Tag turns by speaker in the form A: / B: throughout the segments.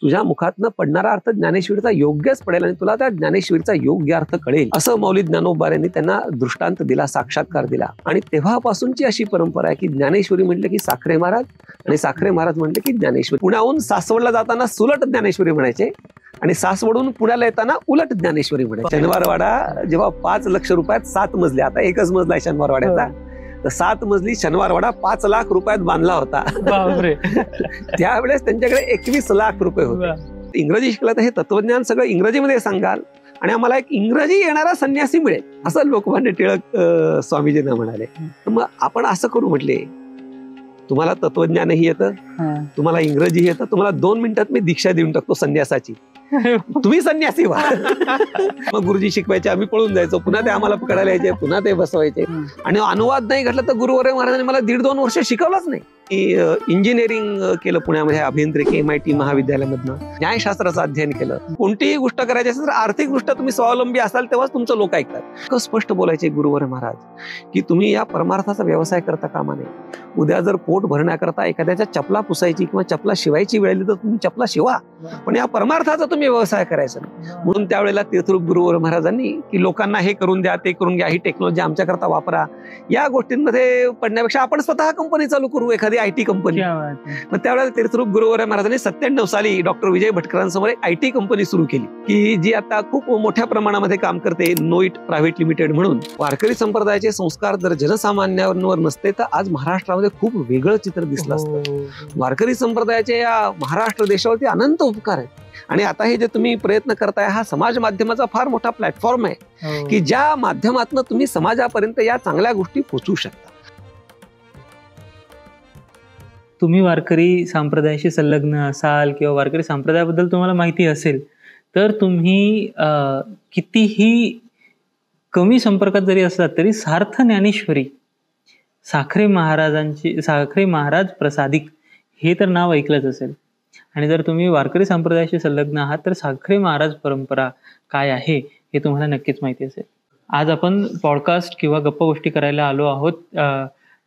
A: तुझ्या मुखातनं पडणारा अर्थ ज्ञानेश्वरीचा योग्यच पडेल आणि तुला त्या ज्ञानेश्वरीचा योग्य अर्थ कळेल, असं मौली ज्ञानोबा यांनी त्यांना दृष्टांत दिला, साक्षात्कार दिला. आणि तेव्हापासूनची अशी परंपरा आहे की ज्ञानेश्वरी म्हटलं की साखरे महाराज आणि साखरे महाराज म्हटलं की ज्ञानेश्वरी. पुण्याहून सासवडला जाताना सुलट ज्ञानेश्वरी म्हणायचे आणि सासवडून पुण्याला येताना उलट ज्ञानेश्वरी म्हणायचे. शनिवारवाडा जेव्हा 5 लाख रुपयात 7 मजले, आता एकच मजला आहे शनिवारवाड्याचा, तर 7 मजली शनिवारवाडा 5 लाख रुपयात बांधला होता. त्यावेळेस त्यांच्याकडे 21 लाख रुपये होते. इंग्रजी शिकला तर हे तत्वज्ञान सगळं इंग्रजीमध्ये सांगाल आणि आम्हाला एक इंग्रजी येणारा संन्यासी मिळेल, असं लोकमान्य टिळक स्वामीजींना म्हणाले. मग आपण असं करू म्हटले, तुम्हाला तत्वज्ञानही येतं, तुम्हाला इंग्रजी येतं, तुम्हाला 2 मिनिटात मी दीक्षा देऊन टाकतो संन्यासाची, तुम्ही संन्यासी व्हा. मग गुरुजी शिकवायचे, आम्ही पळून जायचो, पुन्हा ते आम्हाला पकडायला यायचे, पुन्हा ते बसवायचे. आणि अनुवाद नाही घडला तर गुरुवर्य महाराजांनी मला 1.5-2 वर्ष शिकवलंच नाही. इंजिनिअरिंग केलं पुण्यामध्ये, अभियांत्रिकी MIT महाविद्यालयामधनं न्यायशास्त्राचं अध्ययन केलं. कोणतीही गोष्ट करायची असेल तर आर्थिक दृष्ट्या तुम्ही स्वावलंबी असाल तेव्हाच तुमचं लोक ऐकतात. स्पष्ट बोलायचे गुरुवर्य महाराज की तुम्ही या परमार्थाचा व्यवसाय करता कामा नये. उद्या जर पोट भरण्याकरता एखाद्याच्या चपला पुसायची किंवा चपला शिवायची वेळ आली तर तुम्ही चपला शिवा, पण या परमार्थाचा तुम्ही व्यवसाय करायचा नाही. म्हणून त्यावेळेला तीर्थरूप गुरुवर्य महाराजांनी की लोकांना हे करून द्या, ते करून घ्या, ही टेक्नॉलॉजी आमच्याकरता वापरा, या गोष्टींमध्ये पडण्यापेक्षा आपण स्वतः कंपनी चालू करू, एखादी IT कंपनी. मग त्यावेळेला तीर्थरूप गुरुवर्य महाराजांनी 97 साली डॉक्टर विजय भटकरांसमोर एक IT कंपनी सुरू केली की जी आता खूप मोठ्या प्रमाणामध्ये काम करते, नोईट प्रायव्हेट लिमिटेड म्हणून. वारकरी संप्रदायाचे संस्कार जर जनसामान्यांवर नसते तर आज महाराष्ट्रामध्ये खूप वेगळं चित्र दिसलं असतं. वारकरी संप्रदायाचे या महाराष्ट्र देशावरती अनंत उपकार आहेत. आणि आता हे जे तुम्ही प्रयत्न करताय हा समाज माध्यमाचा फार मोठा प्लॅटफॉर्म आहे की ज्या माध्यमातून तुम्ही समाजापर्यंत या चांगल्या गोष्टी पोहोचवू शकता.
B: तुम्ही वारकरी संप्रदायाशी संलग्न असाल किंवा वारकरी संप्रदायाबद्दल तुम्हाला माहिती असेल तर तुम्ही कितीही कमी संपर्कात जरी असलात तरी सार्थ ज्ञानेश्वरी साखरे महाराज प्रसादिक हे तर नाव ऐकलंच असेल. आणि जर तुम्ही वारकरी संप्रदायाशी संलग्न आहात तर साखरे महाराज परंपरा काय आहे हे तुम्हाला नक्कीच माहिती असेल. आज आपण पॉडकास्ट किंवा गप्पा गोष्टी करायला आलो आहोत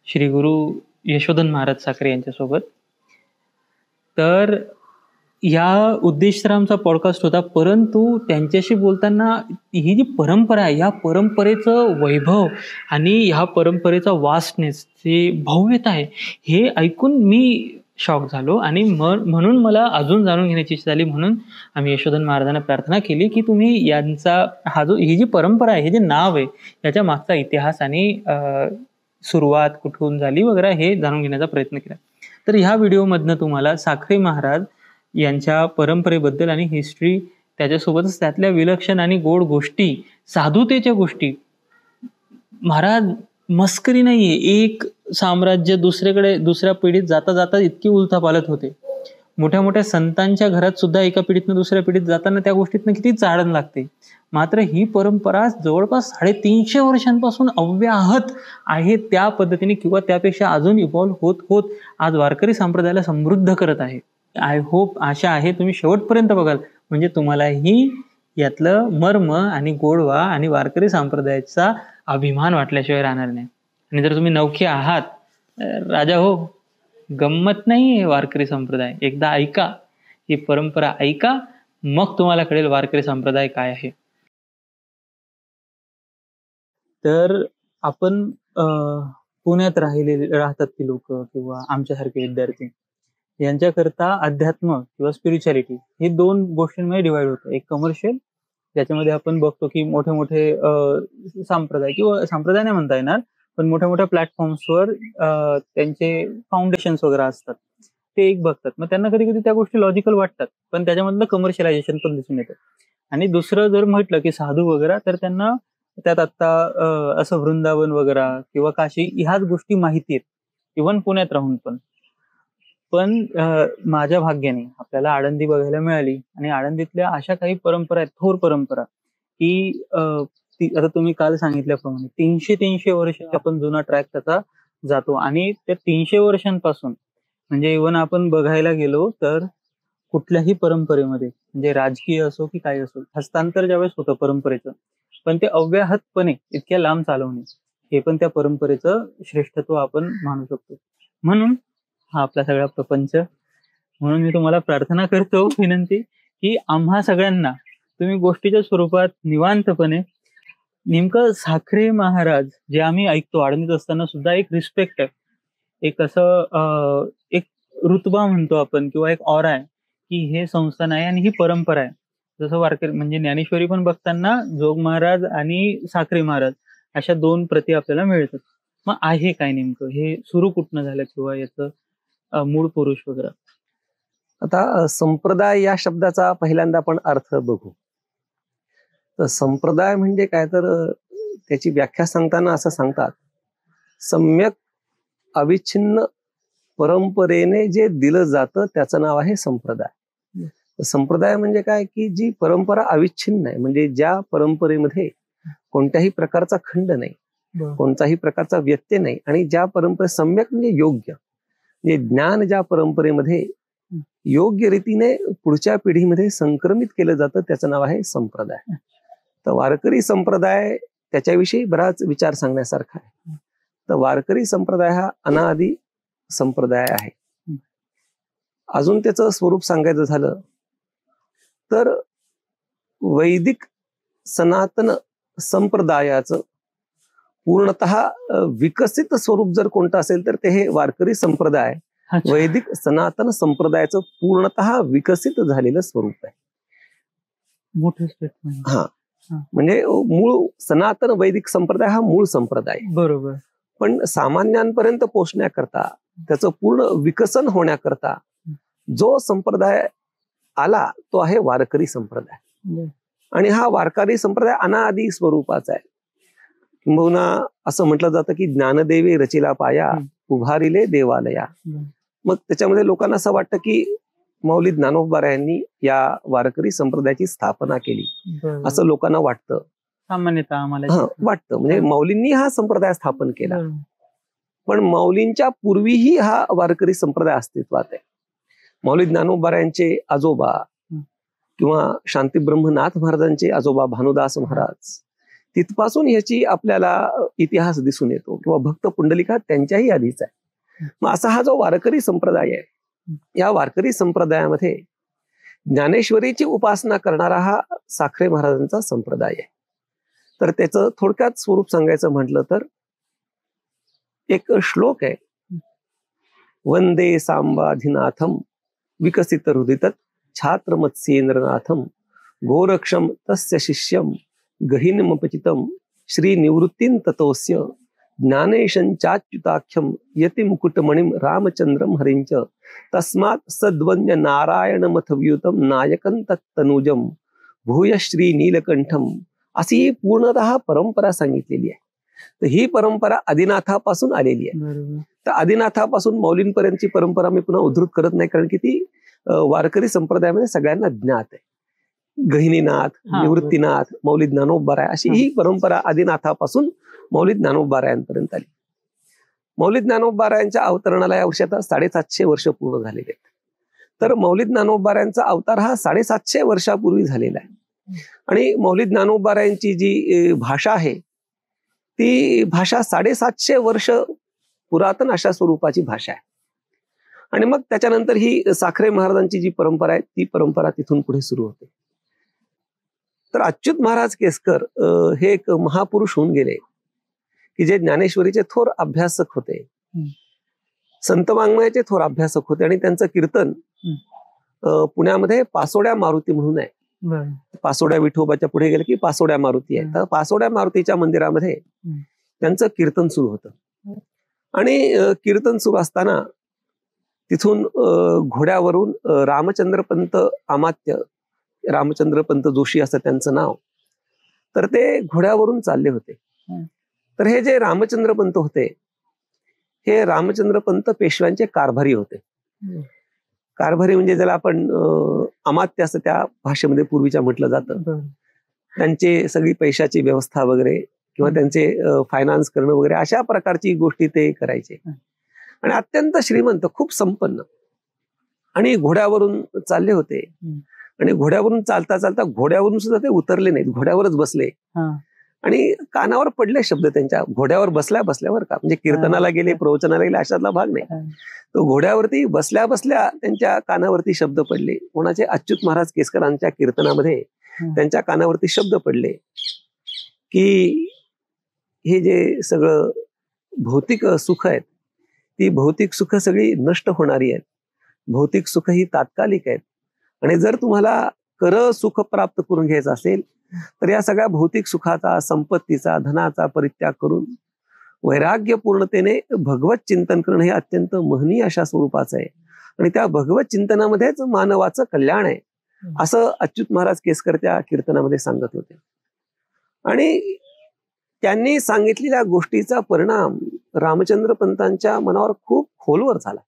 B: श्री गुरु यशोधन महाराज साखरे यांच्यासोबत. तर या उद्देश तर आमचा पॉडकास्ट होता, परंतु त्यांच्याशी बोलताना ही जी परंपरा आहे या परंपरेचं वैभव आणि ह्या परंपरेचा वास्टनेस, जे भव्यता आहे हे ऐकून मी शॉक झालो. आणि म्हणून मला अजून जाणून घेण्याची इच्छा झाली. म्हणून आम्ही यशोधन महाराजांना प्रार्थना केली की तुम्ही यांचा ही जी परंपरा आहे, हे जे नाव आहे, याच्या मागचा इतिहास आणि सुरुवात कुठून झाली वगैरे हे जाणून घेण्याचा प्रयत्न केला. तर ह्या व्हिडिओमधनं तुम्हाला साखरे महाराज यांच्या परंपरेबद्दल आणि हिस्ट्री, त्याच्यासोबतच त्यातल्या विलक्षण आणि गोड गोष्टी, साधुतेच्या गोष्टी. महाराज मस्करी नाहीये, एक साम्राज्य दुसऱ्या पिढीत जाता जाता इतकी उलथापालत होते. मोठ्या मोठ्या संतांच्या घरात सुद्धा एका पिढीतनं दुसऱ्या पिढीत जाताना त्या गोष्टीतनं किती चाळण लागते. मात्र ही परंपरा जवळपास 350 वर्षांपासून अव्याहत आहे त्या पद्धतीने किंवा त्यापेक्षा अजून इव्हॉल्व्ह होत होत आज वारकरी संप्रदायाला समृद्ध करत आहे. आय होप, आशा आहे तुम्ही शेवटपर्यंत बघाल, म्हणजे तुम्हालाही यातलं मर्म आणि गोडवा आणि वारकरी संप्रदायाचा अभिमान वाटल्याशिवाय राहणार नाही. आणि जर तुम्ही नवखे आहात, राजा हो, गंमत नाही वारकरी संप्रदाय, एकदा ऐका, ही परंपरा ऐका, मग तुम्हाला कळेल वारकरी संप्रदाय काय आहे. तर आपण पुण्यात राहतात ती लोक किंवा आमच्यासारखे विद्यार्थी, यांच्याकरता अध्यात्म किंवा स्पिरिच्युअलिटी हे 2 गोष्टींमध्ये डिवाइड होतं. एक कमर्शियल, ज्याच्यामध्ये आपण बघतो की मोठे मोठे संप्रदाय किंवा संप्रदाय नाही म्हणता येणार, पण मोठ्या मोठ्या प्लॅटफॉर्म्सवर त्यांचे फाउंडेशन्स वगैरे असतात, ते एक बघतात. मग त्यांना कधी कधी त्या गोष्टी लॉजिकल वाटतात, पण त्याच्यामधलं कमर्शियलायझेशन पण दिसून येतं. आणि दुसरं जर म्हटलं की साधू वगैरे, तर त्यांना त्यात आता असं वृंदावन वगैरे किंवा काशी ह्याच गोष्टी माहिती आहेत, इव्हन पुण्यात राहून पण माझ्या भाग्याने आपल्याला आळंदी बघायला मिळाली. आणि आळंदीतल्या अशा काही परंपरा आहेत, थोर परंपरा, की आता तुम्ही काल सांगितल्याप्रमाणे 300 वर्ष आपण जुना ट्रॅक त्याचा जातो. आणि त्या 300 वर्षांपासून म्हणजे इव्हन आपण बघायला गेलो तर कुठल्याही परंपरेमध्ये, म्हणजे राजकीय असो की काही असो, हस्तांतर ज्यावेळेस होतं परंपरेचं, पण ते अव्याहतपणे इतक्या लांब चालवणे, हे पण त्या परंपरेचं श्रेष्ठत्व आपण मानू शकतो. म्हणून हा आपला सगळा प्रपंच म्हणून मी तुम्हाला प्रार्थना करतो, विनंती, की आम्हा सगळ्यांना तुम्ही गोष्टीच्या स्वरूपात निवांतपणे, नेमकं साखरे महाराज जे आम्ही ऐकतो आळंदीत असताना सुद्धा एक रिस्पेक्ट आहे, एक असं एक रुतबा म्हणतो आपण किंवा एक ऑरा आहे की हे संस्थान आहे आणि ही परंपरा आहे. जसं वारकरी म्हणजे ज्ञानेश्वरी पण बघताना जोग महाराज आणि साखरे महाराज अशा 2 प्रती आपल्याला मिळतात. मग आहे काय नेमकं हे सुरू कुठनं झालं किंवा याचं मूळ पुरुष वगैरे?
A: आता संप्रदाय या शब्दाचा पहिल्यांदा आपण अर्थ बघू. तर संप्रदाय म्हणजे काय, तर त्याची व्याख्या सांगताना असं सांगतात, सम्यक अविच्छिन्न परंपरेने जे दिलं जातं त्याचं नाव आहे संप्रदाय. संप्रदाय म्हणजे काय, की जी परंपरा अविच्छिन्न आहे, म्हणजे ज्या परंपरेमध्ये कोणत्याही प्रकारचा खंड नाही, कोणताही प्रकारचा व्यत्यय नाही, आणि ज्या परंपरे सम्यक म्हणजे योग्य, म्हणजे ज्ञान ज्या परंपरेमध्ये योग्य रीतीने पुढच्या पिढीमध्ये संक्रमित केलं जातं त्याचं नाव आहे संप्रदाय. तर वारकरी संप्रदाय त्याच्याविषयी बराच विचार सांगण्यासारखा आहे. तर वारकरी संप्रदाय हा अनादी संप्रदाय आहे. अजून त्याचं स्वरूप सांगायचं झालं तर वैदिक सनातन संप्रदायाचं पूर्णतः विकसित स्वरूप जर कोणतं असेल तर ते हे वारकरी संप्रदाय वैदिक सनातन संप्रदायाचं पूर्णतः विकसित झालेलं स्वरूप आहे.
B: मोठं स्टेटमेंट.
A: हा, म्हणजे मूळ सनातन वैदिक संप्रदाय हा मूळ संप्रदाय,
B: बरोबर.
A: पण सामान्यांपर्यंत पोहोचण्याकरता, त्याचं पूर्ण विकसन होण्याकरता जो संप्रदाय आला तो आहे वारकरी संप्रदाय. आणि हा वारकरी संप्रदाय अनादी स्वरूपाचा आहे. किंबहुना असं म्हटलं जातं की ज्ञानदेवे रचिला पाया, उभारिले देवालया. मग त्याच्यामध्ये लोकांना असं वाटतं की मौली ज्ञानोबा यांनी या वारकरी संप्रदायाची स्थापना केली, असं लोकांना वाटतं,
B: सामान्यतः आम्हाला
A: वाटतं. म्हणजे मौलींनी हा संप्रदाय स्थापन केला, पण मौलींच्या पूर्वीही हा वारकरी संप्रदाय अस्तित्वात आहे. मौली ज्ञानोबा यांचे आजोबा किंवा शांती ब्रह्मनाथ महाराजांचे आजोबा भानुदास महाराज, तिथपासून ह्याची आपल्याला इतिहास दिसून येतो, किंवा भक्त पुंडलिका त्यांच्याही आधीच आहे. मग असा हा जो वारकरी संप्रदाय आहे, या वारकरी संप्रदायामध्ये ज्ञानेश्वरीची उपासना करणारा हा साखरे महाराजांचा संप्रदाय आहे. तर त्याचं थोडक्यात स्वरूप सांगायचं म्हटलं तर एक श्लोक आहे, वंदे सांबाधिनाथम विकसित हृदित छात्र मत्स्येंद्रनाथम गोरक्षम तस्य शिष्यम गहिनमपचितम श्री निवृत्तीं ततोस्य ज्ञानेशंचाच्युताख्यम यति मुकुटमणिम रामचंद्रम हरिंच तस्मात् सद्वन्य नारायणमथव्युतम नायकं तत्तनुजम भूय श्री नीलकंठम. अशी पूर्णतः परंपरा सांगितलेली आहे. तर ही परंपरा आदिनाथापासून आलेली आहे. तर आदिनाथापासून मौलींपर्यंतची परंपरा मी पुन्हा उद्धृत करत नाही, कारण की ती वारकरी संप्रदायामध्ये सगळ्यांना ज्ञात आहे. गहिनीनाथ, निवृत्तीनाथ, मौली ज्ञानोबा अशी ही परंपरा आदिनाथापासून मौली ज्ञानोबा यांपर्यंत आली. मौली ज्ञानोबा यांच्या अवतरणाला या वर्षी आता 750 वर्ष पूर्ण झालेले आहेत. तर मौली ज्ञानोबा यांचा अवतार हा 750 वर्षापूर्वी झालेला आहे. आणि मौली ज्ञानोबा यांची जी भाषा आहे ती भाषा 750 वर्ष पुरातन अशा स्वरूपाची भाषा आहे. आणि मग त्याच्यानंतर ही साखरे महाराजांची जी परंपरा आहे ती परंपरा तिथून पुढे सुरू होते. तर अच्युत महाराज केसकर हे एक महापुरुष होऊन गेले की जे ज्ञानेश्वरीचे थोर अभ्यासक होते, संत वाङ्मयाचे थोर अभ्यासक होते. आणि त्यांचं कीर्तन पुण्यामध्ये पासोड्या मारुती म्हणून आहे. पासोड्या विठोबाच्या पुढे गेले की पासोड्या मारुती आहे. तर पासोड्या मारुतीच्या मंदिरामध्ये त्यांचं कीर्तन सुरू होतं. आणि कीर्तन सुरू असताना तिथून घोड्यावरून रामचंद्रपंत अमात्य, रामचंद्रपंत जोशी असं त्यांचं नाव, तर ते घोड्यावरून चालले होते. तर हे जे रामचंद्रपंत होते हे रामचंद्रपंत पेशव्यांचे कारभारी होते. कारभारी म्हणजे ज्याला आपण अमात्य असं त्या भाषेमध्ये पूर्वीच्या म्हटलं जातं. त्यांचे सगळी पैशाची व्यवस्था वगैरे किंवा त्यांचे फायनान्स करणं वगैरे अशा प्रकारची गोष्टी ते करायचे. आणि अत्यंत श्रीमंत, खूप संपन्न. आणि घोड्यावरून चालले होते. आणि घोड्यावरून चालता चालता घोड्यावरून सुद्धा ते उतरले नाहीत, घोड्यावरच बसले. आणि कानावर पडले शब्द त्यांच्या, घोड्यावर बसल्या बसल्यावर का, म्हणजे कीर्तनाला गेले, प्रवचनाला गेले अशातला भाग नाही. तो घोड्यावरती बसल्या बसल्या त्यांच्या कानावरती शब्द पडले. कोणाचे? अच्युत महाराज केसकरांच्या कीर्तनामध्ये त्यांच्या कानावरती शब्द पडले की हे जे सगळं भौतिक सुख आहेत, ती भौतिक सुख सगळी नष्ट होणारी आहेत. भौतिक सुख ही तात्कालिक आहेत, आणि जर तुम्हाला खरं सुख प्राप्त करून घ्यायचं असेल तर या सगळ्या भौतिक सुखाचा, संपत्तीचा, धनाचा परित्याग करून वैराग्य पूर्णतेने भगवत चिंतन करणं हे अत्यंत महनीय अशा स्वरूपाचं आहे. आणि त्या भगवत चिंतनामध्येच मानवाचं कल्याण आहे, असं अच्युत महाराज केसकर त्या कीर्तनामध्ये सांगत होते. आणि त्यांनी सांगितलेल्या गोष्टीचा परिणाम रामचंद्र पंतांच्या मनावर खूप खोलवर झाला.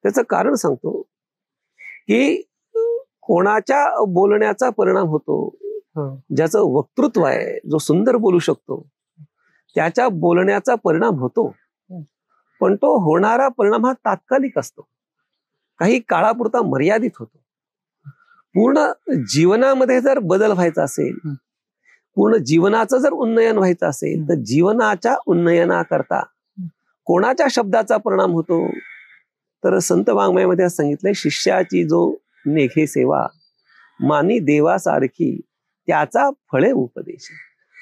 A: त्याचं कारण सांगतो की कोणाच्या बोलण्याचा परिणाम होतो, ज्याचं वक्तृत्व आहे, जो सुंदर बोलू शकतो, त्याच्या बोलण्याचा परिणाम होतो. पण तो होणारा परिणाम हा तात्कालिक असतो, काही काळापुरता मर्यादित होतो. पूर्ण जीवनामध्ये जर बदल व्हायचा असेल, पूर्ण जीवनाचं जर उन्नयन व्हायचं असेल, तर जीवनाच्या उन्नयनाकरता कोणाच्या शब्दाचा परिणाम होतो? तर संत वाङ्मयामध्ये सांगितलंय, शिष्याची जो नेघे सेवा मानी देवासारखी त्याचा फळे उपदेश.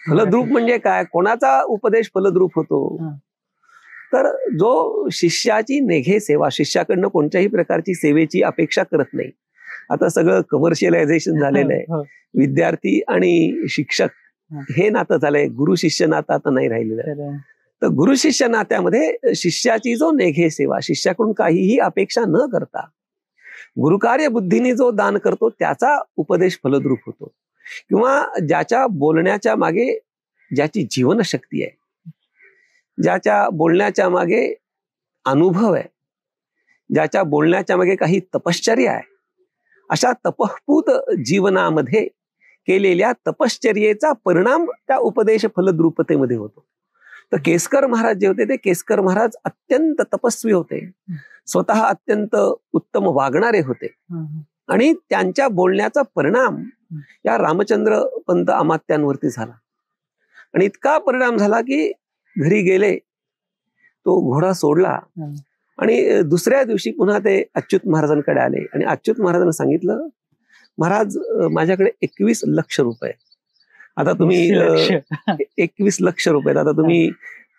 A: फलद्रूप म्हणजे काय? कोणाचा उपदेश फलद्रूप होतो? तर जो शिष्याची नेघे सेवा, शिष्याकडनं कोणत्याही प्रकारची सेवेची अपेक्षा करत नाही. आता सगळं कमर्शियलायझेशन झालेलं आहे. विद्यार्थी आणि शिक्षक हे नातं झालंय, गुरु शिष्य नातं आता नाही राहिलेलं आहे. तर गुरु शिष्य नात्यामध्ये शिष्याची जो नेघे सेवा, शिष्याकडून काहीही अपेक्षा न करता गुरुकार्य बुद्धीने जो दान करतो त्याचा उपदेश फलद्रूप होतो. किंवा ज्याच्या बोलण्याच्या मागे ज्याची जीवनशक्ती आहे, ज्याच्या बोलण्याच्या मागे अनुभव आहे, ज्याच्या बोलण्याच्या मागे काही तपश्चर्या आहे, अशा तपःपूत जीवनामध्ये केलेल्या तपश्चर्येचा परिणाम त्या उपदेश फलद्रूपतेमध्ये होतो. तर केसकर महाराज जे होते, ते केसकर महाराज अत्यंत तपस्वी होते, स्वतः अत्यंत उत्तम वागणारे होते. आणि त्यांच्या बोलण्याचा परिणाम या रामचंद्र पंत अमात्यांवरती झाला. आणि इतका परिणाम झाला की घरी गेले, तो घोडा सोडला आणि दुसऱ्या दिवशी पुन्हा ते अच्युत महाराजांकडे आले. आणि अच्युत महाराजांना सांगितलं, महाराज माझ्याकडे 21 लक्ष रुपये. आता तुम्ही 21 लक्ष रुपये, आता तुम्ही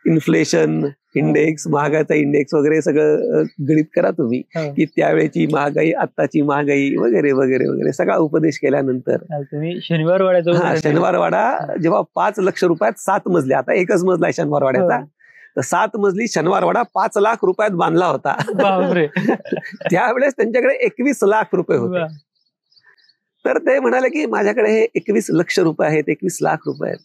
A: इन्फ्लेशन इंडेक्स, महागाईचा इंडेक्स वगैरे सगळं गणित करा तुम्ही, की त्यावेळेची महागाई, आत्ताची महागाई वगैरे वगैरे वगैरे सगळा उपदेश केल्यानंतर
B: तुम्ही शनिवारवाड्याचा,
A: शनिवारवाडा जेव्हा 5 लक्ष रुपयात 7 मजले, आता एकच मजला आहे शनिवारवाड्याचा, तर 7 मजली शनिवारवाडा 5 लाख रुपयात बांधला होता. त्यावेळेस त्यांच्याकडे 21 लाख रुपये होते. तर ते म्हणाले की माझ्याकडे हे 21 लक्ष रुपये आहेत, 21 लाख रुपये आहेत.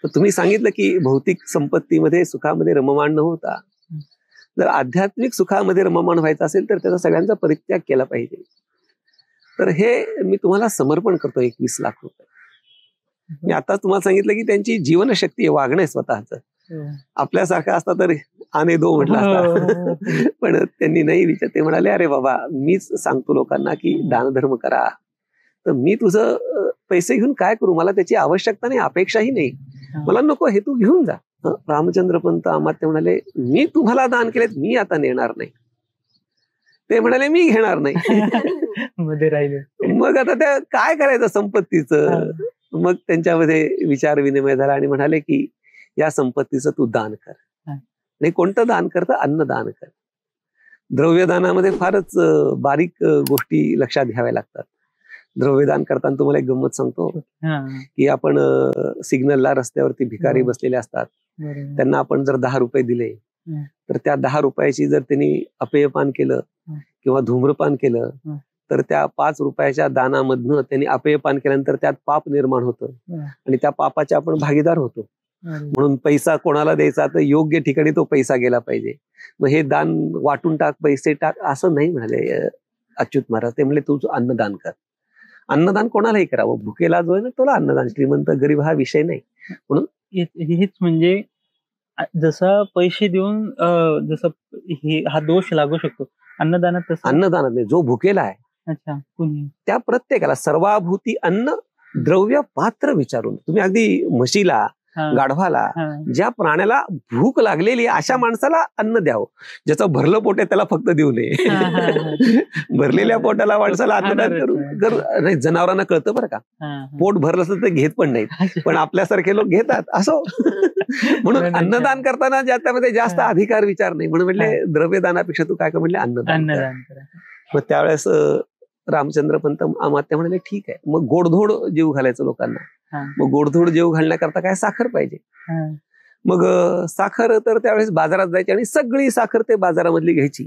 A: तर तुम्ही सांगितलं की भौतिक संपत्तीमध्ये, सुखामध्ये रममाण न होता जर आध्यात्मिक सुखामध्ये रममाण व्हायचं असेल तर त्याचा सगळ्यांचा परित्याग केला पाहिजे. तर हे मी तुम्हाला समर्पण करतो 21 लाख रुपये. मी आता तुम्हाला सांगितलं की त्यांची जीवनशक्ती आहे, वागणं आहे स्वतःच. आपल्यासारखा असता तर आने दो म्हटलं असता, पण त्यांनी नाही विचार. ते म्हणाले, अरे बाबा मीच सांगतो लोकांना की दानधर्म करा, तर मी तुझं पैसे घेऊन काय करू? मला त्याची आवश्यकता नाही, अपेक्षाही नाही, मला नको, हे तू घेऊन जा. रामचंद्र पंत अमात्य म्हणाले, मी तुम्हाला दान केलेत, मी आता नेणार नाही. ते म्हणाले, मी घेणार नाही.
B: मध्ये राहिले.
A: मग आता त्या काय करायचं संपत्तीचं? मग त्यांच्यामध्ये विचार विनिमय झाला आणि म्हणाले की या संपत्तीचं तू दान कर. नाही, कोणतं दान करतं? अन्नदान कर. द्रव्यदानामध्ये फारच बारीक गोष्टी लक्षात घ्याव्या लागतात. द्रव्यदान करताना तुम्हाला एक गंमत सांगतो की आपण सिग्नलला रस्त्यावरती भिकारी बसलेले असतात, त्यांना आपण जर 10 रुपये दिले तर त्या 10 रुपयाची जर त्यांनी अपेयपान केलं किंवा धूम्रपान केलं तर त्या 5 रुपयाच्या दानामधनं त्यांनी अपेयपान केल्यानंतर त्यात पाप निर्माण होतं आणि त्या पापाचे आपण भागीदार होतो. म्हणून पैसा कोणाला द्यायचा तर योग्य ठिकाणी तो पैसा गेला पाहिजे. मग हे दान वाटून टाक, पैसे टाक असं नाही म्हणाले अच्युत महाराज. ते म्हणले, तू अन्नदान कर. अन्नदान कोणालाही करावं, भुकेला जो आहे ना त्याला अन्नदान, श्रीमंत गरीब हा विषय नाही. म्हणून
B: हेच म्हणजे जसा पैसे देऊन जसं हा दोष लागू शकतो अन्नदानात, तसं
A: अन्नदानात नाही. जो भुकेला आहे
B: अच्छा,
A: त्या प्रत्येकाला सर्वाभूती अन्न द्रव्य पात्र विचारून. तुम्ही अगदी म्हशीला, गाढवाला, ज्या प्राण्याला भूक लागलेली अशा माणसाला अन्न द्यावं. ज्याचं भरलं पोट आहे त्याला फक्त देऊ नये. भरलेल्या पोटाला माणसाला अन्नदान नाही. जनावरांना कळतं बरं का, पोट भरलं असतं तर घेत पण नाहीत, पण आपल्यासारखे लोक घेतात. असो म्हणून अन्नदान करताना त्यामध्ये जास्त अधिकार विचार नाही. म्हणून म्हटले द्रव्यदानापेक्षा तू काय कर म्हटले अन्नदान. मग त्यावेळेस रामचंद्र पंत अमात्य म्हणाले ठीक आहे, मग गोडधोड जेव घालायचं लोकांना. मग गोडधोड जेव घालण्याकरता काय साखर पाहिजे. मग साखर तर त्यावेळेस बाजारात जायची आणि सगळी साखर ते बाजारामधली घ्यायची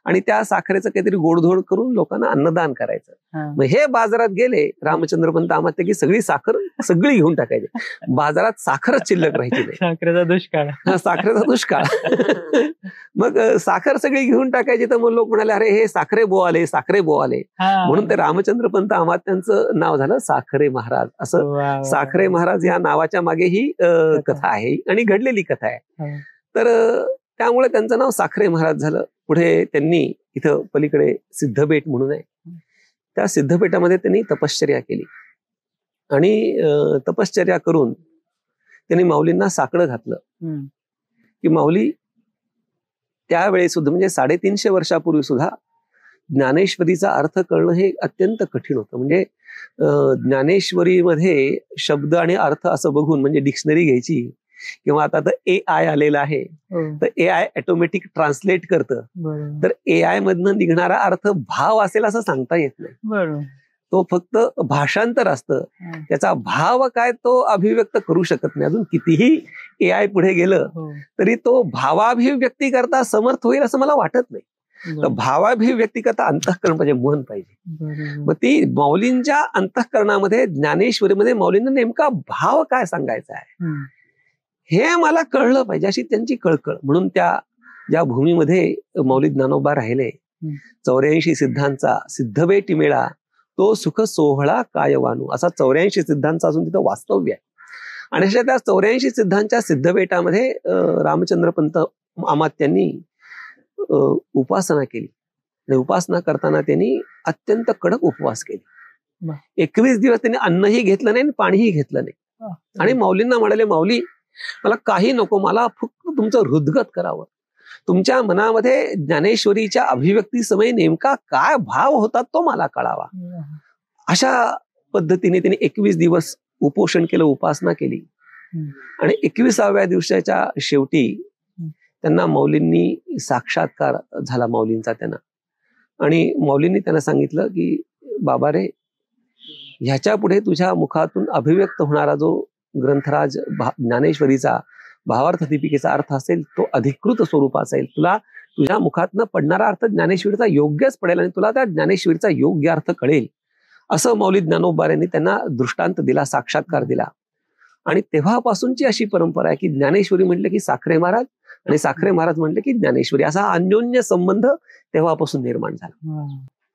A: आणि त्या साखरेचं काहीतरी गोडधोड करून लोकांना अन्नदान करायचं. मग हे बाजारात गेले रामचंद्र पंत अमात्य की सगळी साखर सगळी घेऊन टाकायची. बाजारात साखरच शिल्लक राहायची नाही.
B: साखरेचा दुष्काळ.
A: साखरेचा दुष्काळ. मग साखर सगळी घेऊन टाकायची. तर मग लोक म्हणाले अरे हे साखरे बो आले, साखरे बो आले. म्हणून ते रामचंद्र पंत अमात्यांचं नाव झालं साखरे महाराज. असं साखरे महाराज या नावाच्या मागे ही कथा आहे आणि घडलेली कथा आहे. तर त्यामुळे त्यांचं नाव साखरे महाराज झालं. पुढे त्यांनी इथं पलीकडे सिद्धबेट म्हणून आहे, त्या सिद्धबेटामध्ये त्यांनी तपश्चर्या केली आणि तपश्चर्या करून त्यांनी माऊलींना साकडं घातलं की माऊली त्यावेळी सुद्धा म्हणजे 350 वर्षापूर्वी सुद्धा ज्ञानेश्वरीचा अर्थ कळणं हे अत्यंत कठीण होतं. म्हणजे ज्ञानेश्वरीमध्ये शब्द आणि अर्थ असं बघून म्हणजे डिक्शनरी घ्यायची किंवा आता तर AI आलेला आहे, तर AI ऑटोमॅटिक ट्रान्सलेट करतं. तर AI मधनं निघणारा अर्थ भाव असेल असं सांगता येत नाही. तो फक्त भाषांतर असतं, त्याचा भाव काय तो अभिव्यक्त करू शकत नाही. अजून कितीही AI पुढे गेलं तरी तो भावाभिव्यक्ती करता समर्थ होईल असं मला वाटत नाही. तर भावाभिव्यक्ती करता अंतःकरण पाहिजे, मन पाहिजे. मग ती माऊलींच्या अंतःकरणामध्ये ज्ञानेश्वरीमध्ये माऊलींना नेमका भाव काय सांगायचा आहे हे मला कळलं पाहिजे, अशी त्यांची कळकळ. म्हणून त्या ज्या भूमीमध्ये माऊली ज्ञानोबा राहिले, 84 सिद्धांचा सिद्धबेट मेळा तो सुख सोहळा कायवानू असा 84 सिद्धांचा अजून तिथं वास्तव्य आहे. आणि अशा त्या 84 सिद्धांच्या सिद्धबेटामध्ये रामचंद्र पंत अमात्यांनी उपासना केली. आणि उपासना करताना त्यांनी अत्यंत कडक उपवास केले. 21 दिवस त्यांनी अन्नही घेतलं नाही आणि पाणीही घेतलं नाही. आणि माऊलींना म्हणाले माऊली मला काही नको, मला फक्त तुमचं हृदगत करावं. तुमच्या मनामध्ये ज्ञानेश्वरीच्या अभिव्यक्ती समय नेमका काय भाव होता तो मला कळावा. अशा पद्धतीने त्यांनी 21 दिवस उपोषण केलं, उपासना केली. आणि 21व्या दिवसाच्या शेवटी त्यांना माऊलींनी साक्षात्कार झाला माऊलींचा त्यांना. आणि माऊलींनी त्यांना सांगितलं की बाबा रे, ह्याच्या पुढे तुझ्या मुखातून अभिव्यक्त होणारा जो ग्रंथराज ज्ञानेश्वरीचा भावार्थ दीपिकेचा अर्थ असेल तो अधिकृत स्वरूपाचा असेल. तुला तुझ्या मुखातनं पडणारा अर्थ ज्ञानेश्वरीचा योग्यच पडेल आणि तुला त्या ज्ञानेश्वरीचा योग्य अर्थ कळेल असं माऊली ज्ञानोबा यांनी त्यांना दृष्टांत दिला, साक्षात्कार दिला. आणि तेव्हापासूनची अशी परंपरा आहे की ज्ञानेश्वरी म्हटलं की साखरे महाराज आणि साखरे महाराज म्हटलं की ज्ञानेश्वरी, असा अन्योन्य संबंध तेव्हापासून निर्माण झाला.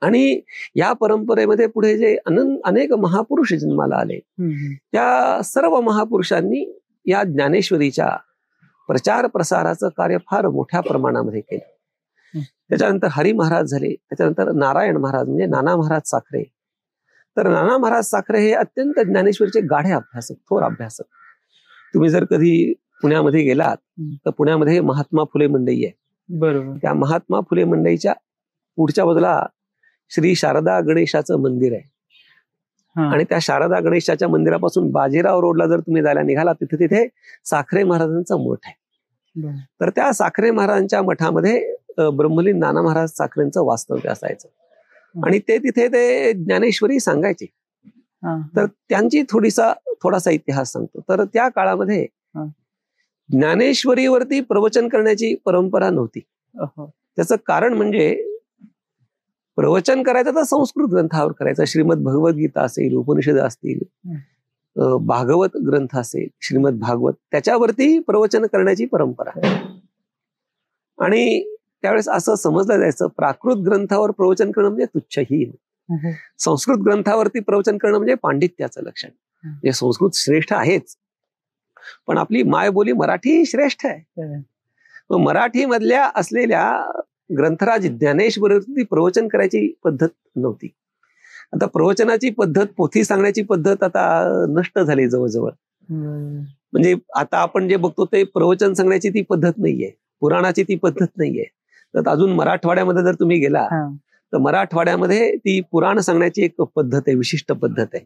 A: आणि या परंपरेमध्ये पुढे जे अनेक महापुरुष जन्माला आले, त्या सर्व महापुरुषांनी या ज्ञानेश्वरीच्या प्रचार प्रसाराचं कार्य फार मोठ्या प्रमाणामध्ये केलं. त्याच्यानंतर हरी महाराज झाले, त्याच्यानंतर नारायण महाराज म्हणजे नाना महाराज साखरे. तर नाना महाराज साखरे हे अत्यंत ज्ञानेश्वरीचे गाढे अभ्यासक, थोर अभ्यासक. तुम्ही जर कधी पुण्यामध्ये गेलात तर पुण्यामध्ये महात्मा फुले मंडई आहे. बरोबर. त्या महात्मा फुले मंडईच्या पुढच्या बाजूला श्री शारदा गणेशाचं मंदिर आहे. आणि त्या शारदा गणेशाच्या मंदिरापासून बाजीराव रोडला जर तुम्ही जायला निघाला तिथे साखरे महाराजांचा मठ आहे. तर त्या साखरे महाराजांच्या मठामध्ये ब्रह्मलीन नाना महाराज साखरेंचं वास्तव्य असायचं. आणि ते तिथे ते ज्ञानेश्वरी सांगायचे. तर त्यांची थोडासा इतिहास सांगतो. तर त्या काळामध्ये ज्ञानेश्वरीवरती प्रवचन करण्याची परंपरा नव्हती. त्याचं कारण म्हणजे प्रवचन करायचं तर संस्कृत ग्रंथावर करायचं. श्रीमद भगवद्गीता असेल, उपनिषद असतील, भागवत ग्रंथ असेल, श्रीमद भागवत, त्याच्यावरती प्रवचन करण्याची परंपरा. आणि त्यावेळेस असं समजलं जायचं प्राकृत ग्रंथावर प्रवचन करणं म्हणजे तुच्छहीन, संस्कृत ग्रंथावरती प्रवचन करणं म्हणजे पांडित्याचं लक्षण. म्हणजे संस्कृत श्रेष्ठ आहेच, पण आपली मायबोली मराठी श्रेष्ठ आहे. मराठी मधल्या असलेल्या ग्रंथराज ज्ञानेश्वरीवरती प्रवचन करायची पद्धत नव्हती. आता प्रवचनाची पद्धत, पोथी सांगण्याची पद्धत आता नष्ट झाली जवळजवळ. म्हणजे आता आपण जे बघतो ते प्रवचन सांगण्याची ती पद्धत नाहीये, पुराणाची ती पद्धत नाहीये. तर अजून मराठवाड्यामध्ये जर तुम्ही गेला तर मराठवाड्यामध्ये ती पुराण सांगण्याची एक पद्धत आहे, विशिष्ट पद्धत आहे.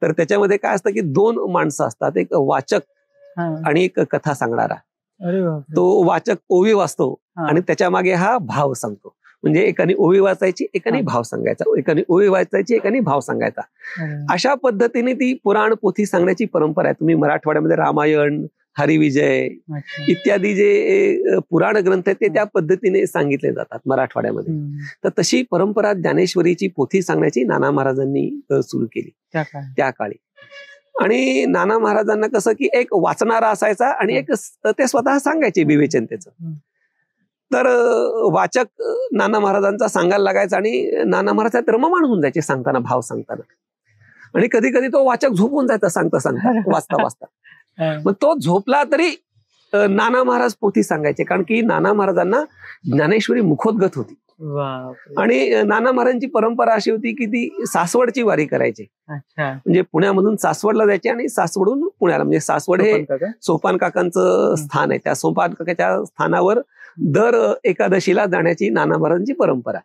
A: तर त्याच्यामध्ये काय असतं की 2 माणसं असतात, एक वाचक आणि एक कथा सांगणारा. तो वाचक ओवी वाचतो आणि त्याच्या मागे हा भाव सांगतो. म्हणजे एकाने ओवी वाचायची, एकाने भाव सांगायचा, एकाने ओवी वाचायची, एकाने भाव सांगायचा. अशा पद्धतीने ती पुराण पोथी सांगण्याची परंपरा आहे. तुम्ही मराठवाड्यामध्ये रामायण, हरिविजय इत्यादी जे पुराण ग्रंथ आहेत ते त्या पद्धतीने सांगितले जातात मराठवाड्यामध्ये. तर तशी परंपरा ज्ञानेश्वरीची पोथी सांगण्याची नाना महाराजांनी सुरू केली त्या काळी. आणि नाना महाराजांना कसं की एक वाचणारा असायचा आणि एक ते स्वतः सांगायचे विवेचन त्याचं. तर वाचक नाना महाराजांचा सांगायला लागायचा आणि नाना महाराज रममाण होऊन जायचे सांगताना, भाव सांगताना. आणि कधी कधी तो वाचक झोपून जायचा सांगता सांगता, वाचता वाचता. मग तो झोपला तरी नाना महाराज पोथी सांगायचे, कारण की नाना महाराजांना ज्ञानेश्वरी मुखोद्गत होती. आणि नाना महाराजांची परंपरा अशी होती की ती सासवडची वारी करायची. म्हणजे पुण्यामधून सासवडला जायचे आणि सासवडून पुण्याला, म्हणजे सासवड हे सोपान काकांचं स्थान आहे. त्या सोपान काकाच्या स्थानावर दर एकादशीला जाण्याची नाना महाराजांची परंपरा.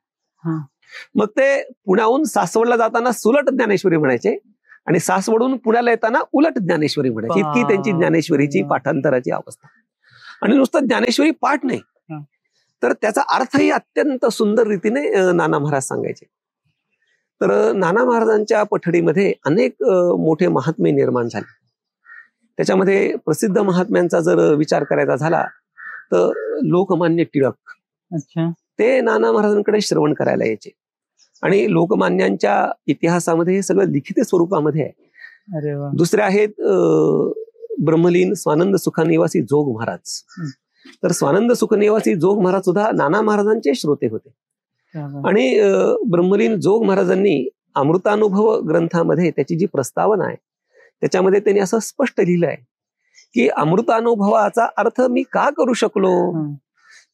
A: मग ते पुण्याहून सासवडला जाताना सुलट ज्ञानेश्वरी म्हणायचे आणि सासवडून पुण्याला येताना उलट ज्ञानेश्वरी म्हणायची. इतकी त्यांची ज्ञानेश्वरीची पाठांतराची अवस्था. आणि नुसतं ज्ञानेश्वरी पाठ नाही, तर त्याचा अर्थही अत्यंत सुंदर रीतीने नाना महाराज सांगायचे. तर नाना महाराजांच्या पठडीमध्ये अनेक मोठे महात्मे निर्माण झाले. त्याच्यामध्ये प्रसिद्ध महात्म्यांचा जर विचार करायचा झाला तर लोकमान्य टिळक ते नाना महाराजांकडे श्रवण करायला यायचे. आणि लोकमान्यांच्या इतिहासामध्ये हे सगळं लिखित स्वरूपामध्ये आहे. दुसरे आहेत ब्रह्मलीन स्वानंद सुखानिवासी जोग महाराज. तर स्वानंद सुखनिवासी जोग महाराज सुद्धा नाना महाराजांचे श्रोते होते. आणि ब्रह्मलीन जोग महाराजांनी अमृतानुभव ग्रंथामध्ये त्याची जी प्रस्तावना आहे त्याच्यामध्ये त्यांनी असं स्पष्ट लिहिलं आहे की अमृतानुभवाचा अर्थ मी का करू शकलो,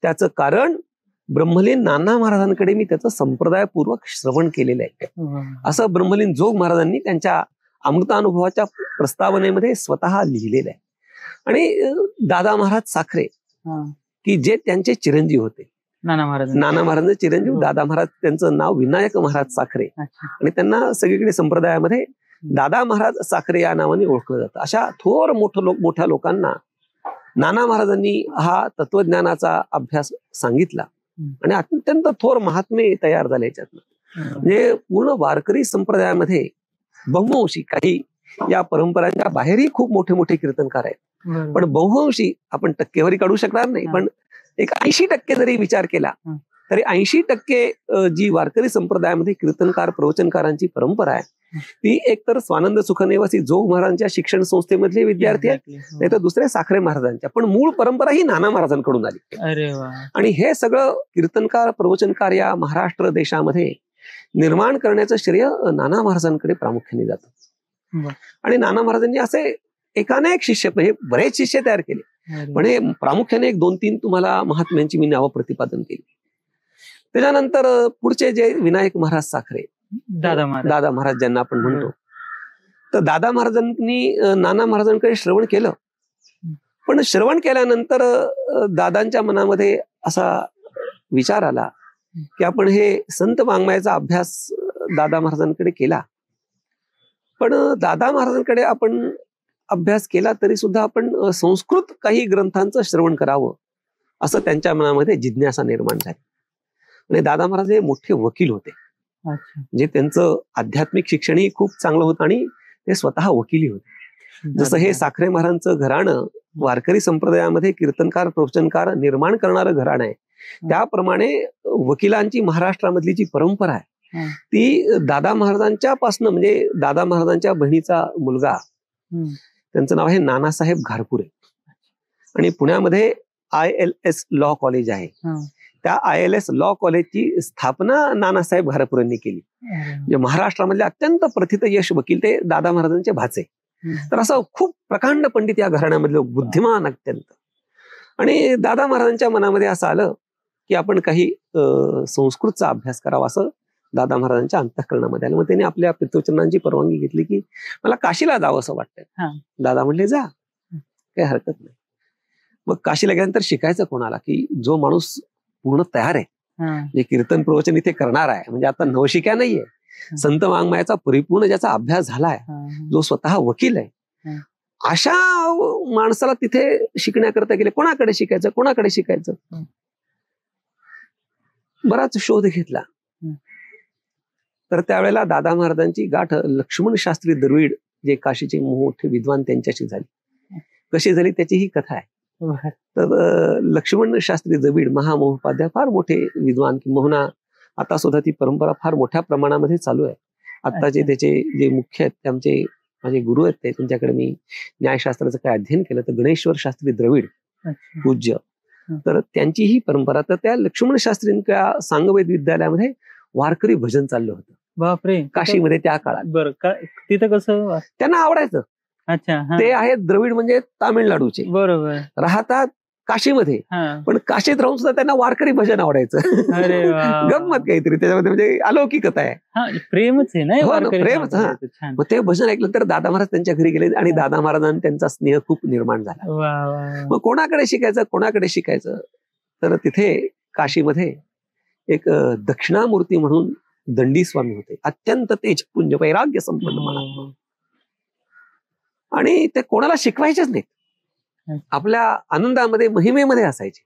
A: त्याचं कारण ब्रह्मलीन नाना महाराजांकडे मी त्याचं संप्रदायपूर्वक श्रवण केलेलं आहे. असं ब्रह्मलीन जोग महाराजांनी त्यांच्या अमृतानुभवाच्या प्रस्तावनेमध्ये स्वतः लिहिलेलं आहे. आणि दादा महाराज साखरे की जे त्यांचे चिरंजीव होते, नाना महाराजांचे चिरंजीव दादा महाराज, त्यांचं नाव विनायक महाराज साखरे. आणि त्यांना सगळीकडे संप्रदायामध्ये दादा महाराज साखरे या नावाने ओळखलं जातं. अशा थोर मोठ्या लोकांना नाना महाराजांनी हा तत्वज्ञानाचा अभ्यास सांगितला आणि अत्यंत थोर महात्मे तयार झाले याच्यातनं. म्हणजे पूर्ण वारकरी संप्रदायामध्ये बहुवंशी, काही या परंपरांच्या बाहेरही खूप मोठे मोठे कीर्तनकार आहेत. पण बहुवंशी आपण टक्केवारी काढू शकणार नाही, पण एक 80% जरी विचार केला तरी 80% जी वारकरी संप्रदायामध्ये कीर्तनकार प्रवचनकारांची परंपरा आहे ती एकतर स्वानंद सुखनिवासी जोग महाराजांच्या शिक्षण संस्थेमधले विद्यार्थी आहेत, नाही तर दुसऱ्या साखरे महाराजांच्या. पण मूळ परंपरा ही नाना महाराजांकडून आली. आणि हे सगळं कीर्तनकार प्रवचनकार या महाराष्ट्र देशामध्ये निर्माण करण्याचं श्रेय नाना महाराजांकडे प्रामुख्याने जातं. आणि नाना महाराजांनी असे एकानेक शिष्य, म्हणजे बरेच शिष्य तयार केले, पण हे प्रामुख्याने एक 2-3 तुम्हाला महात्म्यांची मी नावं प्रतिपादन केली. त्याच्यानंतर पुढचे जे विनायक महाराज साखरे, दादा महाराज ज्यांना आपण म्हणतो, तर दादा महाराजांनी नाना महाराजांकडे श्रवण केलं. पण श्रवण केल्यानंतर दादांच्या मनामध्ये असा विचार आला की आपण हे संत वाङ्मयाचा अभ्यास दादा महाराजांकडे केला, पण दादा महाराजांकडे आपण अभ्यास केला तरी सुद्धा आपण संस्कृत काही ग्रंथांचं श्रवण करावं असं त्यांच्या मनामध्ये जिज्ञासा निर्माण झाली. आणि दादा महाराज हे मोठे वकील होते, म्हणजे त्यांचं आध्यात्मिक शिक्षणही खूप चांगलं होतं आणि ते स्वतः वकिली होते. जसं हे साखरे महाराजांचं घराणं वारकरी संप्रदायामध्ये कीर्तनकार प्रवचनकार निर्माण करणारं घराणं आहे, त्याप्रमाणे वकिलांची महाराष्ट्रामधली जी परंपरा आहे ती दादा महाराजांच्या पासनं, म्हणजे दादा महाराजांच्या बहिणीचा मुलगा, त्यांचं नाव आहे नानासाहेब घारपुरे, आणि पुण्यामध्ये ILS लॉ कॉलेज आहे, त्या ILS लॉ कॉलेजची स्थापना नानासाहेब घारपुरेंनी केली. म्हणजे महाराष्ट्रामधले अत्यंत प्रथित यश वकील ते दादा महाराजांचे भाचे. तर असं खूप प्रकांड पंडित या घराण्यामधले, बुद्धिमान अत्यंत. आणि दादा महाराजांच्या मनामध्ये असं आलं की आपण काही संस्कृतचा अभ्यास करावा, असं दादा महाराजांच्या अंतःकरणामध्ये आलं. मग त्यांनी आपल्या पितृचरणांची परवानगी घेतली की मला काशीला जावं असं वाटतंय. दादा म्हणले जा, काही हरकत नाही. मग काशीला गेल्यानंतर शिकायचं कोणाला, की जो माणूस पूर्ण तयार आहे, जे कीर्तन प्रवचन इथे करणार आहे, म्हणजे आता नवशिक्या नाहीये, संत वाङ्मयाचा परिपूर्ण ज्याचा अभ्यास झालाय, जो स्वतः वकील आहे, अशा माणसाला तिथे शिकण्याकरता गेले. कोणाकडे शिकायचं, कोणाकडे शिकायचं, बराच शोध घेतला. तर त्यावेळेला दादा महाराजांची गाठ लक्ष्मण शास्त्री द्रविड, जे काशीचे मोठे विद्वान, त्यांच्याशी झाली. कशी झाली त्याची ही कथा आहे. तर लक्ष्मण शास्त्री द्रविड महामहोपाध्याय फार मोठे विद्वान, किंबहुना आता सुद्धा ती परंपरा फार मोठ्या प्रमाणामध्ये चालू आहे. आत्ताचे त्याचे जे मुख्य आहेत, ते आमचे माझे गुरु आहेत, ते त्यांच्याकडे मी न्यायशास्त्राचं काय अध्ययन केलं तर गणेश्वर शास्त्री द्रविड पूज्य, तर त्यांची ही परंपरा. तर त्या लक्ष्मण शास्त्रींच्या सांगवेद विद्यालयामध्ये वारकरी भजन चाललं होतं.
B: बापरे,
A: काशीमध्ये त्या काळात.
B: बरं, तिथं कसं
A: त्यांना आवडायचं.
B: अच्छा,
A: ते आहेत द्रविड म्हणजे तामिळनाडूचे,
B: बरोबर,
A: राहतात काशीमध्ये, पण काशीत राहून सुद्धा त्यांना वारकरी भजन आवडायचं.
B: अरे
A: गंमत काहीतरी त्याच्यामध्ये, म्हणजे अलौकिकता आहे,
B: प्रेमच आहे ना,
A: प्रेमच. मग ते भजन ऐकलं तर दादा महाराज त्यांच्या घरी गेले आणि दादा महाराजांनी त्यांचा स्नेह खूप निर्माण झाला. मग कोणाकडे शिकायचं, कोणाकडे शिकायचं, तर तिथे काशीमध्ये एक दक्षिणामूर्ती म्हणून दंडी स्वामी होते, अत्यंत तेजपुंज वैराग्य संपन्न म्हणा, आणि ते कोणाला शिकवायचेच नाहीत, आपल्या आनंदामध्ये महिमेमध्ये असायचे.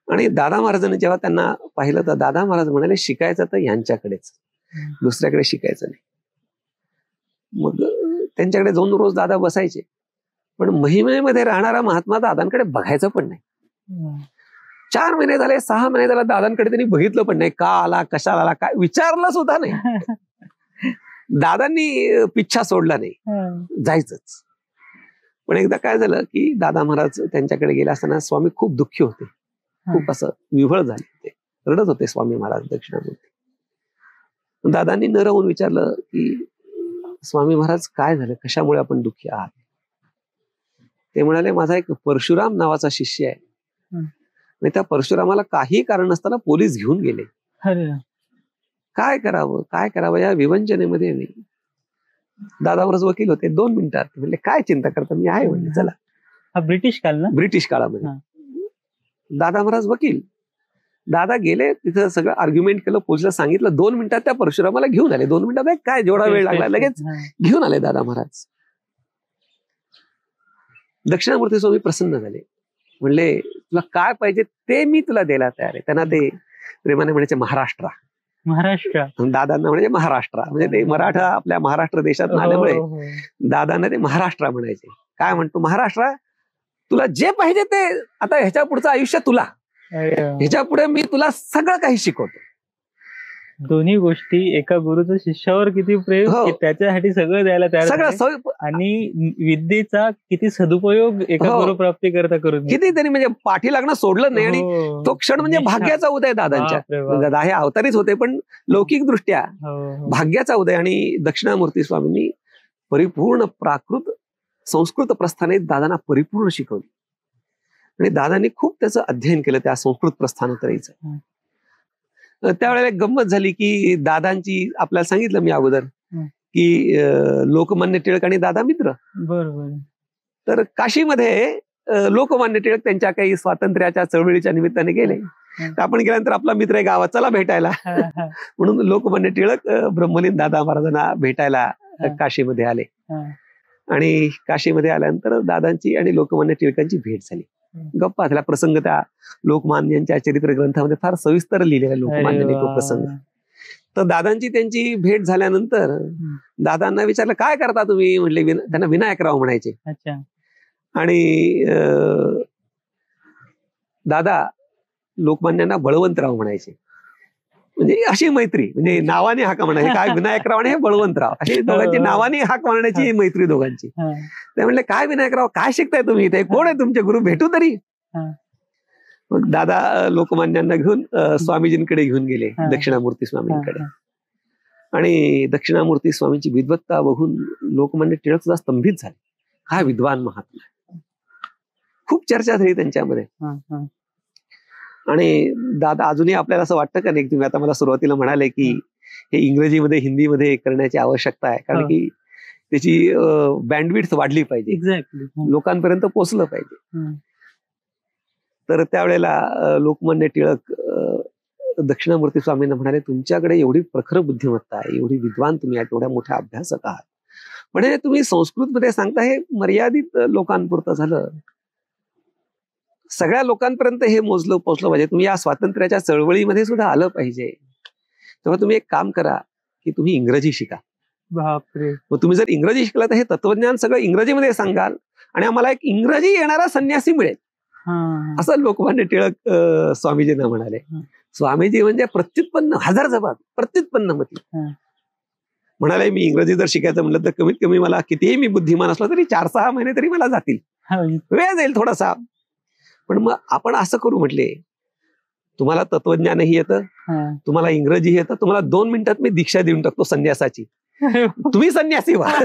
A: आणि दादा महाराजांनी जेव्हा त्यांना पाहिलं तर दादा महाराज म्हणाले, शिकायचं तर यांच्याकडेच, दुसऱ्याकडे शिकायचं नाही. मग त्यांच्याकडे जाऊन रोज दादा बसायचे, पण महिमेमध्ये राहणारा महात्मा दादांकडे बघायचं पण नाही. 4 महिने झाले, 6 महिने झाले, दादांकडे त्यांनी बघितलं पण नाही. का आला, कशाला आला, काय विचारलं सुद्धा नाही. दादांनी पिच्छा सोडला नाही, जायचंच. पण एकदा काय झालं की दादा महाराज त्यांच्याकडे गेले असताना स्वामी खूप दुःखी होते, खूप असं विव्हळ झाले होते, रडत होते स्वामी महाराज दक्षिणामूर्ती. दादांनी न राहून विचारलं की स्वामी महाराज काय झालं, कशामुळे आपण दुःखी आहात. ते म्हणाले, माझा एक परशुराम नावाचा शिष्य आहे, आणि त्या परशुरामाला काही कारण नसताना पोलीस घेऊन गेले. काय करावं, काय करावं या विवंचनेमध्ये मी. दादा महाराज वकील होते, 2 मिनिटात म्हणले, काय चिंता करता, मी आहे म्हणले, चला.
B: ब्रिटिश काळ ना,
A: ब्रिटिश काळामध्ये. दादा महाराज वकील, दादा गेले तिथं, सगळं आर्ग्युमेंट केलं, पोलीसला सांगितलं, 2 मिनिटात त्या परशुरामाला घेऊन आले. 2 मिनिटात काय जेवढा वेळ लागला, लगेच घेऊन आले दादा महाराज. दक्षिणामूर्ती स्वामी प्रसन्न झाले, म्हणले, तुला काय पाहिजे ते मी तुला द्यायला तयार आहे. त्यांना ते प्रेमाने म्हणायचे महाराष्ट्र,
B: महाराष्ट्र.
A: दादांना म्हणजे महाराष्ट्र, म्हणजे ते मराठा आपल्या महाराष्ट्र देशात आल्यामुळे दादांना ते महाराष्ट्र म्हणायचे. काय म्हणतो महाराष्ट्र, तुला जे पाहिजे ते, आता ह्याच्या पुढचं आयुष्य तुला, ह्याच्या पुढे मी तुला सगळं काही शिकवतो.
B: दोन्ही गोष्टी, एका गुरुचं शिष्यावर किती प्रेम, त्याच्यासाठी सगळं द्यायला तयार,
A: सगळं,
B: आणि विद्येचा किती सदुपयोग एका गुरु प्राप्ती करता करून,
A: किती त्यांनी म्हणजे पाठी लागणं सोडलं नाही. आणि तो क्षण म्हणजे भाग्याचा उदय दादांच्या. दादा हे अवतारीच होते, पण लौकिक दृष्ट्या भाग्याचा उदय. आणि दक्षिणामूर्ती स्वामींनी परिपूर्ण प्राकृत संस्कृत प्रस्थाने दादांना परिपूर्ण शिकवली, आणि दादांनी खूप त्याचं अध्ययन केलं त्या संस्कृत प्रस्थानोत्तरीचं. त्यावेळेला एक गंमत झाली की दादांची, आपल्याला सांगितलं मी अगोदर की लोकमान्य टिळक आणि दादा मित्र.
B: बरोबर.
A: तर काशीमध्ये लोकमान्य टिळक त्यांच्या काही स्वातंत्र्याच्या चळवळीच्या निमित्ताने गेले. तर आपण गेल्यानंतर आपला मित्र आहे गावात, चला भेटायला. म्हणून लोकमान्य टिळक ब्रह्मलीन दादा महाराजांना भेटायला काशीमध्ये आले. आणि काशीमध्ये आल्यानंतर दादांची आणि लोकमान्य टिळकांची भेट झाली. गप्पा झाला. प्रसंग त्या लोकमान्यांच्या चरित्र ग्रंथामध्ये फार सविस्तर लिहिलेला लोकमान्यांनी तो प्रसंग. तर दादांची त्यांची भेट झाल्यानंतर दादांना विचारलं, काय करता तुम्ही, म्हटले त्यांना विनायकराव म्हणायचे. आणि दादा लोकमान्यांना बळवंतराव म्हणायचे. म्हणजे अशी मैत्री, म्हणजे नावाने हाका म्हणायचे. काय विनायकराव आणि हे बळवंतराव, अशी दोघांची नावाने हाक मारण्याची मैत्री दोघांची. ते म्हणले, काय विनायकराव, काय शिकताय तुम्ही इथे, कोण आहे तुमचे गुरु, भेटू तरी. मग दादा लोकमान्यांना घेऊन स्वामीजींकडे घेऊन गेले, दक्षिणामूर्ती स्वामींकडे. आणि दक्षिणामूर्ती स्वामींची विद्वत्ता बघून लोकमान्य टिळक सुद्धा स्तंभित झाले. काय विद्वान महात्मा, खूप चर्चा झाली त्यांच्यामध्ये. आणि दादा अजूनही आपल्याला असं वाटतं का नाही, तुम्ही आता मला सुरुवातीला म्हणाले की हे इंग्रजीमध्ये हिंदीमध्ये करण्याची आवश्यकता आहे, कारण की त्याची बँडविड्थ वाढली पाहिजे,
B: एक्झॅक्टली,
A: लोकांपर्यंत पोहोचलं पाहिजे. तर त्यावेळेला लोकमान्य टिळक दक्षिणामूर्ती स्वामींना म्हणाले, तुमच्याकडे एवढी प्रखर बुद्धिमत्ता आहे, एवढी विद्वान तुम्ही आहात, एवढ्या मोठ्या अभ्यासक आहात, म्हणजे तुम्ही संस्कृतमध्ये सांगता हे मर्यादित लोकांपुरतं झालं, सगळ्या लोकांपर्यंत हे पोहोचलं पाहिजे. तुम्ही या स्वातंत्र्याच्या चळवळीमध्ये सुद्धा आलं पाहिजे. तेव्हा तुम्ही एक काम करा की तुम्ही इंग्रजी शिका.
B: बापरे.
A: मग तुम्ही जर इंग्रजी शिकला तर हे तत्वज्ञान सगळं इंग्रजीमध्ये सांगाल आणि आम्हाला एक इंग्रजी येणारा संन्यासी मिळेल, असं लोकमान्य टिळक स्वामीजींना म्हणाले. स्वामीजी म्हणजे प्रत्युत्पन्न, हजर जबाब, प्रत्युत्पन्न मती. म्हणाले मी इंग्रजी जर शिकायचं म्हटलं तर कमीत कमी मला कितीही मी बुद्धिमान असलो तरी 4-6 महिने तरी मला जातील, वेळ जाईल थोडासा. पण मग आपण असं करू म्हटले, तुम्हाला तत्वज्ञानही येतं, तुम्हाला इंग्रजी येतं, तुम्हाला 2 मिनिटात मी दीक्षा देऊन टाकतो संन्यासाची, तुम्ही संन्यासी व्हा.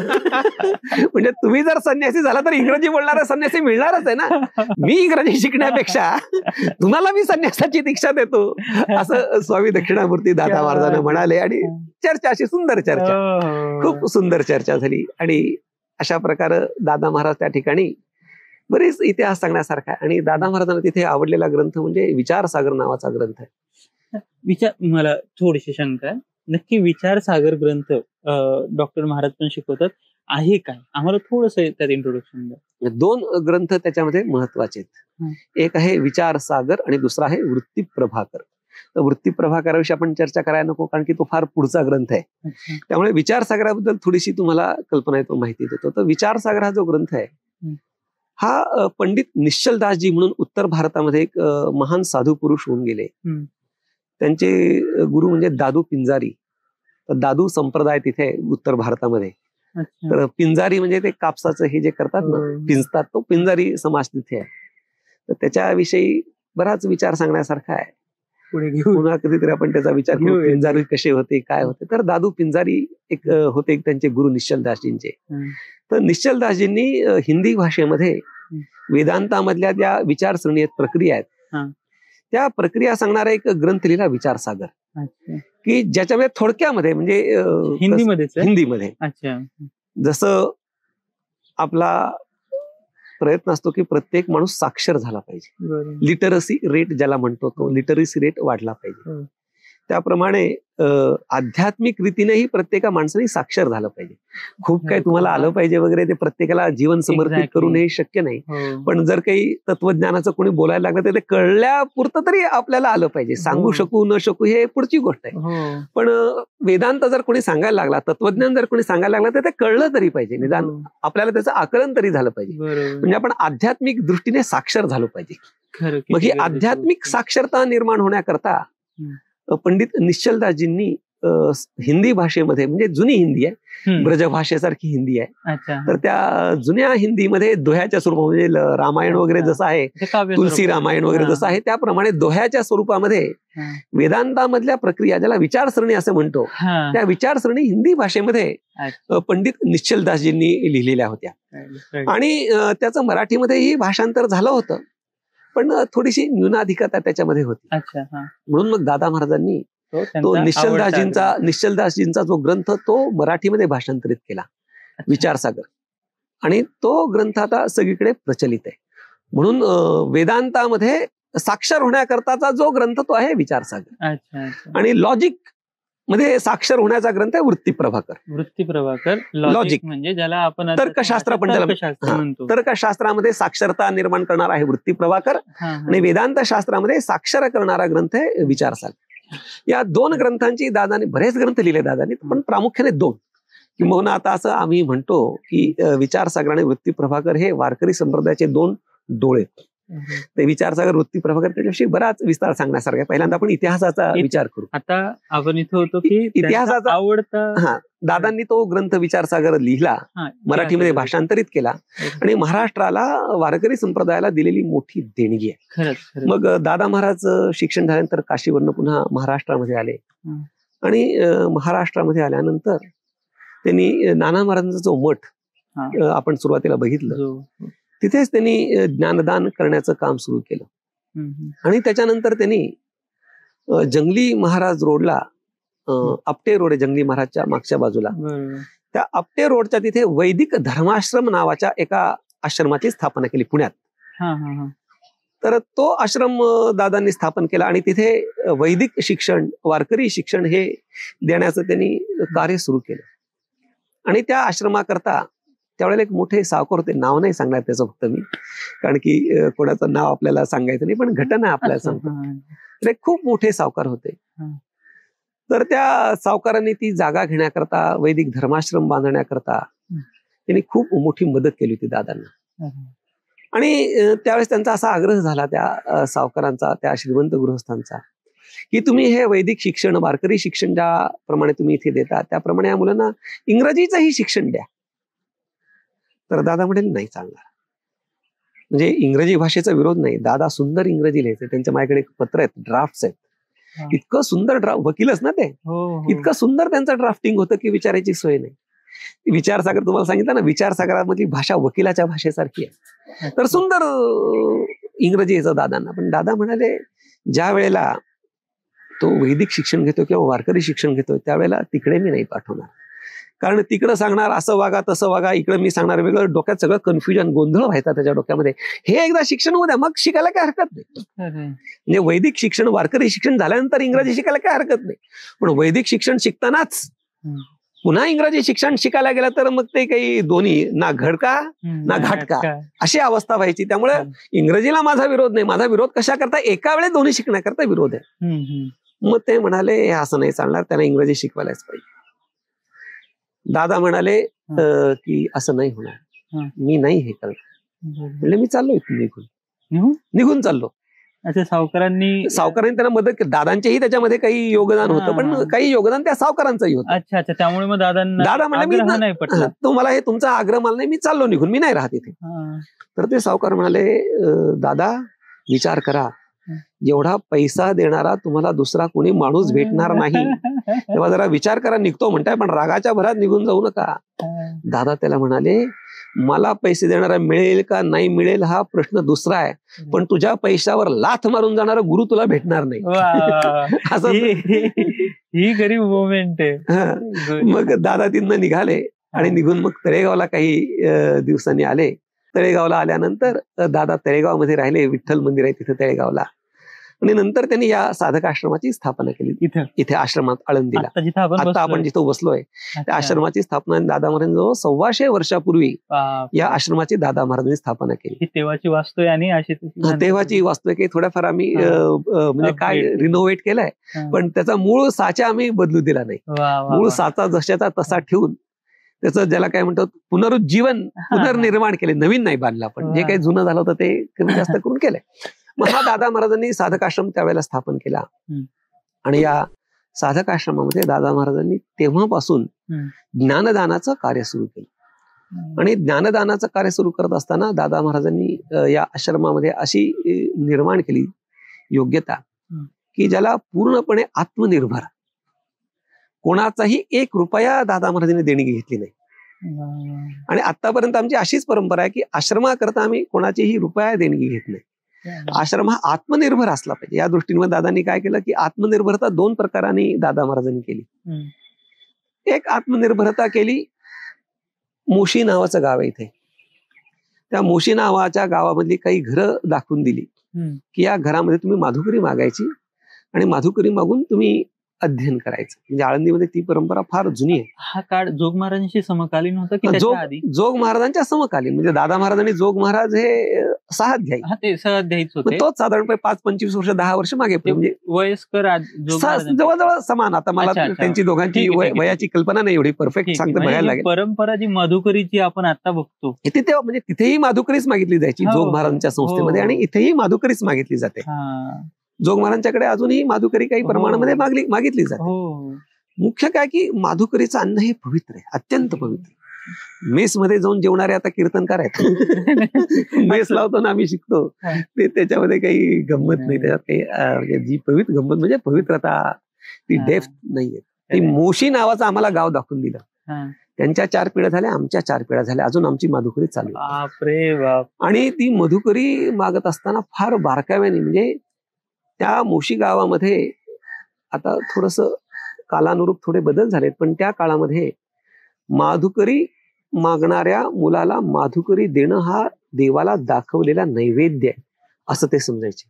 A: म्हणजे तुम्ही जर संन्यासी झाला तर इंग्रजी बोलणारा संन्यासी मिळणारच आहे ना. मी इंग्रजी शिकण्यापेक्षा तुम्हाला मी संन्यासाची दीक्षा देतो, असं स्वामी दक्षिणामूर्ती दादा महाराजांना म्हणाले. आणि चर्चा अशी सुंदर चर्चा, खूप सुंदर चर्चा झाली. आणि अशा प्रकारे दादा महाराज त्या ठिकाणी बरेच इतिहास सांगण्यासारखा आहे. आणि दादा महाराजांना तिथे आवडलेला ग्रंथ म्हणजे विचारसागर नावाचा ग्रंथ आहे.
B: मला थोडीशी शंका आहे, नक्की विचारसागर ग्रंथ डॉक्टर महाराज पण शिकवतात आहे काय, आम्हाला थोडस त्यात इंट्रोडक्शन द्या.
A: 2 ग्रंथ त्याच्यामध्ये महत्वाचे आहेत. एक आहे विचारसागर आणि दुसरा आहे वृत्तीप्रभाकर. तर वृत्तीप्रभाकराविषयी आपण चर्चा करायला नको, कारण की तो फार पुढचा ग्रंथ आहे. त्यामुळे विचारसागराबद्दल थोडीशी तुम्हाला कल्पना येतो, माहिती देतो. तर विचारसागर हा जो ग्रंथ आहे हा पंडित निश्चलदासजी म्हणून उत्तर भारतामध्ये एक महान साधू पुरुष होऊन गेले. त्यांचे गुरु म्हणजे दादू पिंजारी. तर दादू संप्रदाय तिथे उत्तर भारतामध्ये. तर पिंजारी म्हणजे ते कापसाचं हे जे करतात ना, पिंजतात, तो पिंजारी समाज तिथे आहे. तर त्याच्याविषयी बराच विचार सांगण्यासारखा आहे. पुन्हा कधीतरी आपण त्याचा विचार करू, पिंजारी कसे होते, काय होते. तर दादू पिंजारी एक होते त्यांचे गुरु निश्चलदासजींचे. तर निश्चलदासजींनी हिंदी भाषेमध्ये वेदांतामधल्या ज्या विचारसरणी आहेत, प्रक्रिया आहेत, त्या प्रक्रिया सांगणारा एक ग्रंथ लिहिला विचारसागर, की ज्याच्यामध्ये थोडक्यामध्ये म्हणजे हिंदीमध्ये जसं आपला प्रयत्न असतो की प्रत्येक माणूस साक्षर झाला पाहिजे, लिटरसी रेट ज्याला म्हणतो तो लिटरसी रेट वाढला पाहिजे, त्याप्रमाणे आध्यात्मिक रीतीनेही प्रत्येका माणसाने साक्षर झालं पाहिजे. खूप काही तुम्हाला आलं पाहिजे वगैरे ते प्रत्येकाला जीवन समर्पित करून हे शक्य नाही. पण जर काही तत्वज्ञानाचं कोणी बोलायला लागलं तर ते कळल्यापुरतं तरी आपल्याला आलं पाहिजे. सांगू शकू न शकू हे पुढची गोष्ट आहे. पण वेदांत जर कोणी सांगायला लागला, तत्वज्ञान जर कोणी सांगायला लागला तर ते कळलं तरी पाहिजे, निदान आपल्याला त्याचं आकलन तरी झालं पाहिजे. म्हणजे आपण आध्यात्मिक दृष्टीने साक्षर झालो पाहिजे. मग ही आध्यात्मिक साक्षरता निर्माण होण्याकरता पंडित निश्चलदासजींनी हिंदी भाषेमध्ये, म्हणजे जुनी हिंदी आहे, ब्रजभाषेसारखी हिंदी आहे, तर त्या जुन्या हिंदीमध्ये दोह्याच्या स्वरूपामध्ये रामायण वगैरे जसं आहे, तुलसी रामायण वगैरे जसं आहे, त्याप्रमाणे दोह्याच्या स्वरूपामध्ये वेदांतामधल्या प्रक्रिया, ज्याला विचारसरणी असं म्हणतो, त्या विचारसरणी हिंदी भाषेमध्ये पंडित निश्चलदासजींनी लिहिलेल्या होत्या. आणि त्याचं मराठीमध्येही भाषांतर झालं होतं, पण थोडीशी न्यूनाधिकता त्याच्यामध्ये होती. म्हणून मग दादा महाराजांनी तो निश्चलदासजींचा जो ग्रंथ तो मराठीमध्ये भाषांतरित केला, विचारसागर. आणि तो ग्रंथ आता सगळीकडे प्रचलित आहे. म्हणून वेदांतामध्ये साक्षर होण्याकरताचा जो ग्रंथ तो आहे विचारसागर. आणि लॉजिक मध्ये साक्षर होण्याचा ग्रंथ आहे वृत्तीप्रभाकर. लॉजिक म्हणजे ज्याला आपण तर्कशास्त्र आपण म्हणतो. तर्कशास्त्रामध्ये साक्षरता निर्माण करणारा आहे वृत्तीप्रभाकर, आणि वेदांत शास्त्रामध्ये साक्षर करणारा ग्रंथ आहे विचारसागर. या 2 ग्रंथांची दादाने, बरेच ग्रंथ लिहिले दादाने, पण प्रामुख्याने 2, किंवा आता असं आम्ही म्हणतो की विचारसागर आणि वृत्तीप्रभाकर हे वारकरी संप्रदायाचे 2 डोळे. ते विचारसागर वृत्तीप्रभाकर त्याच्याविषयी बराच विस्तार सांगण्यासारखा. पहिल्यांदा आपण इतिहासाचा विचार करू.
B: आता आपण इथे होतो की
A: इतिहासाचा
B: आवडता
A: दादांनी तो ग्रंथ विचारसागर लिहिला, मराठीमध्ये भाषांतरित केला, आणि महाराष्ट्राला वारकरी संप्रदायाला दिलेली मोठी देणगी आहे. मग दादा महाराज शिक्षण झाल्यानंतर काशीवरनं पुन्हा महाराष्ट्रामध्ये आले, आणि महाराष्ट्रामध्ये आल्यानंतर त्यांनी नाना महाराजांचा जो मठ आपण सुरुवातीला बघितलं, तिथेच त्यांनी ज्ञानदान करण्याचं काम सुरू केलं. आणि त्याच्यानंतर त्यांनी जंगली महाराज रोडला, आपटे रोड आहे जंगली महाराजच्या मागच्या बाजूला, त्या आपटे रोडच्या तिथे वैदिक धर्माश्रम नावाच्या एका आश्रमाची स्थापना केली पुण्यात. तर तो आश्रम दादांनी स्थापन केला आणि तिथे वैदिक शिक्षण, वारकरी शिक्षण हे देण्याचं त्यांनी कार्य सुरू केलं. आणि त्या आश्रमाकरता त्यावेळेला एक मोठे सावकार होते, नाव नाही सांगणार त्याचं फक्त मी, कारण की कोणाचं नाव आपल्याला सांगायचं नाही, पण घटना आपल्याला सांगतो. तर एक खूप मोठे सावकार होते. तर त्या सावकारांनी ती जागा घेण्याकरता, वैदिक धर्माश्रम बांधण्याकरता त्यांनी खूप मोठी मदत केली होती दादांना. आणि त्यावेळेस त्यांचा असा आग्रह झाला त्या सावकारांचा, त्या श्रीमंत गृहस्थांचा, की तुम्ही हे वैदिक शिक्षण, वारकरी शिक्षण ज्याप्रमाणे तुम्ही इथे देता त्याप्रमाणे या मुलांना इंग्रजीचंही शिक्षण द्या. तर दादा म्हणाले नाही चालणार. म्हणजे इंग्रजी भाषेचा विरोध नाही, दादा सुंदर इंग्रजी लिहायचे. त्यांच्या माझ्याकडे पत्र आहेत, ड्राफ्ट्स आहेत, इतकं सुंदर वकीलच ना ते, इतकं सुंदर त्यांचं ड्राफ्टिंग होतं की विचारायची सोय नाही. विचारसागर तुम्हाला सांगितलं ना, विचारसागरामधली भाषा वकिलाच्या भाषेसारखी आहे. तर सुंदर इंग्रजी यायचं दादांना. पण दादा म्हणाले ज्या वेळेला तो वैदिक शिक्षण घेतो किंवा वारकरी शिक्षण घेतो त्यावेळेला तिकडे मी नाही पाठवणार, कारण तिकडं सांगणार असं वागा तसं वागा, इकडे मी सांगणार वेगळं, डोक्यात सगळं कन्फ्युजन, गोंधळ व्हायचा त्याच्या डोक्यामध्ये. हे एकदा शिक्षण होऊ द्या, मग शिकायला काय हरकत नाही. म्हणजे वैदिक शिक्षण, वारकरी शिक्षण झाल्यानंतर इंग्रजी शिकायला काय हरकत नाही. पण वैदिक शिक्षण शिकतानाच पुन्हा इंग्रजी शिक्षण शिकायला गेलं तर मग ते काही दोन्ही ना घडका ना घाटका अशी अवस्था व्हायची. त्यामुळे इंग्रजीला माझा विरोध नाही, माझा विरोध कशा करता, एका वेळेस दोन्ही शिकण्याकरता विरोध आहे. मग ते म्हणाले हे असं नाही चालणार, त्यांना इंग्रजी शिकवायलाच पाहिजे. दादा म्हणाले की असं नाही होणार, मी नाही हे करणार. म्हणजे मी चाललो इथून निघून चाललो.
B: अच्छा, सावकारांनी
A: त्यांना मदत केली. दादांचेही त्याच्यामध्ये काही योगदान होतं, पण काही योगदान त्या सावकारांचंही होतं.
B: अच्छा, त्यामुळे मग दादा
A: म्हणाले तुम्हाला हे तुमचा आग्रह मला नाही, मी चाललो निघून, मी नाही राहत इथे. तर ते सावकार म्हणाले दादा विचार करा, एवढा पैसा देणारा तुम्हाला दुसरा कोणी माणूस भेटणार नाही, तेव्हा जरा विचार करा. निघतो म्हणताय पण रागाच्या भरात निघून जाऊ नका. दादा त्याला म्हणाले मला पैसे देणारा मिळेल का नाही मिळेल हा प्रश्न दुसरा आहे, पण तुझ्या पैशावर लाथ मारून जाणारा गुरु तुला भेटणार नाही. असं
B: ही गरीब मोमेंट आहे.
A: मग दादा तिथनं निघाले आणि निघून मग तळेगावला काही दिवसांनी आले. तळेगावला आल्यानंतर दादा तळेगावमध्ये राहिले, विठ्ठल मंदिर आहे तिथे तळेगावला. आणि नंतर त्यांनी या साधक आश्रमाची स्थापना केली इथे आश्रमात आळंदीला. आता आपण जिथं बसलोय त्या आश्रमाची स्थापना दादा महाराजांजवळ 125 वर्षापूर्वी या आश्रमाची दादा महाराजांनी स्थापना केली.
B: तेव्हाची वास्तू आहे आणि अशी
A: तेव्हाची वास्तू आहे की थोड्याफार आम्ही म्हणजे काय रिनोव्हेट केलाय, पण त्याचा मूळ साचा आम्ही बदलू दिला नाही. मूळ साचा जशाचा तसा ठेवून त्याचं ज्याला काय म्हणतात पुनरुज्जीवन, पुनर्निर्माण केले. नवीन नाही बांधला, पण जे काही जुनं झालं होतं ते कमी जास्त करून केलंय. मग हा दादा महाराजांनी साधक आश्रम त्यावेळेला स्थापन केला. आणि या साधक आश्रमामध्ये दादा महाराजांनी तेव्हापासून ज्ञानदानाचं कार्य सुरू केलं. आणि ज्ञानदानाचं कार्य सुरू करत असताना दादा महाराजांनी या आश्रमामध्ये अशी निर्माण केली योग्यता की ज्याला पूर्णपणे आत्मनिर्भर, कोणाचाही 1 रुपया दादा महाराजांनी देणगी घेतली नाही. आणि आतापर्यंत आमची अशीच परंपरा आहे की आश्रमाकरता आम्ही कोणाचीही रुपया देणगी घेत नाही. आश्रम हा आत्मनिर्भर असला पाहिजे या दृष्टीने दादांनी काय केलं की आत्मनिर्भरता 2 प्रकारांनी दादा महाराजांनी केली. एक आत्मनिर्भरता केली, मोशी नावाचं गाव आहे इथे, त्या मोशी नावाच्या गावामधली काही घरं दाखवून दिली की या घरामध्ये तुम्ही माधुकरी मागायची आणि माधुकरी मागून तुम्ही अध्ययन करायचं. म्हणजे आळंदीमध्ये ती परंपरा फार जुनी आहे.
B: हा काळ जोग महाराजांशी समकालीन होता की त्याच्या आधी?
A: जोग महाराजांच्या समकालीन. म्हणजे दादा महाराज आणि जोग महाराज हे सहाध्यायी होते. तोच साधारणपणे 5-25 वर्ष 10 वर्ष मागे, म्हणजे
B: वयस्कर
A: जवळजवळ समान. आता मला त्यांची दोघांची वयाची कल्पना नाही एवढी परफेक्ट सांगते, बघायला लागेल.
B: परंपरा जी माधुकरीची आपण आता बघतो
A: तिथे म्हणजे तिथेही माधुकरीच मागितली जायची जोग महाराजांच्या संस्थेमध्ये, आणि इथेही माधुकरीच मागितली जाते. जोग महाराजांच्याकडे अजूनही माधुकरी काही प्रमाणामध्ये मागितली जाते. मुख्य काय की माधुकरीचं अन्न हे पवित्र आहे, अत्यंत पवित्र. मेस मध्ये जाऊन जेवणारे आता कीर्तनकार आहेत. मेस लावतो ना आम्ही शिकतो ते, त्याच्यामध्ये काही गंमत नाही, त्याच्यात काही जी गंमत म्हणजे पवित्रता ती डेप्थ नाहीये. ती मोशी नावाचं आम्हाला गाव दाखवून दिलं.
B: हा.
A: त्यांच्या 4 पिढ्या झाल्या, आमच्या 4 पिढ्या झाल्या, अजून आमची माधुकरी चालू आहे.
B: बापरे बाप.
A: आणि ती मधुकरी मागत असताना फार बारकाव्याने, म्हणजे त्या मोशी गावामध्ये आता थोडस कालानुरूप थोडे बदल झालेत, पण त्या काळामध्ये माधुकरी मागणाऱ्या मुलाला माधुकरी देणं हा देवाला दाखवलेला नैवेद्य आहे असं ते समजायचे.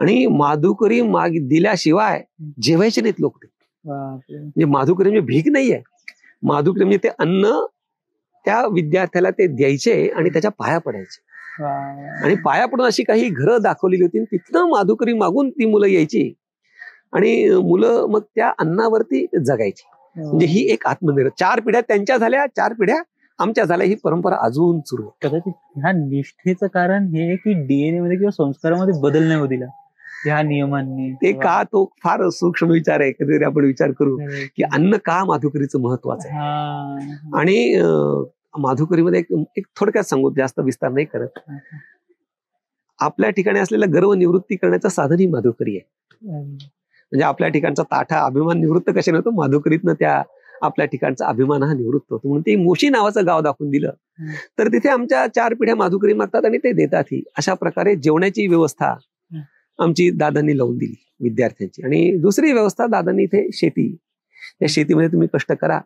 A: आणि माधुकरी दिल्याशिवाय जेवायचे नाहीत लोक. ते
B: बापरे.
A: म्हणजे माधुकरी म्हणजे भीक नाहीये, माधुकरी म्हणजे ते अन्न त्या विद्यार्थ्याला ते द्यायचे आणि त्याच्या पाया पडायचे. आणि पाया पडून अशी काही घरं दाखवलेली होती, तिथनं माधुकरी मागून ती मुलं यायची आणि मुलं मग त्या अन्नावरती जगायची. म्हणजे ही एक आत्मनिर्भर, 4 पिढ्या त्यांच्या झाल्या, 4 पिढ्या आमच्या झाल्या, ही परंपरा अजून सुरू आहे.
B: कदाचित ह्या निष्ठेचं कारण हे की डीएनए मध्ये किंवा संस्कारामध्ये बदल नाही होऊ दिला ह्या नियमांनी.
A: ते का, तो फार सूक्ष्म विचार आहे. कधीतरी आपण विचार करू की अन्न का माधुकरीचं महत्वाचं आहे. आणि माधुकरीमध्ये एक थोडक्यात सांगू, जास्त विस्तार नाही करत. आपल्या ठिकाणी असलेला गर्व निवृत्ती करण्याचं साधन ही माधुकरी आहे. म्हणजे आपल्या ठिकाणचा ताठा अभिमान निवृत्त कशाने होतो, माधुकरीतनं त्या आपल्या ठिकाणचा अभिमान हा निवृत्त होतो. म्हणून ते मोशी नावाचं गाव दाखवून दिलं, तर तिथे आमच्या 4 पिढ्या माधुकरी मागतात आणि ते देतात. ही अशा प्रकारे जेवणाची व्यवस्था आमची दादांनी लावून दिली विद्यार्थ्यांची. आणि दुसरी व्यवस्था दादांनी इथे शेती, त्या शेतीमध्ये तुम्ही कष्ट करा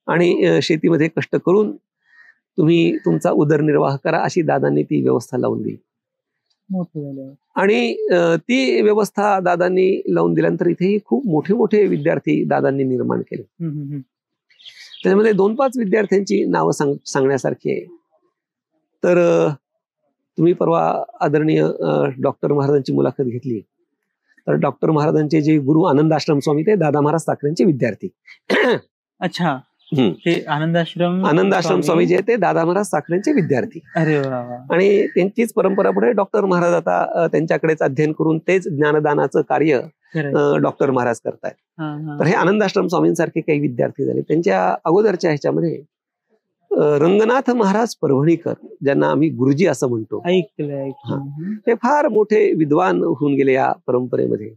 A: आणि शेतीमध्ये कष्ट करून तुम्ही तुमचा उदरनिर्वाह करा, अशी दादांनी ती व्यवस्था लावून दिली. आणि ती व्यवस्था दादांनी लावून दिल्यानंतर इथेही खूप मोठे मोठे विद्यार्थी दादांनी निर्माण केले. त्याच्यामध्ये 2-5 विद्यार्थ्यांची नावं सांगण्यासारखी आहे. तर तुम्ही परवा आदरणीय डॉक्टर महाराजांची मुलाखत घेतली, तर डॉक्टर महाराजांचे जे गुरु आनंद आश्रम स्वामी ते दादा महाराज साखरेंचे विद्यार्थी.
B: अच्छा. ते आनंद आश्रम
A: स्वामी जे ते दादा महाराज साखरेंचे विद्यार्थी.
B: अरे वा.
A: आणि त्यांचीच परंपरा पुढे डॉक्टर महाराज आता त्यांच्याकडेच अध्ययन करून तेच ज्ञानदानाचं कार्य डॉक्टर महाराज करतायत. तर हे आनंद आश्रम स्वामींसारखे काही विद्यार्थी झाले. त्यांच्या अगोदरच्या ह्याच्यामध्ये रंगनाथ महाराज परभणीकर, ज्यांना आम्ही गुरुजी असं म्हणतो, ते फार मोठे विद्वान होऊन गेले या परंपरेमध्ये.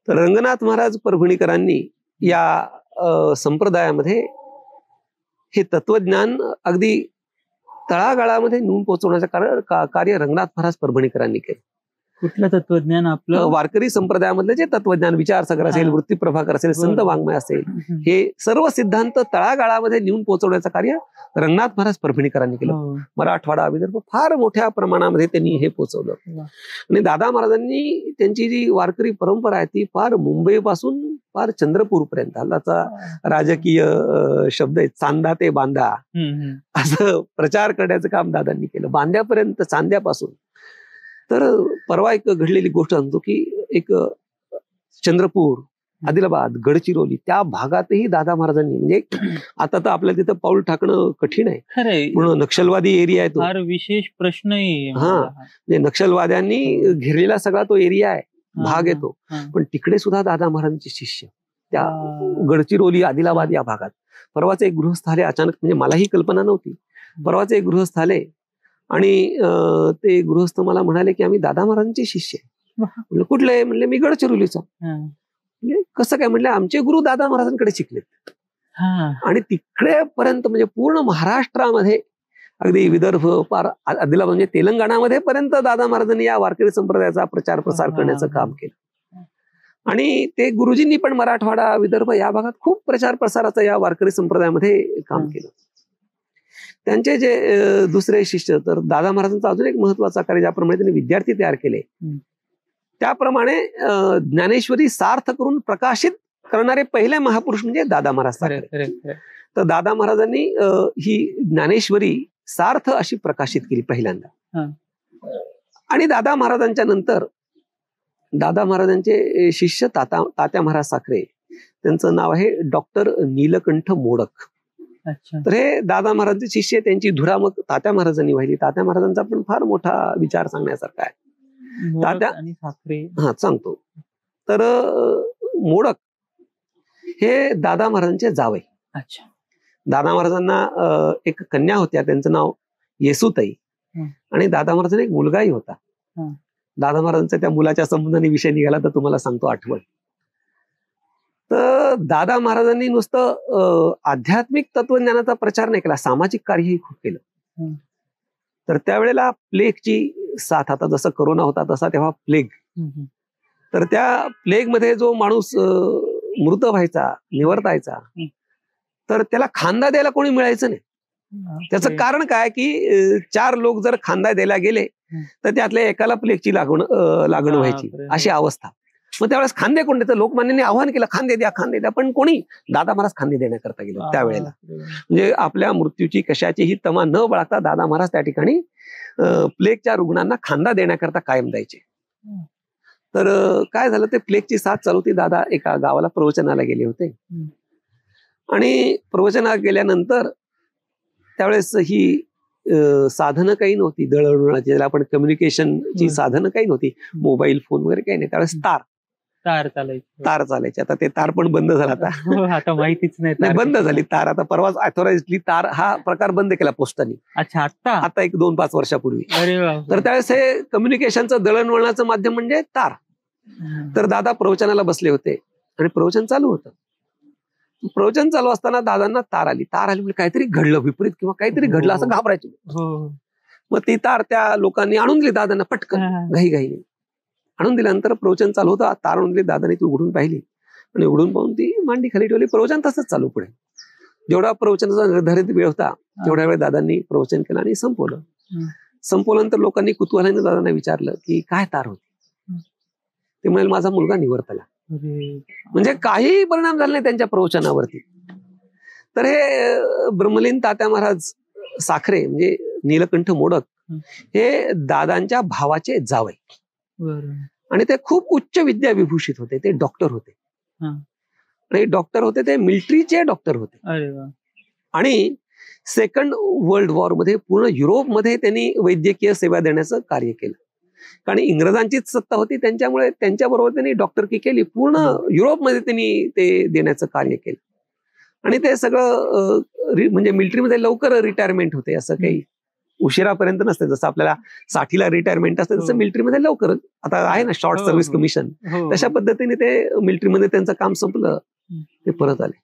A: तर रंगनाथ महाराज परभणीकरांनी या संप्रदायामध्ये हे तत्वज्ञान अगदी तळागाळामध्ये नेऊन पोहोचवण्याचं कार्य रंगनाथ महाराज परभणीकरांनी केलं.
B: कुठलं तत्वज्ञान? आपलं
A: वारकरी संप्रदायामधलं जे तत्वज्ञान, विचारसागर असेल, वृत्ती प्रभाकर असेल, संत वाङ्मय असेल, हे सर्व सिद्धांत तळागाळामध्ये नेऊन पोहोचवण्याचं कार्य रंगनाथ महाराज परभणीकरांनी केलं. मराठवाडा, विदर्भ फार मोठ्या प्रमाणामध्ये त्यांनी हे पोहोचवलं. आणि दादा महाराजांनी त्यांची जी वारकरी परंपरा आहे ती फार मुंबई पासून फार चंद्रपूर पर्यंत, त्याचा राजकीय शब्द आहे चांदा ते बांदा, असं प्रचार करण्याचं काम दादांनी केलं, बांद्यापर्यंत, चांद्यापासून. तर परवा एक घडलेली गोष्ट सांगतो की एक चंद्रपूर, आदिलाबाद, गडचिरोली त्या भागातही दादा महाराजांनी, म्हणजे आता तर आपल्याला तिथं पाऊल टाकणं कठीण आहे, म्हणून नक्षलवादी एरिया आहे तो,
B: फार विशेष प्रश्न.
A: म्हणजे नक्षलवाद्यांनी घेरलेला सगळा तो एरिया आहे, भाग येतो. पण तिकडे सुद्धा दादा महाराजांचे शिष्य त्या गडचिरोली, आदिलाबाद या भागात. परवाचे एक गृहस्थ आले अचानक, म्हणजे मलाही कल्पना नव्हती. परवाचे एक गृहस्थ आले आणि ते गृहस्थ मला म्हणाले की आम्ही दादा महाराजांचे शिष्य आहे. म्हणलं कुठले? म्हणले मी गडचिरोलीचा. म्हणजे कसं काय? म्हणले आमचे गुरु दादा महाराजांकडे शिकलेत. आणि तिकडे पर्यंत, म्हणजे पूर्ण महाराष्ट्रामध्ये, अगदी विदर्भ पार आदिलाबाद म्हणजे तेलंगणामध्ये पर्यंत दादा महाराजांनी या वारकरी संप्रदायाचा प्रचार प्रसार करण्याचं काम केलं. आणि ते गुरुजींनी पण मराठवाडा, विदर्भ या भागात खूप प्रचार प्रसाराचं या वारकरी संप्रदायामध्ये काम केलं. त्यांचे जे दुसरे शिष्य, तर दादा महाराजांचा अजून एक महत्वाचा कार्य, ज्याप्रमाणे त्यांनी विद्यार्थी तयार केले त्याप्रमाणे ज्ञानेश्वरी सार्थ करून प्रकाशित करणारे पहिले महापुरुष म्हणजे दादा महाराज साखरे. तर दादा महाराजांनी ही ज्ञानेश्वरी सार्थ अशी प्रकाशित केली पहिल्यांदा. आणि दादा महाराजांच्या नंतर दादा महाराजांचे शिष्य तात्या महाराज साखरे, त्यांचं नाव आहे डॉक्टर नीलकंठ मोडक. तर हे दादा महाराजांचे शिष्य, त्यांची धुरा मग तात्या महाराजांनी वाहिली. तात्या महाराजांचा पण फार मोठा विचार सांगण्यासारखा आहे. सांगतो. तर मोडक हे दादा महाराजांचे जावई. दादा महाराजांना एक कन्या होत्या, त्यांचं नाव येसुताई. आणि दादा महाराजांना एक मुलगाही होता. दादा महाराजांचा त्या मुलाच्या संबंधाने विषय निघाला तर तुम्हाला सांगतो आठवण. तर दादा महाराजांनी नुसतं आध्यात्मिक तत्वज्ञानाचा प्रचार नाही केला, सामाजिक कार्यही खूप केलं.
B: हम्म.
A: तर त्यावेळेला प्लेगची साथ, आता जसं कोरोना होता तसा तेव्हा प्लेग. तर त्या प्लेगमध्ये जो माणूस मृत व्हायचा, निवर्तायचा, तर त्याला खांदा द्यायला कोणी मिळायचं नाही. त्याचं कारण काय की 4 लोक जर खांदा द्यायला गेले तर त्यातल्या एकाला प्लेगची लागण व्हायची, अशी अवस्था. मग त्यावेळेस खांदे कोण देतं? लोकमान्यांनी आव्हान केलं, खांदे द्या, खांदे द्या. पण कोणी? दादा महाराज खांदे देण्याकरता गेले त्यावेळेला. म्हणजे आपल्या मृत्यूची कशाचीही तमा न बाळगता दादा महाराज त्या ठिकाणी प्लेगच्या रुग्णांना खांदा देण्याकरता कायम द्यायचे. तर काय झालं, ते प्लेगची साथ चालू होती. दादा एका गावाला प्रवचनाला गेले होते आणि प्रवचनाला गेल्यानंतर त्यावेळेस ही साधनं काही नव्हती, दळणवळणाची, ज्याला आपण कम्युनिकेशनची साधनं काही नव्हती, मोबाईल फोन वगैरे काही नाही. त्यावेळेस तार चालायची. आता ते तार पण बंद झाला,
B: आता माहितीच नाही,
A: बंद झाली तार. आता परवाच ऑथोराइज्डली तार हा प्रकार बंद केला पोस्टाने.
B: अच्छा,
A: आता एक 2-5 वर्षापूर्वी.
B: अरे वा.
A: तर त्यावेळेस हे कम्युनिकेशनचं दळणवळणाचं माध्यम म्हणजे तार. तर दादा प्रवचनाला बसले होते आणि प्रवचन चालू होतं. प्रवचन चालू असताना दादांना तार आली म्हणजे काहीतरी घडलं, विपरीत किंवा काहीतरी घडलं असं घाबरायचे. मग ती तार त्या लोकांनी आणून दिली दादांना, पटकन घाईघाईने आणून दिल्यानंतर प्रवचन चालू होतं. तार आणून दिली, दादाने ती उघडून पाहिली आणि उघडून पाहून ती मांडी खाली ठेवली. प्रवचन तसंच चालू पुढे. जेवढा प्रवचनाचा निर्धारित वेळ होता तेवढ्या वेळ दादांनी प्रवचन केलं आणि संपवलं. संपवल्यानंतर लोकांनी कुतूहलाने दादांना विचारलं की काय तार होती? ते म्हणाले, माझा मुलगा निवर्तला. म्हणजे काही परिणाम झाला नाही त्यांच्या प्रवचनावरती. तर हे ब्रह्मलीन तात्या महाराज साखरे म्हणजे नीलकंठ मोडक हे दादांच्या भावाचे जावई आणि ते खूप उच्च विद्या विभूषित होते. ते डॉक्टर होते आणि डॉक्टर होते ते मिलिटरीचे डॉक्टर होते. आणि सेकंड वर्ल्ड वॉर मध्ये पूर्ण युरोपमध्ये त्यांनी वैद्यकीय सेवा देण्याचं कार्य केलं. कारण इंग्रजांचीच सत्ता होती, त्यांच्यामुळे त्यांच्याबरोबर त्यांनी डॉक्टरकी केली. पूर्ण युरोपमध्ये त्यांनी ते देण्याचं कार्य केलं. आणि ते सगळं म्हणजे मिलिटरीमध्ये लवकर रिटायरमेंट होते, असं काही उशिरापर्यंत नसते. जसं आपल्याला 60ला रिटायरमेंट असते तसं मिलिटरीमध्ये लवकर, आता आहे ना शॉर्ट सर्व्हिस कमिशन, तशा पद्धतीने ते मिलिटरीमध्ये त्यांचं काम संपलं, ते परत आले.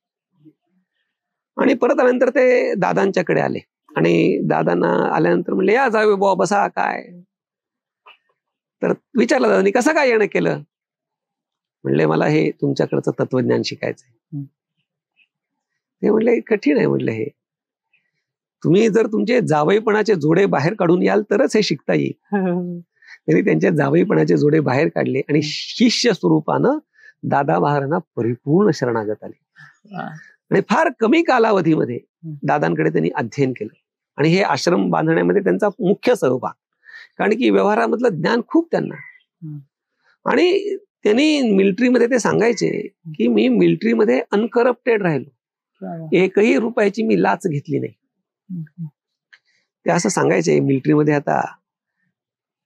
A: आणि परत आल्यानंतर ते दादांच्याकडे आले आणि दादांना आल्यानंतर म्हणले, या जावे बुवा, बसा. काय? तर विचारलं दादांनी, कसं काय येणं केलं? म्हणले, मला हे तुमच्याकडचं तत्वज्ञान शिकायचंय. ते म्हणले, कठीण आहे. म्हणलं, हे तुम्ही जर तुमचे जावईपणाचे जोडे बाहेर काढून याल तरच हे शिकता येईल. त्यांनी त्यांच्या जावईपणाचे जोडे बाहेर काढले आणि शिष्य स्वरूपानं दादा महाराजांना परिपूर्ण शरणागत आले. आणि फार कमी कालावधीमध्ये दादांकडे त्यांनी अध्ययन केलं आणि हे आश्रम बांधण्यामध्ये त्यांचा मुख्य सहभाग. कारण की व्यवहारामधलं ज्ञान खूप त्यांना. आणि त्यांनी मिलिटरीमध्ये ते सांगायचे की मी मिलिटरीमध्ये अनकरप्टेड राहिलो, एकही रुपयाची मी लाच घेतली नाही. ते असं सांगायचे मिलिटरीमध्ये. आता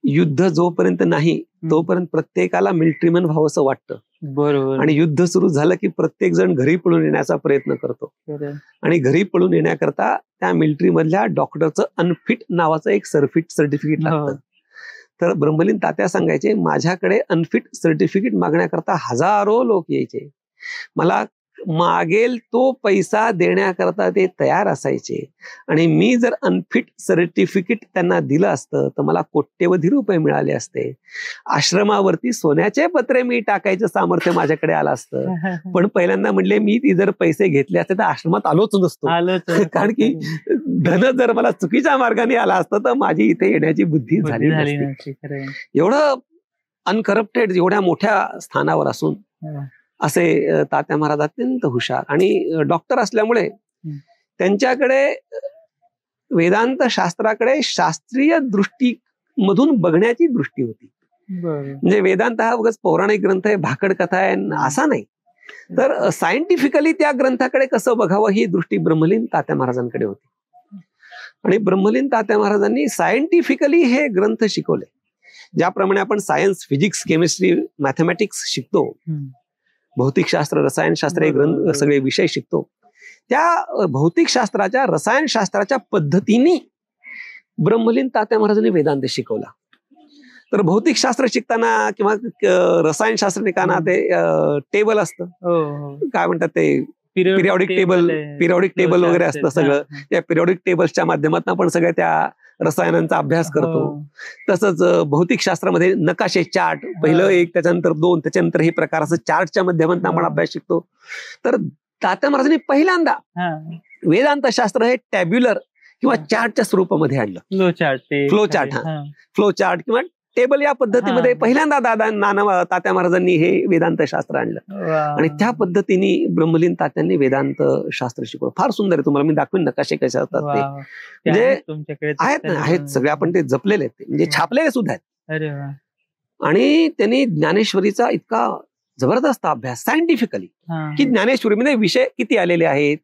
A: युद्ध जोपर्यंत नाही तोपर्यंत प्रत्येकाला मिलिटरीमन व्हावंसं वाटतं.
B: बरोबर.
A: आणि युद्ध सुरू झालं की प्रत्येक जण घरी पळून येण्याचा प्रयत्न करतो. आणि घरी पळून येण्याकरता त्या मिलिटरी मधल्या डॉक्टरचं अनफिट नावाचं एक सर्टिफिकेट लागतं. तर ब्रह्मलीन तात्या सांगायचे, माझ्याकडे अनफिट सर्टिफिकेट मागण्याकरता हजारो लोक यायचे. मला मागेल तो पैसा देण्याकरता ते तयार असायचे. आणि मी जर अनफिट सर्टिफिकेट त्यांना दिलं असतं तर मला कोट्यवधी रुपये मिळाले असते. आश्रमावरती सोन्याचे पत्रे मी टाकायचं सामर्थ्य माझ्याकडे आलं असतं. पण पहिल्यांदा म्हणले, मी ती जर पैसे घेतले असते तर आश्रमात आलोच नसतो. कारण की धन जर मला चुकीच्या मार्गाने आला असतं तर माझी इथे येण्याची बुद्धी झाली नसती. एवढं अनकरप्टेड, एवढ्या मोठ्या स्थानावर असून असे तात्या महाराज अत्यंत हुशार आणि डॉक्टर असल्यामुळे त्यांच्याकडे वेदांत शास्त्राकडे शास्त्रीय दृष्टीमधून बघण्याची दृष्टी होती. म्हणजे वेदांत हा उगाच पौराणिक ग्रंथ आहे, भाकड कथा आहे असा नाही, तर सायंटिफिकली त्या ग्रंथाकडे कसं बघावं ही दृष्टी ब्रह्मलीन तात्या महाराजांकडे होती. आणि ब्रह्मलीन तात्या महाराजांनी सायंटिफिकली हे ग्रंथ शिकवले. ज्याप्रमाणे आपण सायन्स, फिजिक्स, केमिस्ट्री, मॅथमॅटिक्स शिकतो, भौतिकशास्त्र, रसायनशास्त्र हे ग्रंथ सगळे विषय शिकतो, त्या भौतिकशास्त्राच्या, रसायनशास्त्राच्या पद्धतीने ब्रह्मलीन तात्या महाराजांनी वेदांत शिकवला. तर भौतिकशास्त्र शिकताना किंवा रसायनशास्त्र शिकताना ते टेबल असतं, काय म्हणतात ते पिरियॉडिक टेबल वगैरे असतं सगळं. त्या पिरियॉडिक टेबल्सच्या माध्यमातून आपण सगळ्या त्या रसायनांचा अभ्यास करतो. तसंच भौतिकशास्त्रामध्ये नकाशे, चार्ट, पहिलं एक, त्याच्यानंतर दोन, त्याच्यानंतर हे प्रकार, असं चार्टच्या माध्यमातून आपण अभ्यास शिकतो. तर तात्या महाराजांनी पहिल्यांदा वेदांत शास्त्र हे टॅब्युलर किंवा चार्टच्या स्वरूपामध्ये आणलं. फ्लो चार्ट किंवा टेबल या पद्धतीमध्ये पहिल्यांदा तात्या महाराजांनी हे वेदांत शास्त्र आणलं. आणि त्या पद्धतीने ब्रह्मलीन तात्यांनी वेदांत शास्त्र शिकवलं. फार सुंदर आहे, तुम्हाला मी दाखवीन नकाशे कसे असतात ते. म्हणजे आहेत सगळे, आपण ते जपलेले आहेत, म्हणजे छापलेले सुद्धा आहेत. आणि त्यांनी ज्ञानेश्वरीचा इतका जबरदस्त अभ्यास सायंटिफिकली, की ज्ञानेश्वरीमध्ये विषय किती आलेले आहेत,